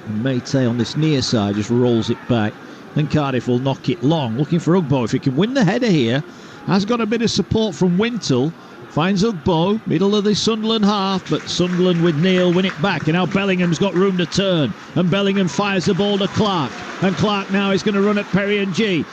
And Meite on this near side just rolls it back. Then Cardiff will knock it long. Looking for Ugbo. If he can win the header here. Has got a bit of support from Wintle. Finds Ugbo, middle of the Sunderland half, but Sunderland with Neil win it back, and now Bellingham's got room to turn, and Bellingham fires the ball to Clark, and Clark now is going to run at Perry and G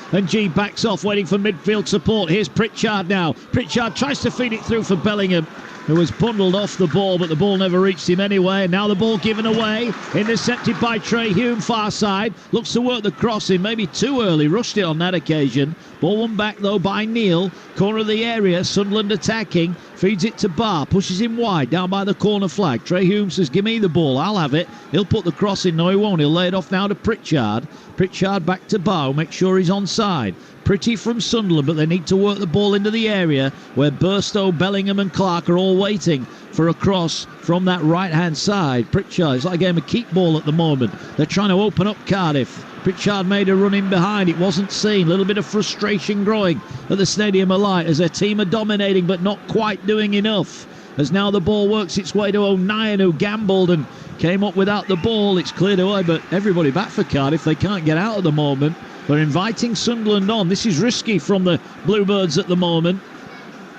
backs off, waiting for midfield support. Here's Pritchard now. Pritchard tries to feed it through for Bellingham, who was bundled off the ball, but the ball never reached him anyway. And now the ball given away, intercepted by Trey Hume, far side, looks to work the crossing, maybe too early, rushed it on that occasion. Ball won back though by Neil, corner of the area, Sunderland attacking, feeds it to Barr, pushes him wide, down by the corner flag. Trey Hume says, give me the ball, I'll have it. He'll put the cross in, no he won't, he'll lay it off now to Pritchard. Pritchard back to Barr, make sure he's onside. Pretty from Sunderland, but they need to work the ball into the area where Burstow, Bellingham and Clark are all waiting for a cross from that right-hand side. Pritchard, it's like a game of keep ball at the moment. They're trying to open up Cardiff. Pritchard made a run in behind. It wasn't seen. A little bit of frustration growing at the Stadium of Light as their team are dominating but not quite doing enough. As now the ball works its way to O'Nien, who gambled and came up without the ball. It's cleared away, but everybody back for Cardiff. They can't get out at the moment. They're inviting Sunderland on. This is risky from the Bluebirds at the moment.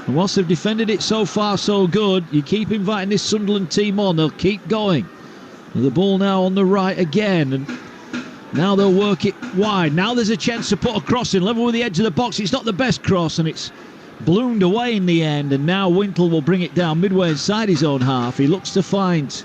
And whilst they've defended it so far so good, you keep inviting this Sunderland team on, they'll keep going. And the ball now on the right again, and now they'll work it wide. Now there's a chance to put a cross in, level with the edge of the box. It's not the best cross, and it's bloomed away in the end, and now Wintle will bring it down midway inside his own half. He looks to find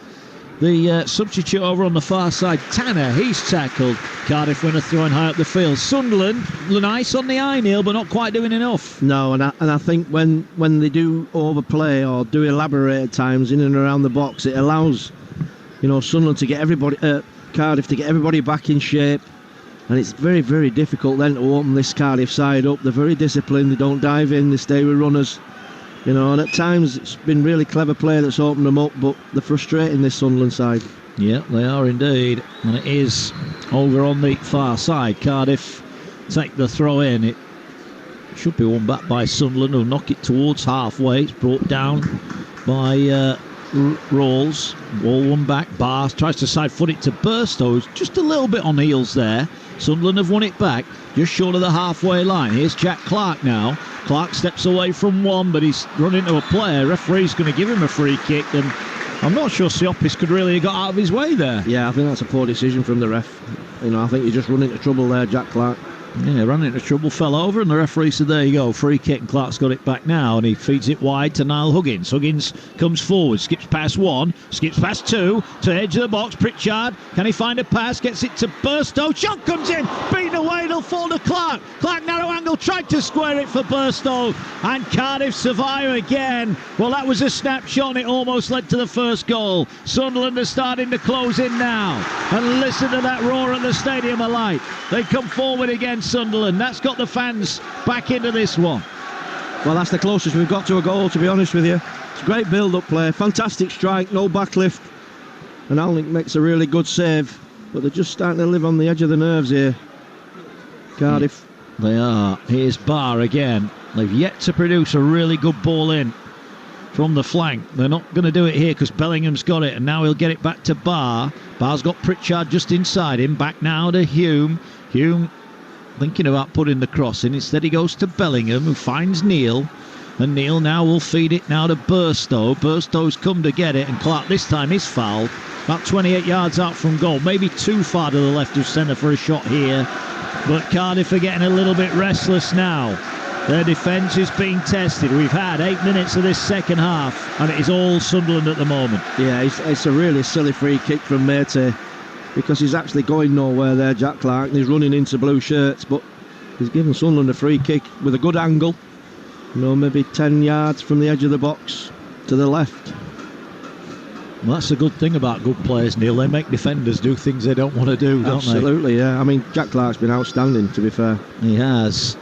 the substitute over on the far side, Tanner. He's tackled. Cardiff winner throwing high up the field. Sunderland, nice on the eye, Neil, but not quite doing enough. No, and I think when they do overplay or do elaborate at times in and around the box, it allows, Sunderland to get everybody, Cardiff to get everybody back in shape. And it's very, very difficult then to open this Cardiff side up. They're very disciplined. They don't dive in. They stay with runners. And at times it's been really clever play that's opened them up, but they're frustrating this Sunderland side. Yeah, they are indeed. And it is over on the far side. Cardiff take the throw in. It should be won back by Sunderland, who'll knock it towards halfway. It's brought down by Rawls. Wall one back. Bars tries to side foot it to Burstow, who's just a little bit on heels there. Sunderland have won it back just short of the halfway line. Here's Jack Clark now. Clark steps away from one, but he's run into a player. Referee's going to give him a free kick, and I'm not sure Siopis could really have got out of his way there. Yeah, I think that's a poor decision from the ref. I think he just run into trouble there, Jack Clark. Yeah, ran into trouble, fell over, and the referee said, there you go, free kick, and Clark's got it back now, and he feeds it wide to Niall Huggins. Huggins comes forward, skips past one, skips past two, to edge of the box. Pritchard, can he find a pass? Gets it to Burstow, shot comes in, beaten away, it'll fall to Clark. Clark, narrow angle, tried to square it for Burstow, and Cardiff survive again. Well, that was a snapshot, and it almost led to the first goal. Sunderland are starting to close in now, and listen to that roar at the Stadium of Light. They come forward again, Sunderland. That's got the fans back into this one. Well, that's the closest we've got to a goal, to be honest with you. It's great build-up play, fantastic strike, no backlift, and Alnick makes a really good save, but they're just starting to live on the edge of the nerves here, Cardiff. They are. Here's Barr again. They've yet to produce a really good ball in from the flank. They're not going to do it here because Bellingham's got it, and now he'll get it back to Barr. Barr's got Pritchard just inside him. Back now to Hume. Hume thinking about putting the cross in. Instead he goes to Bellingham, who finds Neil, and Neil now will feed it now to Burstow. Burstow's come to get it, and Clark this time is fouled about 28 yards out from goal, maybe too far to the left of centre for a shot here, but Cardiff are getting a little bit restless now. Their defence is being tested. We've had 8 minutes of this second half, and it is all Sunderland at the moment. Yeah, it's a really silly free kick from Mate, because he's actually going nowhere there, Jack Clark, and he's running into blue shirts, but he's given Sunderland a free kick with a good angle, maybe 10 yards from the edge of the box to the left. Well, that's the good thing about good players, Neil. They make defenders do things they don't want to do, don't they? Absolutely, yeah. I mean, Jack Clark's been outstanding, to be fair. He has.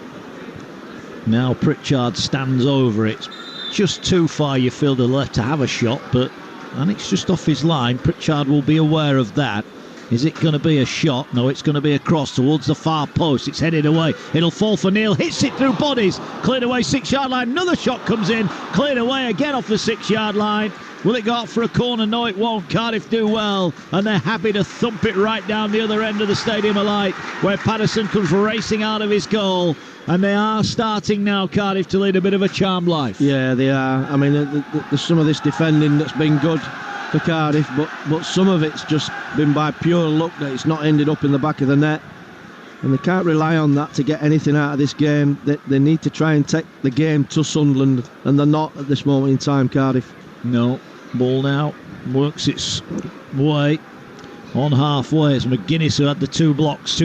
Now Pritchard stands over it. Just too far, you feel, to the left to have a shot, and it's just off his line. Pritchard will be aware of that. Is it going to be a shot? No, it's going to be a cross towards the far post. It's headed away. It'll fall for Neil. Hits it through bodies. Cleared away 6-yard line. Another shot comes in. Cleared away again off the 6-yard line. Will it go out for a corner? No, it won't. Cardiff do well, and they're happy to thump it right down the other end of the Stadium of Light, where Patterson comes racing out of his goal. And they are starting now, Cardiff, to lead a bit of a charmed life. Yeah, they are. I mean, there's some of this defending that's been good for Cardiff, but some of it's just been by pure luck that it's not ended up in the back of the net, and they can't rely on that to get anything out of this game. They need to try and take the game to Sunderland, and they're not at this moment in time, Cardiff. No, ball now works its way on halfway. It's McGuinness who had the two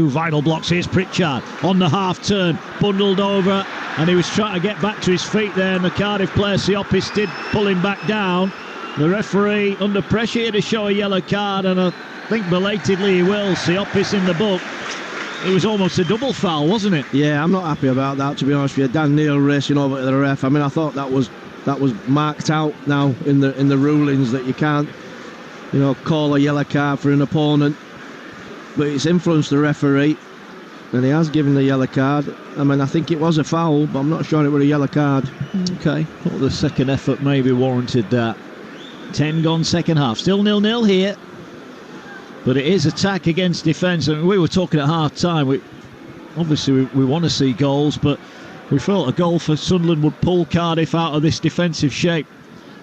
vital blocks. Here's Pritchard on the half turn, bundled over, and he was trying to get back to his feet there, and the Cardiff player Siopis did pull him back down. The referee under pressure here to show a yellow card, and I think belatedly he will. Siopis in the book. It was almost a double foul, wasn't it? Yeah, I'm not happy about that, to be honest with you. Dan Neil racing over to the ref. I mean, I thought that was marked out now in the rulings, that you can't, call a yellow card for an opponent, but it's influenced the referee, and he has given the yellow card. I mean, I think it was a foul, but I'm not sure it was a yellow card. Okay, well, the second effort maybe warranted that. 10 gone second half, still 0-0 here, but it is attack against defence. I mean, we were talking at half time, we want to see goals, but We felt a goal for Sunderland would pull Cardiff out of this defensive shape.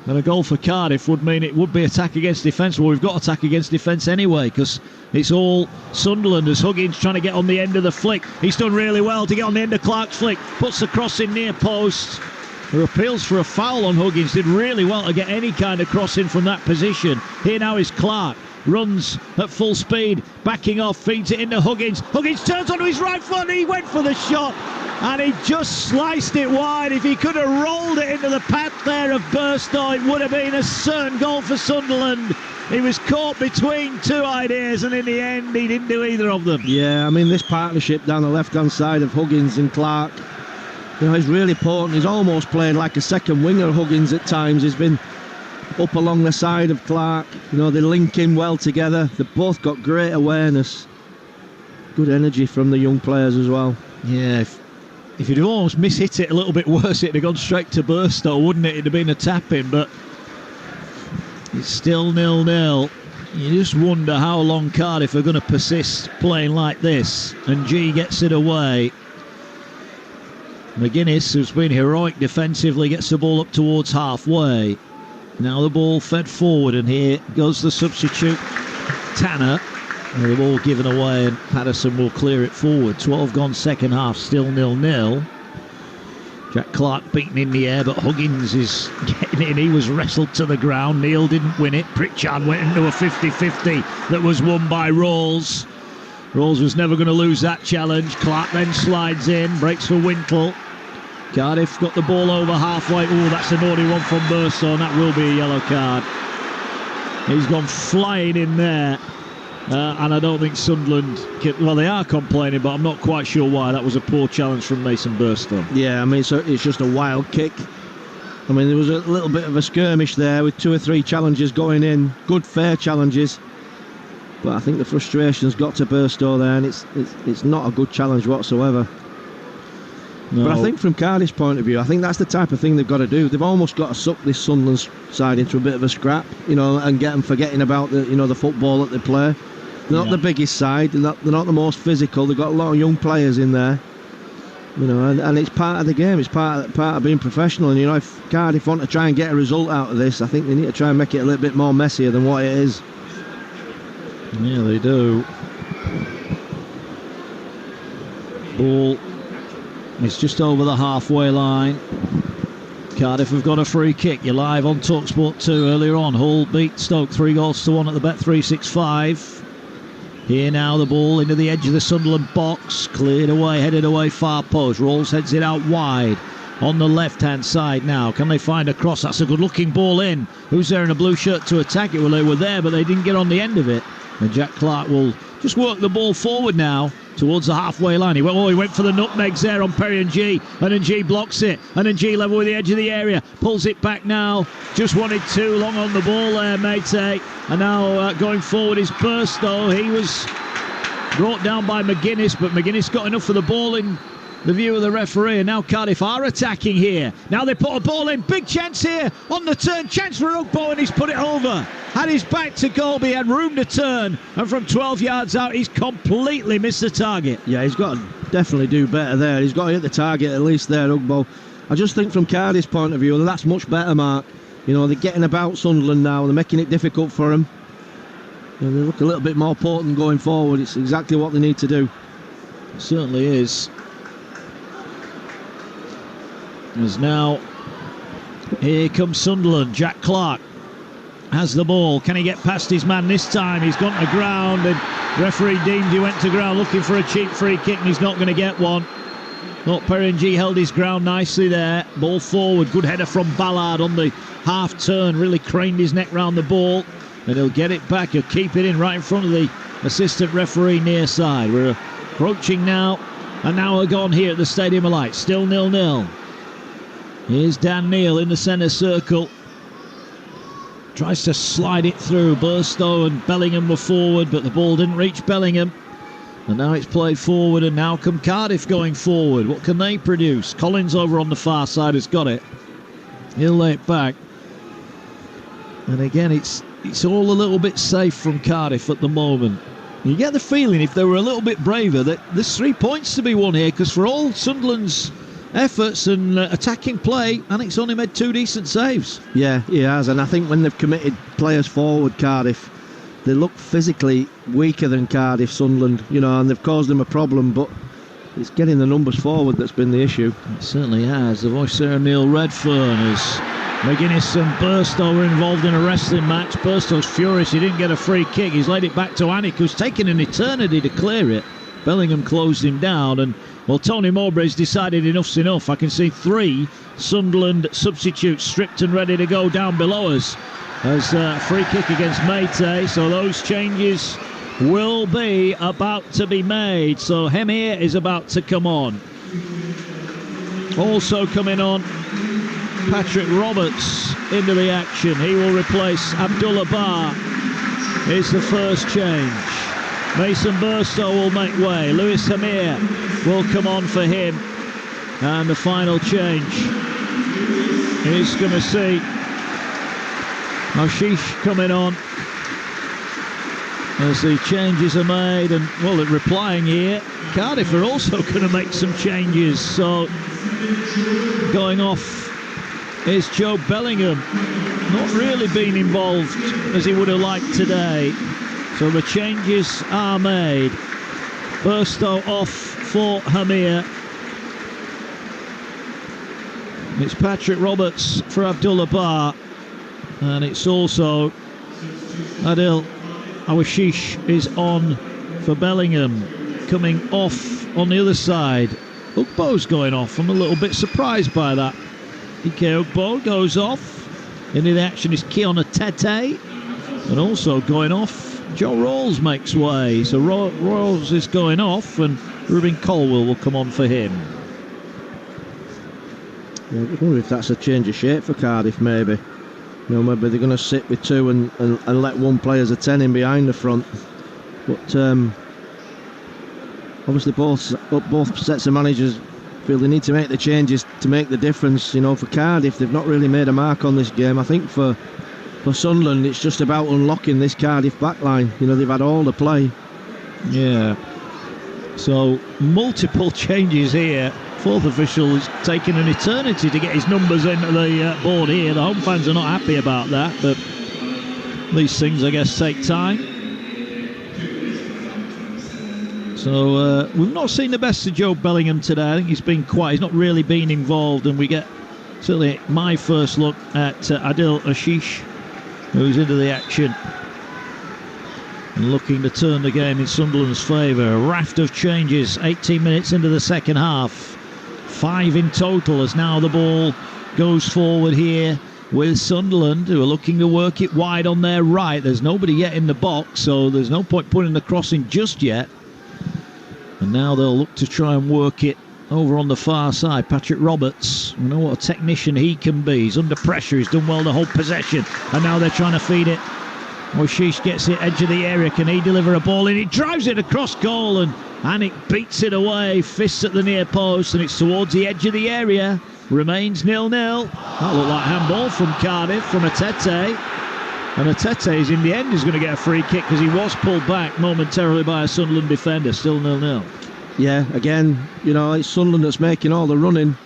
And a goal for Cardiff would mean it would be attack against defence. Well, we've got attack against defence anyway, because it's all Sunderland as Huggins trying to get on the end of the flick. He's done really well to get on the end of Clark's flick. Puts the cross in near post. There appeals for a foul on Huggins. Did really well to get any kind of crossing from that position. Here now is Clark. Runs at full speed. Backing off. Feeds it into Huggins. Huggins turns onto his right foot and he went for the shot. And he just sliced it wide. If he could have rolled it into the path there of Burstow, it would have been a certain goal for Sunderland. He was caught between two ideas, and in the end, he didn't do either of them. Yeah, I mean, this partnership down the left-hand side of Huggins and Clark, you know, is really important. He's almost playing like a second winger, Huggins, at times. He's been up along the side of Clark. You know, they link in well together. They've both got great awareness. Good energy from the young players as well. Yeah, if he'd almost mishit it a little bit worse, it'd have gone straight to Burstow, wouldn't it? It'd have been a tap-in, but it's still 0-0. You just wonder how long Cardiff are going to persist playing like this. And G gets it away. McGuinness, who's been heroic defensively, gets the ball up towards halfway. Now the ball fed forward, and here goes the substitute, Tanner. The ball given away, and Patterson will clear it forward. 12 gone second half, still 0-0. Jack Clark beaten in the air, but Huggins is getting in. He was wrestled to the ground. Neil didn't win it. Pritchard went into a 50-50 that was won by Rawls. Rawls was never going to lose that challenge. Clark then slides in, breaks for Wintle. Cardiff got the ball over halfway. Oh, that's a naughty one from Burstow, and that will be a yellow card. He's gone flying in there. And I don't think Sunderland can, well, they are complaining, but I'm not quite sure why. That was a poor challenge from Mason Burstow. Yeah, I mean, so it's just a wild kick. I mean, there was a little bit of a skirmish there with 2 or 3 challenges going in. Good, fair challenges. But I think the frustration's got to Burstow there, and it's not a good challenge whatsoever. No. But I think from Cardiff's point of view, I think that's the type of thing they've got to do. They've almost got to suck this Sunderland side into a bit of a scrap, you know, and get them forgetting about the, you know, the football that they play. They're not the biggest side. They're not the most physical. They've got a lot of young players in there, you know, and it's part of the game. It's part of being professional. And you know, if Cardiff want to try and get a result out of this, I think they need to try and make it a little bit more messier than what it is. Yeah, they do. Ball is just over the halfway line. Cardiff have got a free kick. You're live on Talksport 2 earlier on. Hull beat Stoke 3-1 at the Bet365. Here now the ball into the edge of the Sunderland box. Cleared away, headed away far post. Rawls heads it out wide on the left-hand side now. Can they find a cross? That's a good-looking ball in. Who's there in a blue shirt to attack it? Well, they were there, but they didn't get on the end of it. And Jack Clark will just work the ball forward now towards the halfway line. He went for the nutmegs there on Perry and G, and then G blocks it, and then G level with the edge of the area, pulls it back now. Just wanted too long on the ball there, Mate. And now going forward is Burstow. He was brought down by McGuinness, but McGuinness got enough for the ball in the view of the referee, and now Cardiff are attacking here. Now they put a ball in, big chance here on the turn, chance for Ugbo, and he's put it over. Had his back to goal, he had room to turn, and from 12 yards out he's completely missed the target. Yeah, he's got to definitely do better there. He's got to hit the target at least there, Ugbo. I just think from Cardiff's point of view, that's much better, Mark. You know, they're getting about Sunderland now, they're making it difficult for them. And they look a little bit more potent going forward. It's exactly what they need to do. It certainly is. As now, here comes Sunderland. Jack Clark has the ball. Can he get past his man this time? He's gone to ground, and referee deemed he went to ground looking for a cheap free kick, and he's not going to get one. Thought Perry G held his ground nicely there. Ball forward. Good header from Ballard on the half turn. Really craned his neck round the ball, and he'll get it back. He'll keep it in right in front of the assistant referee near side. We're approaching now an hour gone here at the Stadium of Light. Still 0-0. Here's Dan Neil in the centre circle. Tries to slide it through. Burstow and Bellingham were forward, but the ball didn't reach Bellingham. And now it's played forward, and now come Cardiff going forward. What can they produce? Collins over on the far side has got it. He'll lay it back. And again, it's all a little bit safe from Cardiff at the moment. You get the feeling if they were a little bit braver that there's 3 points to be won here, because for all Sunderland's efforts and attacking play, and it's only made 2 decent saves. Yeah, he has, and I think when they've committed players forward, Cardiff, they look physically weaker than Cardiff, Sunderland, and they've caused them a problem, but it's getting the numbers forward that's been the issue. It certainly has. The voice there, Neil Redfern, as McGuinness and Burstow were involved in a wrestling match. Burstow's furious he didn't get a free kick. He's laid it back to Anik, who's taken an eternity to clear it. Bellingham closed him down, and Tony Mowbray's decided enough's enough. I can see 3 Sunderland substitutes stripped and ready to go down below us as a free kick against Meite. So those changes will be about to be made. So Hemir is about to come on. Also coming on, Patrick Roberts into the action. He will replace Abdullah Bar. Is the first change. Mason Burstow will make way. Lewis Hemir will come on for him. And the final change is going to see Ashish coming on as the changes are made. And, they're replying here. Cardiff are also going to make some changes. So, going off is Joe Bellingham. Not really been involved as he would have liked today. So the changes are made. Burstow off for Hemir. It's Patrick Roberts for Abdullah Bar. And it's also Adil Awashish is on for Bellingham. Coming off on the other side. Ugbo's going off. I'm a little bit surprised by that. Ike Ugbo goes off. Into the action is Keona Tete. And also going off, Joe Rawls makes way. So Rawls is going off, and Ruben Colwell will come on for him. Yeah, I wonder if that's a change of shape for Cardiff, maybe. Maybe they're going to sit with 2 and let one play as a 10 in behind the front. But obviously both sets of managers feel they need to make the changes to make the difference. For Cardiff, they've not really made a mark on this game. I think for Sunderland, it's just about unlocking this Cardiff backline. They've had all the play. Yeah. So multiple changes here. 4th official is taking an eternity to get his numbers into the board here. The home fans are not happy about that, but these things, I guess, take time. So we've not seen the best of Joe Bellingham today. I think he's been quiet. He's not really been involved, and we get certainly my first look at Adil Ashish, who's into the action and looking to turn the game in Sunderland's favour. A raft of changes, 18 minutes into the second half. 5 in total as now the ball goes forward here with Sunderland, who are looking to work it wide on their right. There's nobody yet in the box, so there's no point putting the cross in just yet. And now they'll look to try and work it over on the far side. Patrick Roberts, we know what a technician he can be. He's under pressure, he's done well to hold possession, and now they're trying to feed it. Ashish gets it edge of the area. Can he deliver a ball in? He drives it across goal, and Anik beats it away. Fists at the near post, and it's towards the edge of the area. Remains 0-0. That looked like handball from Cardiff, from Atete. And Atete is in the end is going to get a free kick because he was pulled back momentarily by a Sunderland defender. Still 0-0. Yeah, again, it's Sunderland that's making all the running.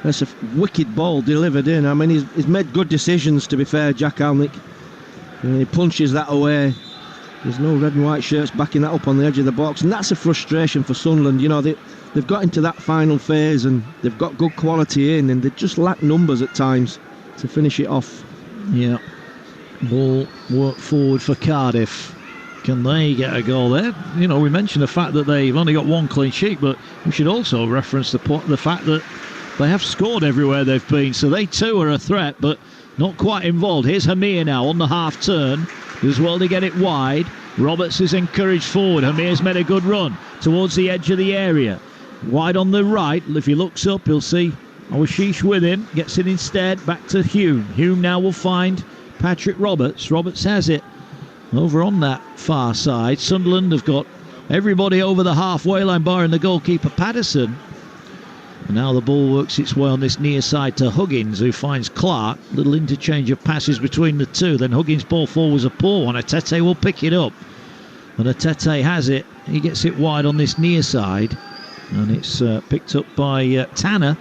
That's a wicked ball delivered in. I mean, he's made good decisions, to be fair, Jack Alnwick. He punches that away. There's no red and white shirts backing that up on the edge of the box, and that's a frustration for Sunderland. They've got into that final phase and they've got good quality in, and they just lack numbers at times to finish it off. Yeah. Ball work forward for Cardiff. Can they get a goal there? We mentioned the fact that they've only got 1 clean sheet, but we should also reference the fact that they have scored everywhere they've been, so they too are a threat, but not quite involved. Here's Hemir now on the half turn. Does well to get it wide. Roberts is encouraged forward. Hamir's made a good run towards the edge of the area. Wide on the right. If he looks up, he'll see Awashish with him. Gets it instead back to Hume. Hume now will find Patrick Roberts. Roberts has it over on that far side. Sunderland have got everybody over the halfway line, barring the goalkeeper Patterson. And now the ball works its way on this near side to Huggins, who finds Clark. Little interchange of passes between the two. Then Huggins' ball forward was a poor one. Atete will pick it up. And Atete has it. He gets it wide on this near side. And it's picked up by Tanner.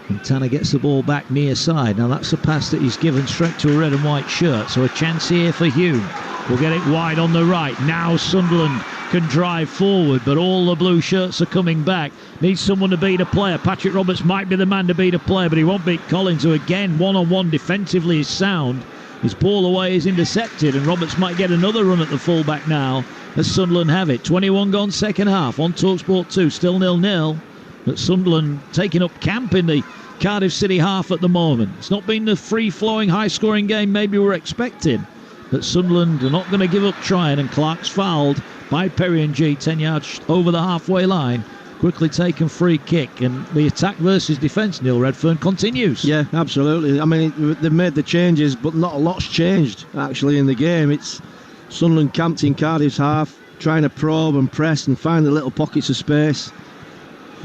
And Tanner gets the ball back near side. Now that's a pass that he's given straight to a red and white shirt. So a chance here for Hume. We'll get it wide on the right. Now Sunderland can drive forward, but all the blue shirts are coming back. Needs someone to beat a player. Patrick Roberts might be the man to beat a player, but he won't beat Collins, who again, one-on-one defensively is sound. His ball away is intercepted, and Roberts might get another run at the fullback now as Sunderland have it. 21 gone second half on Talksport 2, still 0-0. But Sunderland taking up camp in the Cardiff City half at the moment. It's not been the free-flowing, high-scoring game maybe we were expecting. But Sunderland are not going to give up trying, and Clark's fouled by Perry and G 10 yards over the halfway line. Quickly taken free kick, and the attack versus defence, Neil Redfern, continues. Yeah, absolutely. I mean, they've made the changes, but not a lot's changed actually in the game. It's Sunderland camped in Cardiff's half, trying to probe and press and find the little pockets of space.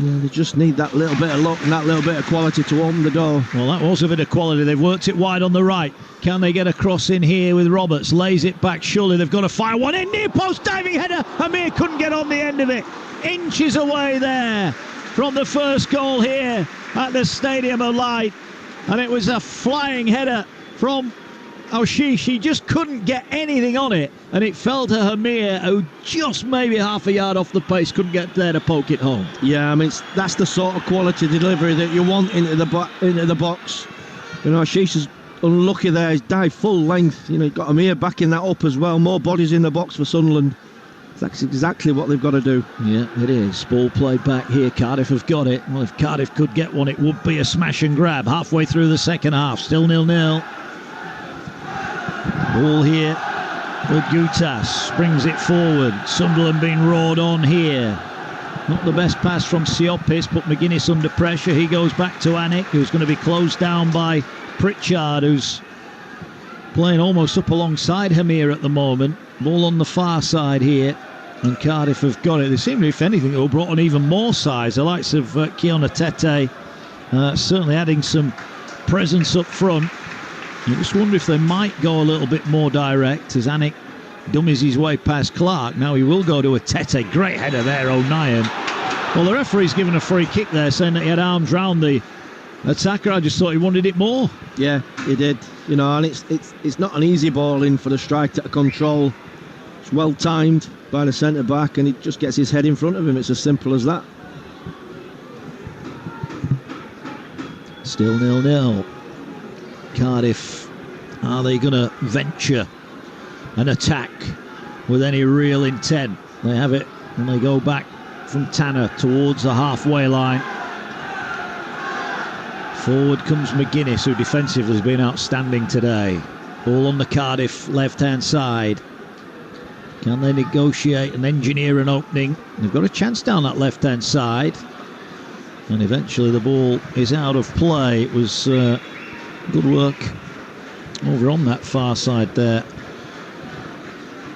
Yeah, they just need that little bit of luck and that little bit of quality to open the door. Well, that was a bit of quality. They've worked it wide on the right. Can they get a cross in here with Roberts? Lays it back. Surely they've got to fire one in. Near post diving header. Amir couldn't get on the end of it. Inches away there from the first goal here at the Stadium of Light. And it was a flying header from Oshish. He just couldn't get anything on it. And it fell to Hamir, who just maybe half a yard off the pace couldn't get there to poke it home. Yeah, I mean, that's the sort of quality delivery that you want into the box. You know, Oshish is unlucky there. He's dived full length. You know, he's got Hamir backing that up as well. More bodies in the box for Sunderland. That's exactly what they've got to do. Yeah, it is. Ball play back here. Cardiff have got it. Well, if Cardiff could get one, it would be a smash and grab. Halfway through the second half. Still 0-0. Ball here with Gutas. Brings it forward. Sunderland being roared on here. Not the best pass from Siopis, but McGuinness under pressure. He goes back to Anik, who's going to be closed down by Pritchard, who's playing almost up alongside Hamir at the moment. Ball on the far side here, and Cardiff have got it. They seem to, if anything, have brought on even more size. The likes of Keona Tete certainly adding some presence up front. You just wonder if they might go a little bit more direct as Anik dummies his way past Clark. Now he will go to a Tete. Great header there, O'Nien. Well, the referee's given a free kick there, saying that he had arms round the attacker. I just thought he wanted it more. Yeah, he did. You know, and it's not an easy ball in for the striker to control. It's well timed by the centre back, and he just gets his head in front of him. It's as simple as that. Still 0-0. Cardiff, are they going to venture an attack with any real intent? They have it, and they go back from Tanner towards the halfway line. Forward comes McGuinness, who defensively has been outstanding today. Ball on the Cardiff left-hand side. Can they negotiate and engineer an opening? They've got a chance down that left-hand side. And eventually the ball is out of play. It was good work over on that far side there.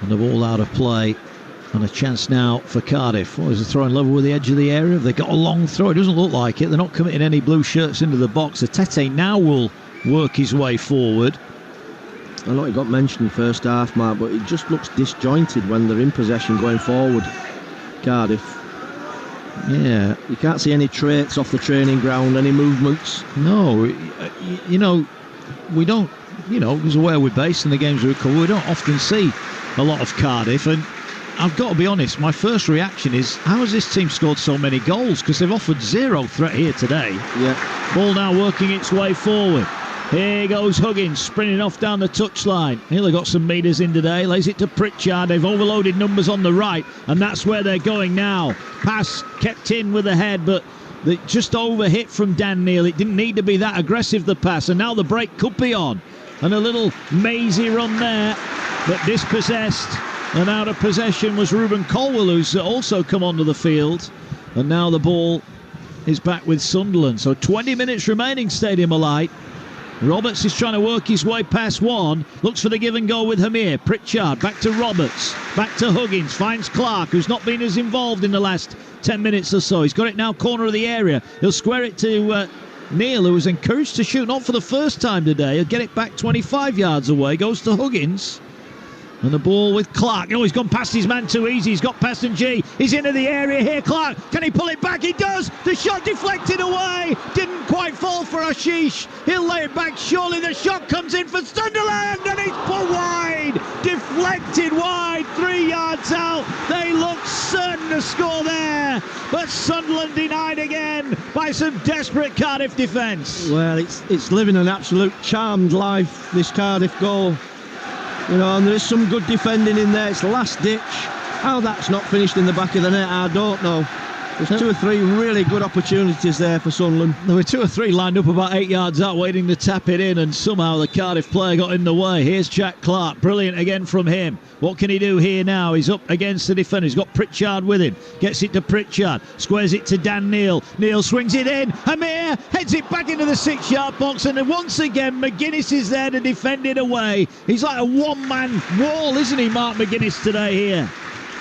And the ball out of play. And a chance now for Cardiff. What is the throwing level with the edge of the area? Have they got a long throw? It doesn't look like it. They're not committing any blue shirts into the box. Tete now will work his way forward. I know it got mentioned first half, Mark, but it just looks disjointed when they're in possession going forward. Cardiff. Yeah, you can't see any traits off the training ground, any movements. No, you know, we don't, you know, because of where we're based and the games we cover, we don't often see a lot of Cardiff. And I've got to be honest, my first reaction is, how has this team scored so many goals? Because they've offered zero threat here today. Yeah. Ball now working its way forward. Here goes Huggins, sprinting off down the touchline. Nearly got some metres in today. Lays it to Pritchard. They've overloaded numbers on the right, and that's where they're going now. Pass kept in with the head, but they just overhit from Dan Neal. It didn't need to be that aggressive, the pass, and now the break could be on. And a little mazy run there, but dispossessed. And out of possession was Ruben Colwell, who's also come onto the field. And now the ball is back with Sunderland. So 20 minutes remaining, Stadium of Light. Roberts is trying to work his way past one. Looks for the give and go with Hamir. Pritchard back to Roberts. Back to Huggins. Finds Clark, who's not been as involved in the last 10 minutes or so. He's got it now, corner of the area. He'll square it to Neal, who was encouraged to shoot, not for the first time today. He'll get it back 25 yards away. Goes to Huggins. And the ball with Clark. Oh, he's gone past his man too easy. He's got past G. He's into the area here. Clark, can he pull it back? He does. The shot deflected away. Didn't quite fall for Ashish. He'll lay it back. Surely the shot comes in for Sunderland, and it's put wide. Deflected wide. 3 yards out. They look certain to score there. But Sunderland denied again by some desperate Cardiff defence. Well, it's living an absolute charmed life, this Cardiff goal. You know, and there's some good defending in there. It's last ditch. How that's not finished in the back of the net, I don't know. There's 2 or 3 really good opportunities there for Sunderland. There were 2 or 3 lined up about 8 yards out waiting to tap it in, and somehow the Cardiff player got in the way. Here's Jack Clark. Brilliant again from him. What can he do here now? He's up against the defender. He's got Pritchard with him. Gets it to Pritchard. Squares it to Dan Neil. Neil swings it in. Amir heads it back into the 6-yard box, and then once again McGuinness is there to defend it away. He's like a one-man wall, isn't he, Mark McGuinness, today here?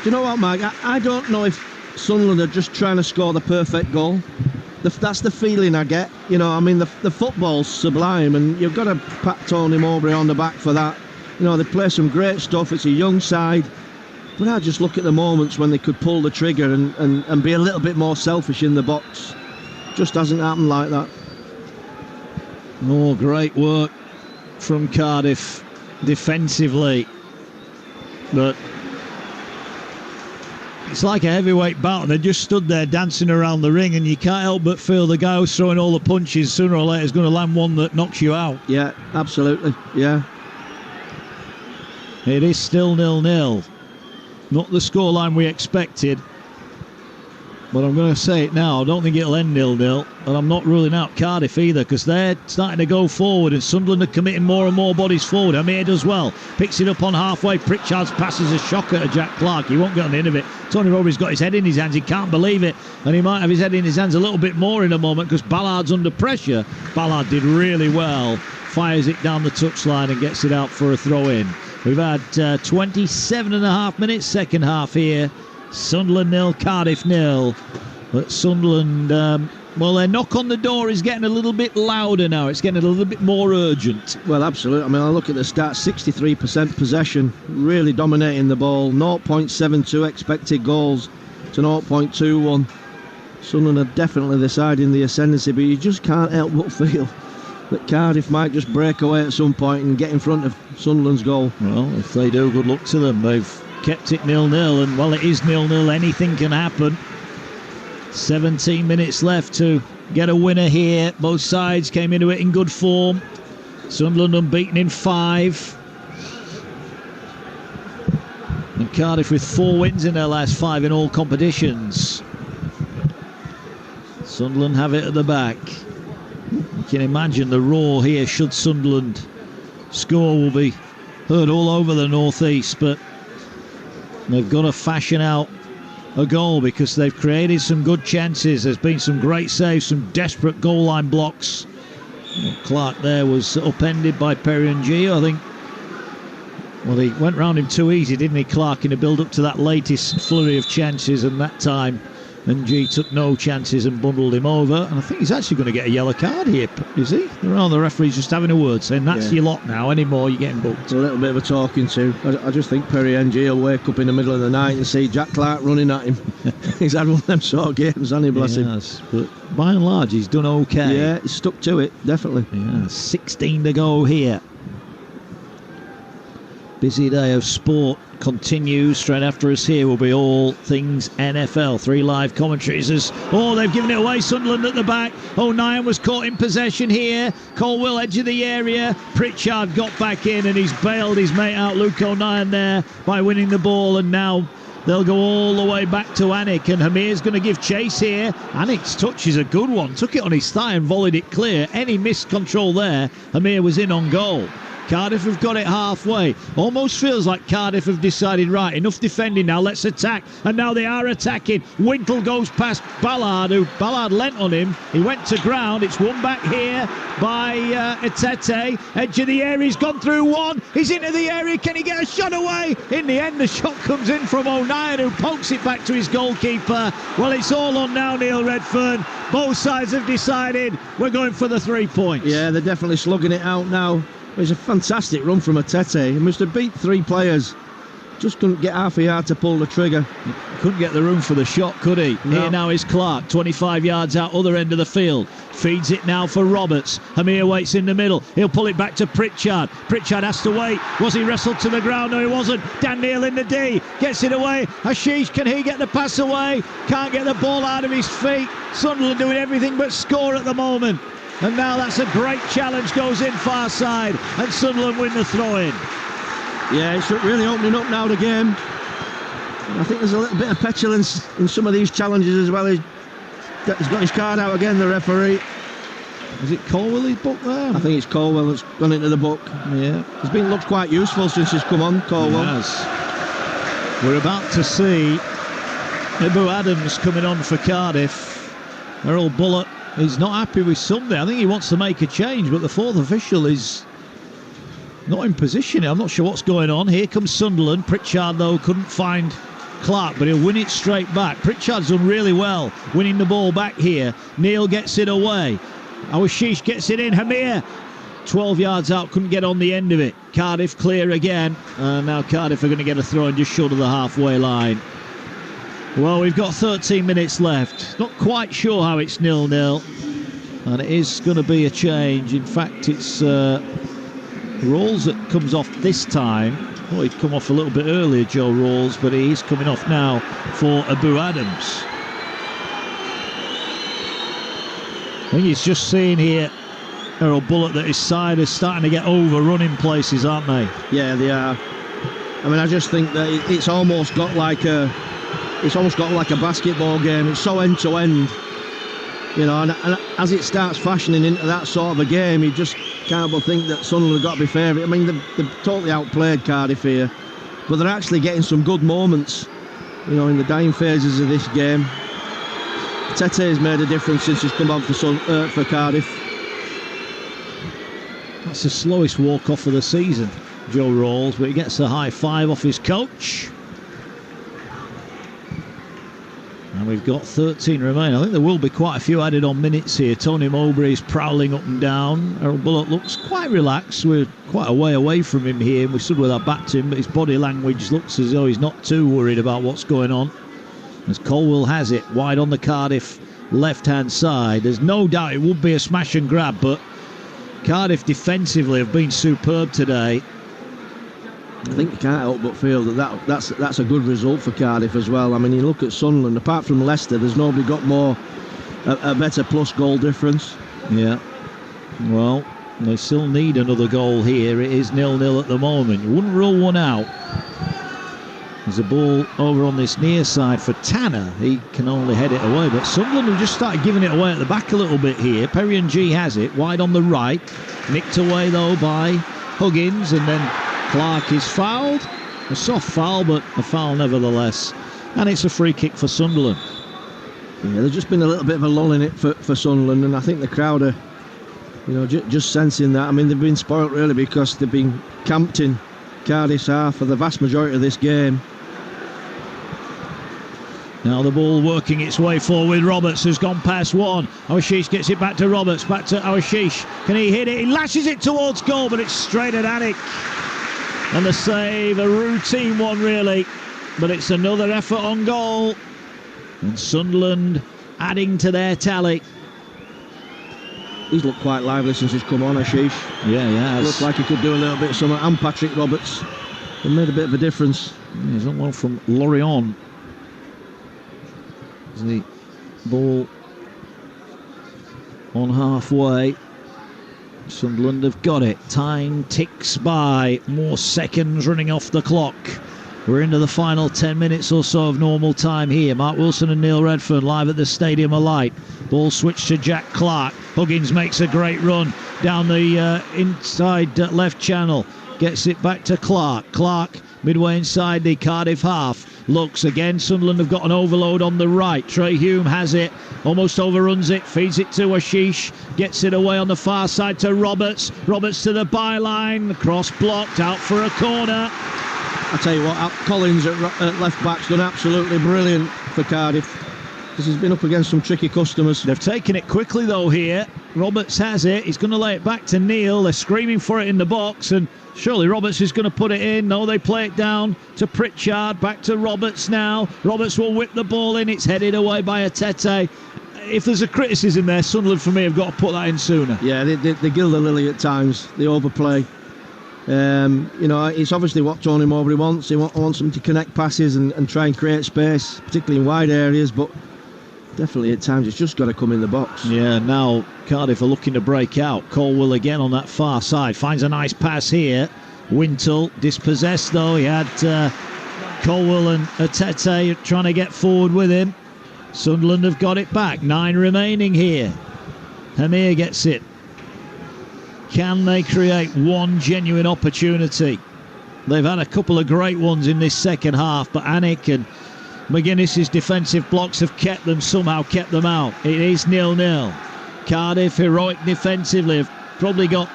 Do you know what, Mike? I don't know if Sunderland are just trying to score the perfect goal. That's the feeling I get. You know, I mean, the football's sublime, and you've got to pat Tony Mowbray on the back for that. You know, they play some great stuff. It's a young side. But I just look at the moments when they could pull the trigger and be a little bit more selfish in the box. Just hasn't happened like that. Oh, great work from Cardiff defensively. But it's like a heavyweight bout, and they just stood there dancing around the ring, and you can't help but feel the guy who's throwing all the punches sooner or later is going to land one that knocks you out. Yeah, absolutely. Yeah. It is still 0-0. Not the scoreline we expected. But I'm going to say it now. I don't think it'll end 0-0. And I'm not ruling out Cardiff either, because they're starting to go forward, and Sunderland are committing more and more bodies forward. Amir does well. Picks it up on halfway. Pritchard's pass is a shocker to Jack Clark. He won't get on the end of it. Tony Mowbray's got his head in his hands. He can't believe it. And he might have his head in his hands a little bit more in a moment, because Ballard's under pressure. Ballard did really well. Fires it down the touchline and gets it out for a throw-in. We've had 27.5 minutes second half here. Sunderland 0, Cardiff 0. But Sunderland, well, their knock on the door is getting a little bit louder now. It's getting a little bit more urgent. Well, absolutely. I mean, I look at the stats, 63% possession, really dominating the ball, 0.72 expected goals to 0.21. Sunderland are definitely the side in the ascendancy, but you just can't help but feel that Cardiff might just break away at some point and get in front of Sunderland's goal. Well, if they do, good luck to them. They've kept it 0-0, and while it is 0-0, anything can happen. 17 minutes left to get a winner here. Both sides came into it in good form. Sunderland unbeaten in 5. And Cardiff with 4 wins in their last 5 in all competitions. Sunderland have it at the back. You can imagine the roar here should Sunderland score will be heard all over the northeast, but they've got to fashion out a goal because they've created some good chances. There's been some great saves, some desperate goal line blocks. Clark there was upended by Perry and G, I think. Well, he went round him too easy, didn't he, Clark, in the build-up to that latest flurry of chances, and that time and G took no chances and bundled him over. And I think he's actually going to get a yellow card here, is he? The referee's just having a word, saying that's your lot now, anymore you're getting booked. It's a little bit of a talking to. I just think Perry NG will wake up in the middle of the night and see Jack Clark running at him. He's had one of them sort of games, hasn't he, bless him? But by and large he's done okay. Yeah, he's stuck to it, definitely. Yeah, 16 to go here. Busy day of sport continues. Straight after us here will be all things NFL. 3 live commentaries as they've given it away. Sunderland at the back. O'Nien was caught in possession here. Colwill edge of the area. Pritchard got back in and he's bailed his mate out, Luke O'Nien, there by winning the ball, and now they'll go all the way back to Anik, and Hamir's going to give chase here. Anik's touch is a good one. Took it on his thigh and volleyed it clear. Any missed control there, Hamir was in on goal. Cardiff have got it halfway. Almost feels like Cardiff have decided, right, enough defending now, let's attack. And now they are attacking. Wintle goes past Ballard, who Ballard lent on him. He went to ground. It's won back here by Etete. Edge of the area, he's gone through one. He's into the area. Can he get a shot away? In the end, the shot comes in from O'Nien, who pokes it back to his goalkeeper. Well, it's all on now, Neil Redfern. Both sides have decided we're going for the 3 points. Yeah, they're definitely slugging it out now. It's a fantastic run from Etete. He must have beat 3 players just couldn't get half a yard to pull the trigger. Couldn't get the room for the shot, could he? No. Here now is Clark, 25 yards out, other end of the field. Feeds it now for Roberts. Hamir waits in the middle. He'll pull it back to Pritchard. Pritchard has to wait. Was he wrestled to the ground? No, he wasn't. Dan Neal in the D. Gets it away. Ashish, can he get the pass away? Can't get the ball out of his feet. Sunderland doing everything but score at the moment. And now that's a great challenge. Goes in far side. And Sunderland win the throw-in. Yeah, it's really opening up now, the game. I think there's a little bit of petulance in some of these challenges as well. He's got his card out again, the referee. Is it Colwell he's booked there? I think it's Colwell that's gone into the book. Yeah. He's looked quite useful since he's come on, Colwell. Yes. We're about to see Ibu Adams coming on for Cardiff. Errol Bullock is not happy with Sunday. I think he wants to make a change, but the fourth official is not in position. I'm not sure what's going on. Here comes Sunderland. Pritchard, though, couldn't find Clark, but he'll win it straight back. Pritchard's done really well winning the ball back here. Neal gets it away. Awashish gets it in. Hamir, 12 yards out, couldn't get on the end of it. Cardiff clear again. Now Cardiff are going to get a throw in just short of the halfway line. Well, we've got 13 minutes left. Not quite sure how it's 0-0. And it is going to be a change. In fact, it's Rawls that comes off this time. Oh, he'd come off a little bit earlier, Joe Rawls, but he's coming off now for Abu Adams. I think he's just seeing here, Errol Bullock, that his side is starting to get overrun in places, aren't they? Yeah, they are. I mean, I just think that it's almost got like a basketball game. It's so end to end, you know. And as it starts fashioning into that sort of a game, you just can't but think that Sunderland have got to be favourite. I mean, they've totally outplayed Cardiff here, but they're actually getting some good moments, you know, in the dying phases of this game. Tete's made a difference since he's come on for Cardiff. That's the slowest walk-off of the season, Joe Rawls, but he gets a high five off his coach. And we've got 13 remaining. I think there will be quite a few added on minutes here. Tony Mowbray's prowling up and down. Errol Bullock looks quite relaxed. We're quite a way away from him here. We stood with our back to him, but his body language looks as though he's not too worried about what's going on. As Colwell has it, wide on the Cardiff left-hand side. There's no doubt it would be a smash and grab, but Cardiff defensively have been superb today. I think you can't help but feel that's a good result for Cardiff as well. I mean, you look at Sunderland, apart from Leicester, there's nobody got a better plus goal difference. Yeah. Well, they still need another goal here. It is 0-0 at the moment. You wouldn't rule one out. There's a ball over on this near side for Tanner. He can only head it away, but Sunderland have just started giving it away at the back a little bit here. Perrion G has it, wide on the right. Nicked away, though, by Huggins, and then Clark is fouled. A soft foul, but a foul nevertheless. And it's a free kick for Sunderland. Yeah, there's just been a little bit of a lull in it for Sunderland, and I think the crowd are, you know, just sensing that. I mean, they've been spoilt really because they've been camped in Cardiff's half for the vast majority of this game. Now the ball working its way forward. Roberts has gone past one. Awashish gets it back to Roberts. Back to Awashish. Can he hit it? He lashes it towards goal, but it's straight at Anik. And the save, a routine one really, but it's another effort on goal. And Sunderland adding to their tally. He's looked quite lively since he's come on, Ashish. Yeah, he has. Looks like he could do a little bit of something. And Patrick Roberts. He made a bit of a difference. Yeah, he's on one from Lorient. The ball on halfway. Sunderland have got it. Time ticks by. More seconds running off the clock. We're into the final 10 minutes or so of normal time here. Mark Wilson and Neil Redfern live at the Stadium of Light. Ball switched to Jack Clark. Huggins makes a great run down the inside left channel. Gets it back to Clark. Clark midway inside the Cardiff half. Looks again. Sunderland have got an overload on the right. Trey Hume has it. Almost overruns it. Feeds it to Ashish. Gets it away on the far side to Roberts. Roberts to the byline. Cross blocked out for a corner. I tell you what, Collins at left back's done absolutely brilliant for Cardiff, because he's been up against some tricky customers. They've taken it quickly though here. Roberts has it. He's going to lay it back to Neil. They're screaming for it in the box, and surely Roberts is going to put it in. No, they play it down to Pritchard. Back to Roberts now. Roberts will whip the ball in. It's headed away by Atete. If there's a criticism there, Sunderland for me have got to put that in sooner. Yeah, they gild the lily at times. They overplay. It's obviously what Tony Mowbray wants. He wants them to connect passes and try and create space, particularly in wide areas, but definitely at times it's just got to come in the box. Yeah, now Cardiff are looking to break out. Colwell again on that far side. Finds a nice pass here. Wintle dispossessed though. He had Colwell and Atete trying to get forward with him. Sunderland have got it back. 9 remaining here. Hamir gets it. Can they create one genuine opportunity? They've had a couple of great ones in this second half, but Anik and McGuinness's defensive blocks have somehow kept them out. It is 0-0. Cardiff, heroic defensively, have probably got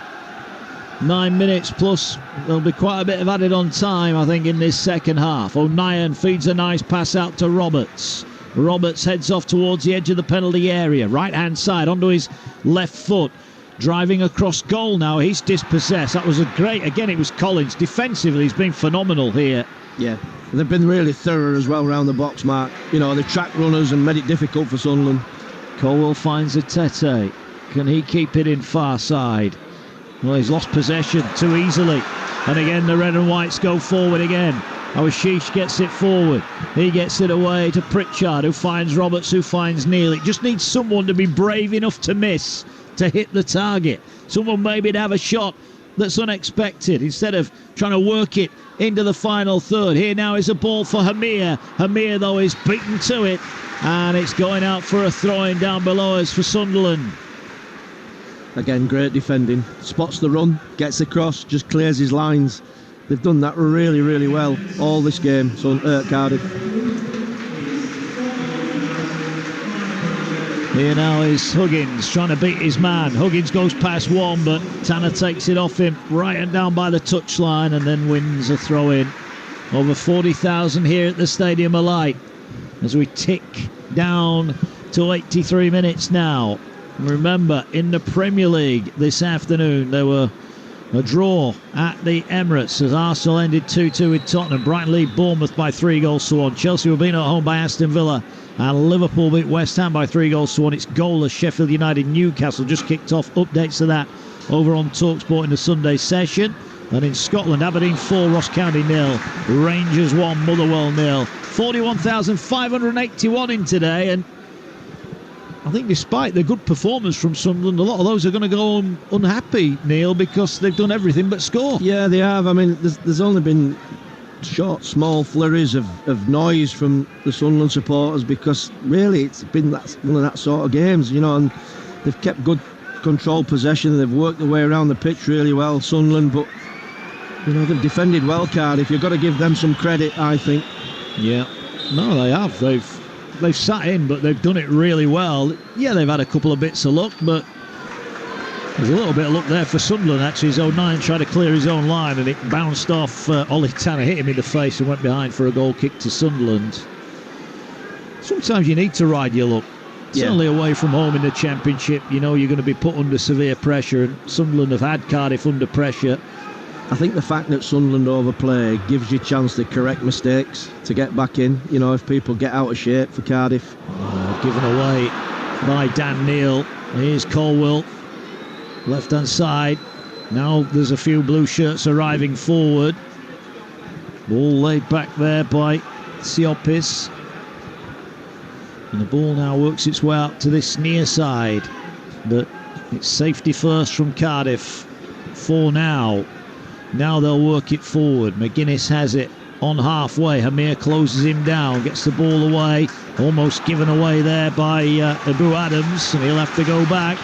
9 minutes plus. There'll be quite a bit of added on time, I think, in this second half. O'Nien feeds a nice pass out to Roberts. Roberts heads off towards the edge of the penalty area. Right-hand side onto his left foot. Driving across goal now. He's dispossessed. That was a great... Again, it was Collins. Defensively, he's been phenomenal here. Yeah. They've been really thorough as well around the box, Mark. The track runners and made it difficult for Sunderland. Colwell finds Atete. Can he keep it in far side? Well, he's lost possession too easily. And again, the red and whites go forward again. Awashish gets it forward. He gets it away to Pritchard, who finds Roberts, who finds Neil. It just needs someone to be brave enough to miss, to hit the target. Someone maybe to have a shot that's unexpected instead of trying to work it into the final third. Here now is a ball for Hamir. Hamir, though, is beaten to it, and it's going out for a throw-in down below us for Sunderland. Again, great defending. Spots the run, gets across, just clears his lines. They've done that really, really well all this game, Cardiff. Here now is Huggins trying to beat his man. Huggins goes past one, but Tanner takes it off him right and down by the touchline and then wins a throw-in. Over 40,000 here at the Stadium of Light as we tick down to 83 minutes now. Remember, in the Premier League this afternoon, there were a draw at the Emirates as Arsenal ended 2-2 with Tottenham. Brighton lead Bournemouth by 3-1. Chelsea were beaten at home by Aston Villa, and Liverpool beat West Ham by 3-1. It's goalless. Sheffield United Newcastle just kicked off. Updates to that over on Talksport in the Sunday session. And in Scotland, Aberdeen 4, Ross County 0, Rangers 1, Motherwell 0. 41,581 in today, and I think despite the good performance from Sunderland, a lot of those are going to go home unhappy, Neil, because they've done everything but score. Yeah, they have. I mean, there's only been short, small flurries of noise from the Sunderland supporters because really it's been one of that sort of games, and they've kept good controlled possession. They've worked their way around the pitch really well, Sunderland, but they've defended well, Cardiff. You've got to give them some credit, I think. Yeah, no, they have. They've sat in, but they've done it really well. Yeah, they've had a couple of bits of luck, but there's a little bit of luck there for Sunderland, actually. As O'Nien tried to clear his own line, and it bounced off Ollie Tanner, hit him in the face, and went behind for a goal kick to Sunderland. Sometimes you need to ride your luck. Certainly away from home in the Championship, you're going to be put under severe pressure, and Sunderland have had Cardiff under pressure. I think the fact that Sunderland overplay gives you a chance to correct mistakes, to get back in, if people get out of shape for Cardiff. Given away by Dan Neil. Here's Colwell, left-hand side. Now there's a few blue shirts arriving forward. Ball laid back there by Siopis. And the ball now works its way out to this near side. But it's safety first from Cardiff for now. Now they'll work it forward. McGuinness has it on halfway. Hamir closes him down, gets the ball away. Almost given away there by Abu Adams, and he'll have to go back.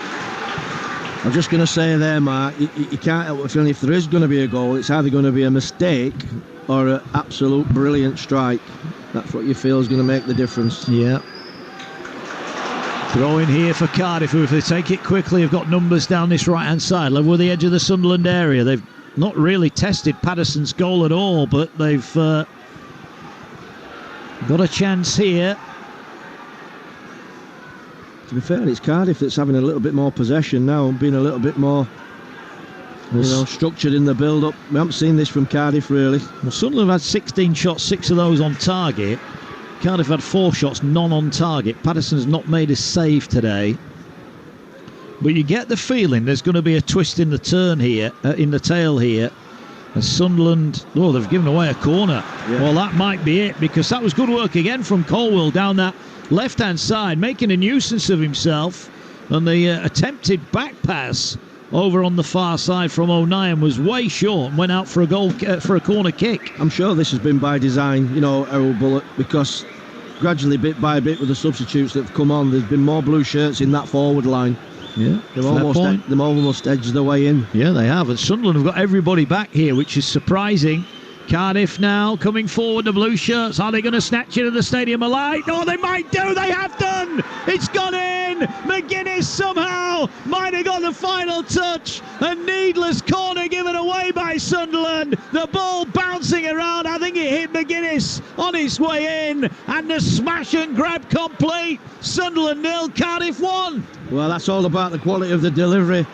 I'm just going to say there, Mark, you can't help but feeling if there is going to be a goal, it's either going to be a mistake or an absolute brilliant strike. That's what you feel is going to make the difference. Yeah. Throw in here for Cardiff, who, if they take it quickly, have got numbers down this right-hand side, level with the edge of the Sunderland area. They've not really tested Patterson's goal at all, but they've got a chance here. to be fair, it's Cardiff that's having a little bit more possession now and being a little bit more structured in the build-up. We haven't seen this from Cardiff, really. Well, Sunderland had 16 shots, 6 of those on target. Cardiff had 4 shots, none on target. Patterson's not made a save today. But you get the feeling there's going to be a twist in the turn here, in the tail here. And Sunderland, they've given away a corner. Yeah. Well, that might be it, because that was good work again from Colwill down that left-hand side, making a nuisance of himself. And the attempted back pass over on the far side from O'Nien was way short and went out for a goal for a corner kick. I'm sure this has been by design, Errol Bullock, because gradually, bit by bit, with the substitutes that have come on, there's been more blue shirts in that forward line. Yeah, they've almost edged their way in. Yeah, they have. And Sunderland have got everybody back here, which is surprising. Cardiff now coming forward, the blue shirts. Are they going to snatch it at the Stadium of Light? Oh, they might do. They have done. It's gone in. McGuinness somehow might have got the final touch. A needless corner given away by Sunderland. The ball bouncing around. I think it hit McGuinness on his way in. And the smash and grab complete. Sunderland 0, Cardiff 1. Well, that's all about the quality of the delivery.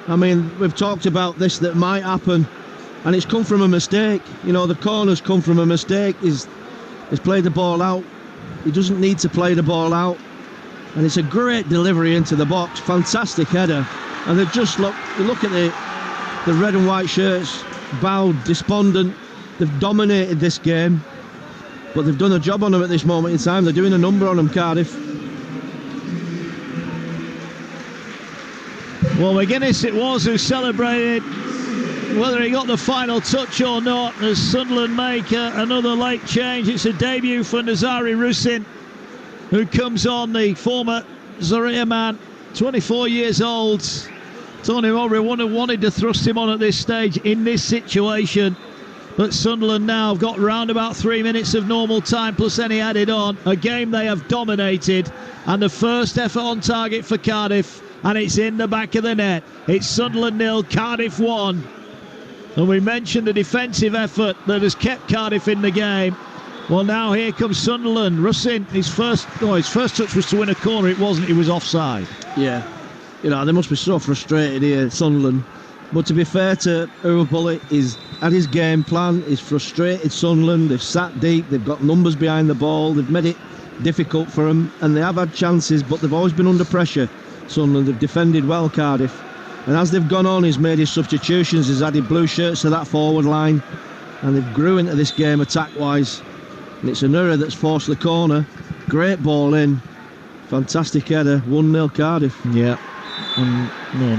I mean, we've talked about this that might happen. And it's come from a mistake. The corner's come from a mistake. He's played the ball out. He doesn't need to play the ball out. And it's a great delivery into the box. Fantastic header. And they just look at the red and white shirts, bowed, despondent. They've dominated this game. But they've done a job on them at this moment in time. They're doing a number on them, Cardiff. Well, McGuinness it was who celebrated. Whether he got the final touch or not, as Sunderland make another late change. It's a debut for Nazari Rusin, who comes on, the former Zorya man, 24 years old. Tony Mowbray wanted to thrust him on at this stage in this situation. But Sunderland now have got round about 3 minutes of normal time plus any added on. A game they have dominated, and the first effort on target for Cardiff, and it's in the back of the net. It's Sunderland 0, Cardiff 1. And we mentioned the defensive effort that has kept Cardiff in the game. Well, now here comes Sunderland. Rusin, his first touch was to win a corner. It wasn't. He was offside. Yeah. They must be so frustrated here, Sunderland. But to be fair to Errol Bullock, he's had his game plan. He's frustrated Sunderland. They've sat deep. They've got numbers behind the ball. They've made it difficult for them. And they have had chances, but they've always been under pressure. Sunderland have defended well, Cardiff. And as they've gone on, he's made his substitutions, he's added blue shirts to that forward line, and they've grew into this game attack-wise. And it's an error that's forced the corner. Great ball in. Fantastic header. 1-0 Cardiff. Yeah. And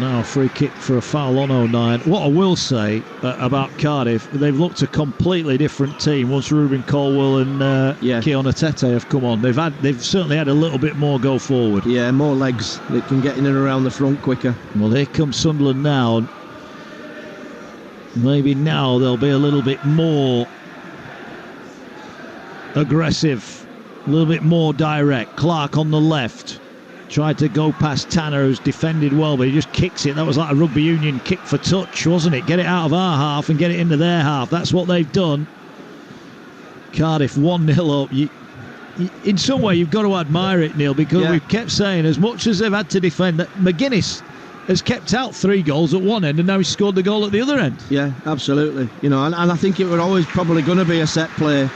now a free kick for a foul on O'Nien. What I will say about Cardiff, they've looked a completely different team once Ruben Colwill and Keon Atete have come on. They've certainly had a little bit more go forward. Yeah, more legs. They can get in and around the front quicker. Well, here comes Sunderland now. Maybe now they'll be a little bit more aggressive, a little bit more direct. Clark on the left. Tried to go past Tanner, who's defended well, but he just kicks it. That was like a rugby union kick for touch, wasn't it? Get it out of our half and get it into their half. That's what they've done. Cardiff 1-0 up. In some way, you've got to admire it, Neil, because we've kept saying, as much as they've had to defend, that McGuinness has kept out 3 goals at one end, and now he's scored the goal at the other end. Yeah, absolutely. And I think it was always probably going to be a set play.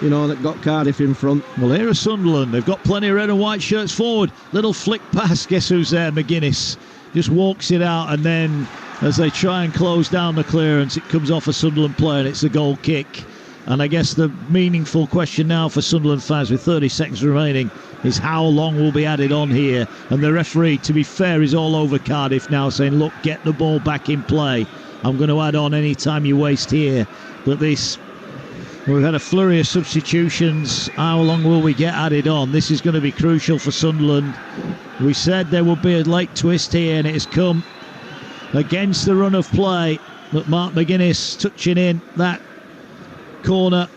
That got Cardiff in front. Well, here are Sunderland. They've got plenty of red and white shirts forward. Little flick pass. Guess who's there? McGuinness. Just walks it out, and then as they try and close down the clearance, it comes off a Sunderland player, and it's a goal kick. And I guess the meaningful question now for Sunderland fans with 30 seconds remaining is how long will be added on here. And the referee, to be fair, is all over Cardiff now, saying, look, get the ball back in play. I'm going to add on any time you waste here. But we've had a flurry of substitutions. How long will we get added on? This is going to be crucial for Sunderland. We said there would be a late twist here, and it has come against the run of play. But Mark McGuinness touching in that corner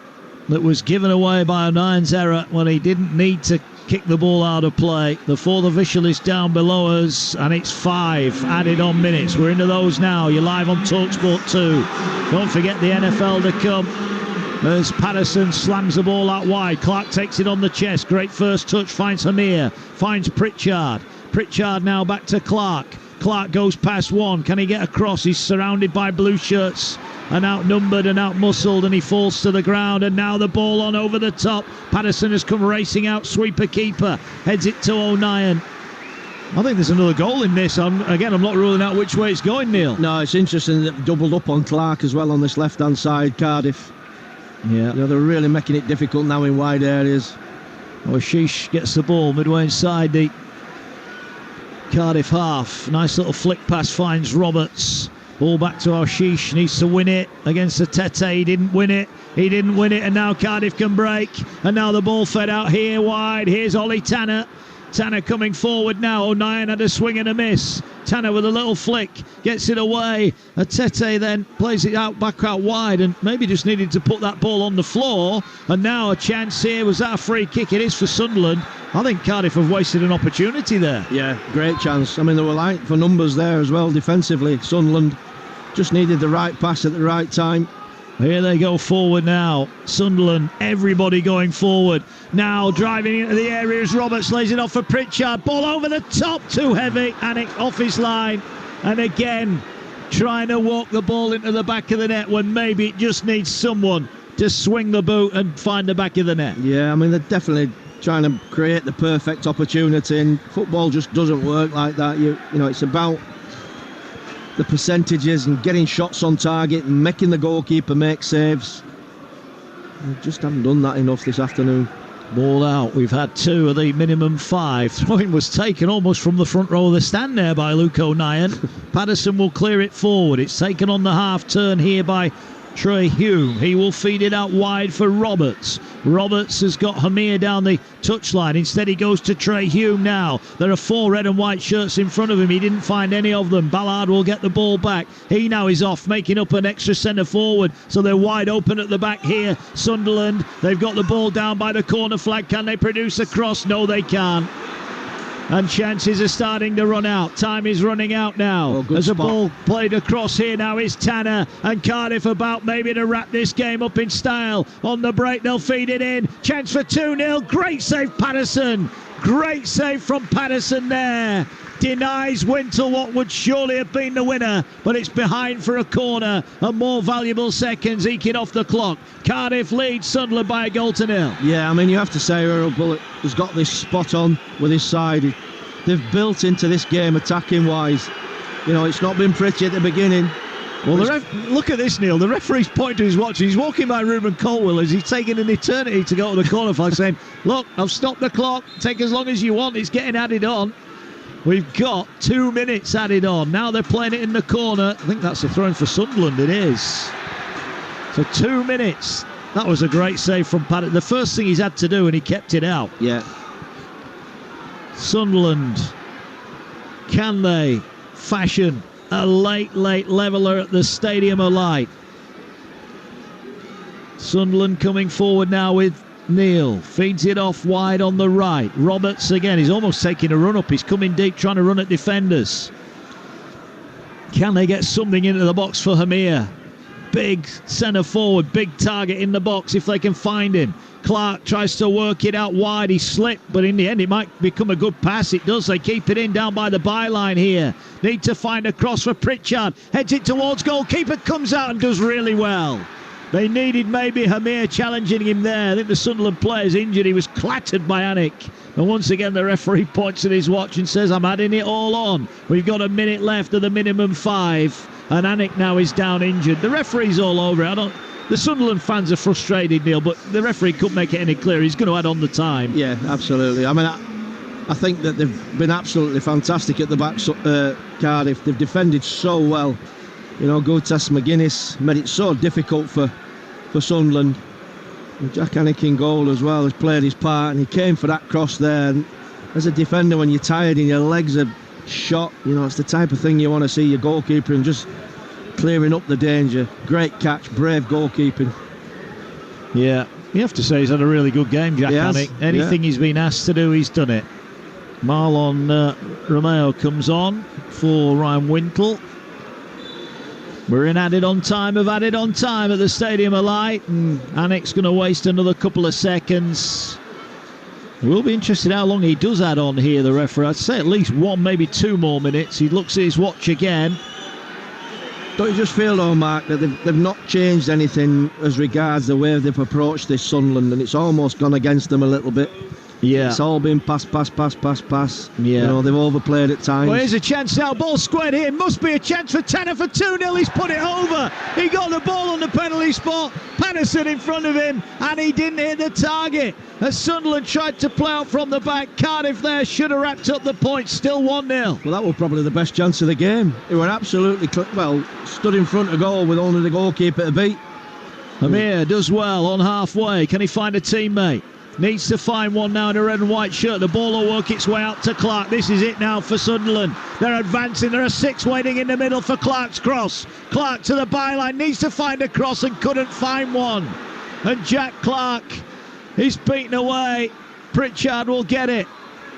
that was given away by O'Nien's error when he didn't need to kick the ball out of play. The fourth official is down below us, and it's 5 added on minutes. We're into those now. You're live on Talksport 2. Don't forget the NFL to come. as Patterson slams the ball out wide. Clark takes it on the chest. Great first touch, finds Hamir, finds Pritchard. Pritchard now back to Clark. Clark goes past one. Can he get across? He's surrounded by blue shirts and outnumbered and outmuscled, and he falls to the ground. And now the ball on over the top. Patterson has come racing out, sweeper keeper, heads it to O'Nien. I think there's another goal in this. I'm not ruling out which way it's going, Neil. No, it's interesting that they've doubled up on Clark as well on this left-hand side, Cardiff. Yeah. They're really making it difficult now in wide areas. Ashish gets the ball midway inside the Cardiff half. Nice little flick pass finds Roberts. Ball back to Ashish. Needs to win it against the Tete. He didn't win it. And now Cardiff can break. And now the ball fed out here wide. Here's Ollie Tanner. Tanner coming forward now. O'Nien had a swing and a miss. Tanner with a little flick gets it away. Tete then plays it back out wide, and maybe just needed to put that ball on the floor. And now a chance here. Was that a free kick? It is for Sunderland. I think Cardiff have wasted an opportunity there. Yeah, great chance. I mean, they were light for numbers there as well defensively. Sunderland just needed the right pass at the right time. Here they go forward now. Sunderland, everybody going forward. Now driving into the area as Roberts lays it off for Pritchard. Ball over the top, too heavy. Anik off his line. And again, trying to walk the ball into the back of the net when maybe it just needs someone to swing the boot and find the back of the net. Yeah, I mean, they're definitely trying to create the perfect opportunity, and football just doesn't work like that. You know, it's about the percentages and getting shots on target and making the goalkeeper make saves. We just haven't done that enough this afternoon. Ball out. We've had 2 of the minimum 5. Throwing was taken almost from the front row of the stand there by Luke O'Nien. Patterson will clear it forward. It's taken on the half turn here by Trey Hume. He will feed it out wide for Roberts. Roberts has got Hamir down the touchline. Instead he goes to Trey Hume now. There are 4 red and white shirts in front of him. He didn't find any of them. Ballard will get the ball back. He now is off, making up an extra centre forward. So they're wide open at the back here. Sunderland, they've got the ball down by the corner flag. Can they produce a cross? No, they can't. And chances are starting to run out. Time is running out now. As a ball played across here now is Tanner, and Cardiff about maybe to wrap this game up in style. On the break they'll feed it in. Chance for 2-0. Great save Patterson. Great save from Patterson there. Denies Wintle what would surely have been the winner, but it's behind for a corner and more valuable seconds eking off the clock. Cardiff leads Sunderland by a 1-0. Yeah, I mean, you have to say Earl Bullock has got this spot on with his side. They've built into this game attacking wise. You know, it's not been pretty at the beginning. Well, look at this, Neil. The referee's pointing to his watch. He's walking by Ruben Colwell as he's taking an eternity to go to the corner flag, saying, look, I've stopped the clock. Take as long as you want. It's getting added on. We've got 2 minutes added on. Now they're playing it in the corner. I think that's a throw for Sunderland. It is. So 2 minutes. That was a great save from Paddock. The first thing he's had to do, and he kept it out. Yeah. Sunderland. Can they fashion a late leveller at the Stadium of Light? Sunderland coming forward now with Neil. Feeds it off wide on the right. Roberts again. He's almost taking a run up. He's coming deep, trying to run at defenders. Can they get something into the box for Hamir? Big centre forward, big target in the box if they can find him. Clark tries to work it out wide. He slipped, but in the end it might become a good pass. It does. They keep it in down by the byline here. Need to find a cross for Pritchard. Heads it towards goal. Keeper comes out and does really well. They needed maybe Hamir challenging him there. I think the Sunderland player's injured. He was clattered by Anik. And once again the referee points at his watch and says, I'm adding it all on. We've got a minute left of the minimum 5. And Anik now is down injured. The referee's all over it. The Sunderland fans are frustrated, Neil, but the referee couldn't make it any clearer. He's going to add on the time. Yeah, absolutely. I mean, I think that they've been absolutely fantastic at the back, Cardiff. They've defended so well. You know, Gutas McGuinness made it so difficult for Sunderland. And Jack Anik in goal as well has played his part, and he came for that cross there. And as a defender, when you're tired and your legs are shot, you know, it's the type of thing you want to see your goalkeeper and just clearing up the danger. Great catch, brave goalkeeping. Yeah, you have to say he's had a really good game, Jack Anik. Anything he's been asked to do, he's done it. Marlon Romeo comes on for Ryan Wintle. We're in added on time at the Stadium of Light, and Anik's going to waste another couple of seconds. We'll be interested how long he does add on here, the referee. I'd say at least 1, maybe 2 more minutes. He looks at his watch again. Don't you just feel, though, Mark, that they've not changed anything as regards the way they've approached this Sunderland, and it's almost gone against them a little bit. Yeah. It's all been pass. Yeah. They've overplayed at times. Well, here's a chance now. Ball squared here. Must be a chance for Tanner for 2-0. He's put it over. He got the ball on the penalty spot. Patterson in front of him, and he didn't hit the target. As Sunderland tried to play out from the back, Cardiff there should have wrapped up the point. Still 1-0. Well, that was probably the best chance of the game. They were absolutely, stood in front of goal with only the goalkeeper to beat. Amir does well on halfway. Can he find a teammate? Needs to find one now in a red and white shirt. The ball will work its way out to Clark. This is it now for Sunderland. They're advancing. There are 6 waiting in the middle for Clark's cross. Clark to the byline. Needs to find a cross and couldn't find one. And Jack Clark is beaten away. Pritchard will get it.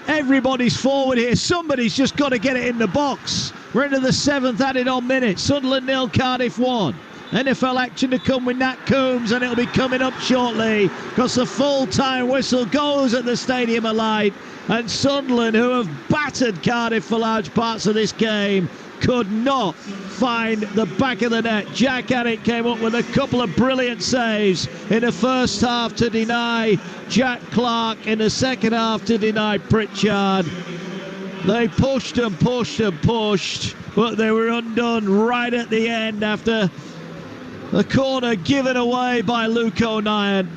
Everybody's forward here. Somebody's just got to get it in the box. We're into the 7th added on minute. Sunderland 0, Cardiff 1. NFL action to come with Nat Coombs, and it'll be coming up shortly because the full-time whistle goes at the Stadium of Light, and Sunderland, who have battered Cardiff for large parts of this game, could not find the back of the net. Jack Anik came up with a couple of brilliant saves in the first half to deny Jack Clark, in the second half to deny Pritchard. They pushed and pushed and pushed, but they were undone right at the end after the corner given away by Luke O'Nien.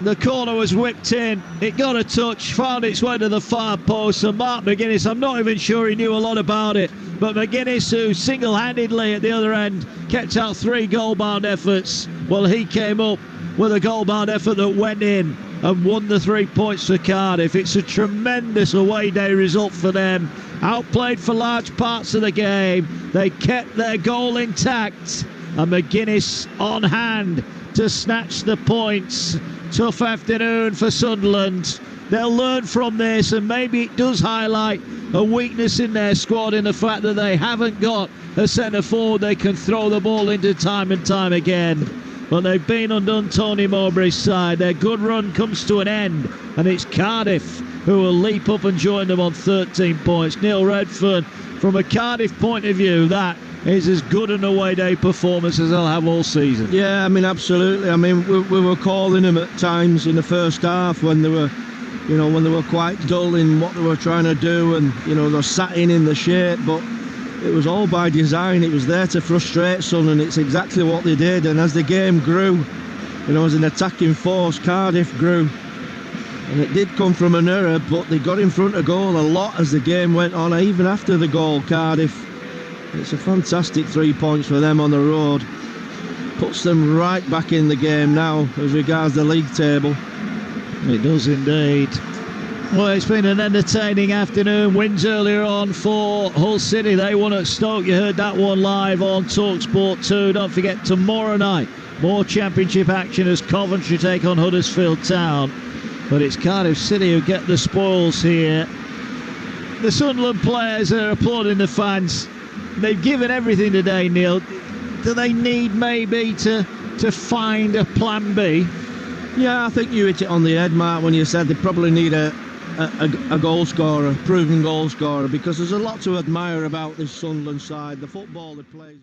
The corner was whipped in. It got a touch, found its way to the far post. And Mark McGuinness, I'm not even sure he knew a lot about it, but McGuinness, who single-handedly at the other end kept out 3 goal-bound efforts, well, he came up with a goal-bound effort that went in and won the 3 points for Cardiff. It's a tremendous away day result for them. Outplayed for large parts of the game. They kept their goal intact. And McGuinness on hand to snatch the points. Tough afternoon for Sunderland. They'll learn from this, and maybe it does highlight a weakness in their squad in the fact that they haven't got a centre forward they can throw the ball into time and time again. But they've been undone Tony Mowbray's side. Their good run comes to an end, and it's Cardiff who will leap up and join them on 13 points. Neil Redfern, from a Cardiff point of view, that is as good an away day performance as they'll have all season. Yeah, I mean, absolutely. I mean, we were calling them at times in the first half when they were, when they were quite dull in what they were trying to do, and they were sat in the shape, but it was all by design. It was there to frustrate Sun, and it's exactly what they did. And as the game grew, as an attacking force, Cardiff grew. And it did come from an error, but they got in front of goal a lot as the game went on, even after the goal, Cardiff. It's a fantastic 3 points for them on the road. Puts them right back in the game now as regards the league table. It does indeed. Well, it's been an entertaining afternoon. Wins earlier on for Hull City. They won at Stoke. You heard that one live on Talksport 2. Don't forget, tomorrow night, more championship action as Coventry take on Huddersfield Town. But it's Cardiff City who get the spoils here. The Sunderland players are applauding the fans. They've given everything today, Neil. Do they need maybe to find a plan B? Yeah, I think you hit it on the head, Mark, when you said they probably need a goal scorer, proven goal scorer, because there's a lot to admire about this Sunderland side, the football they play.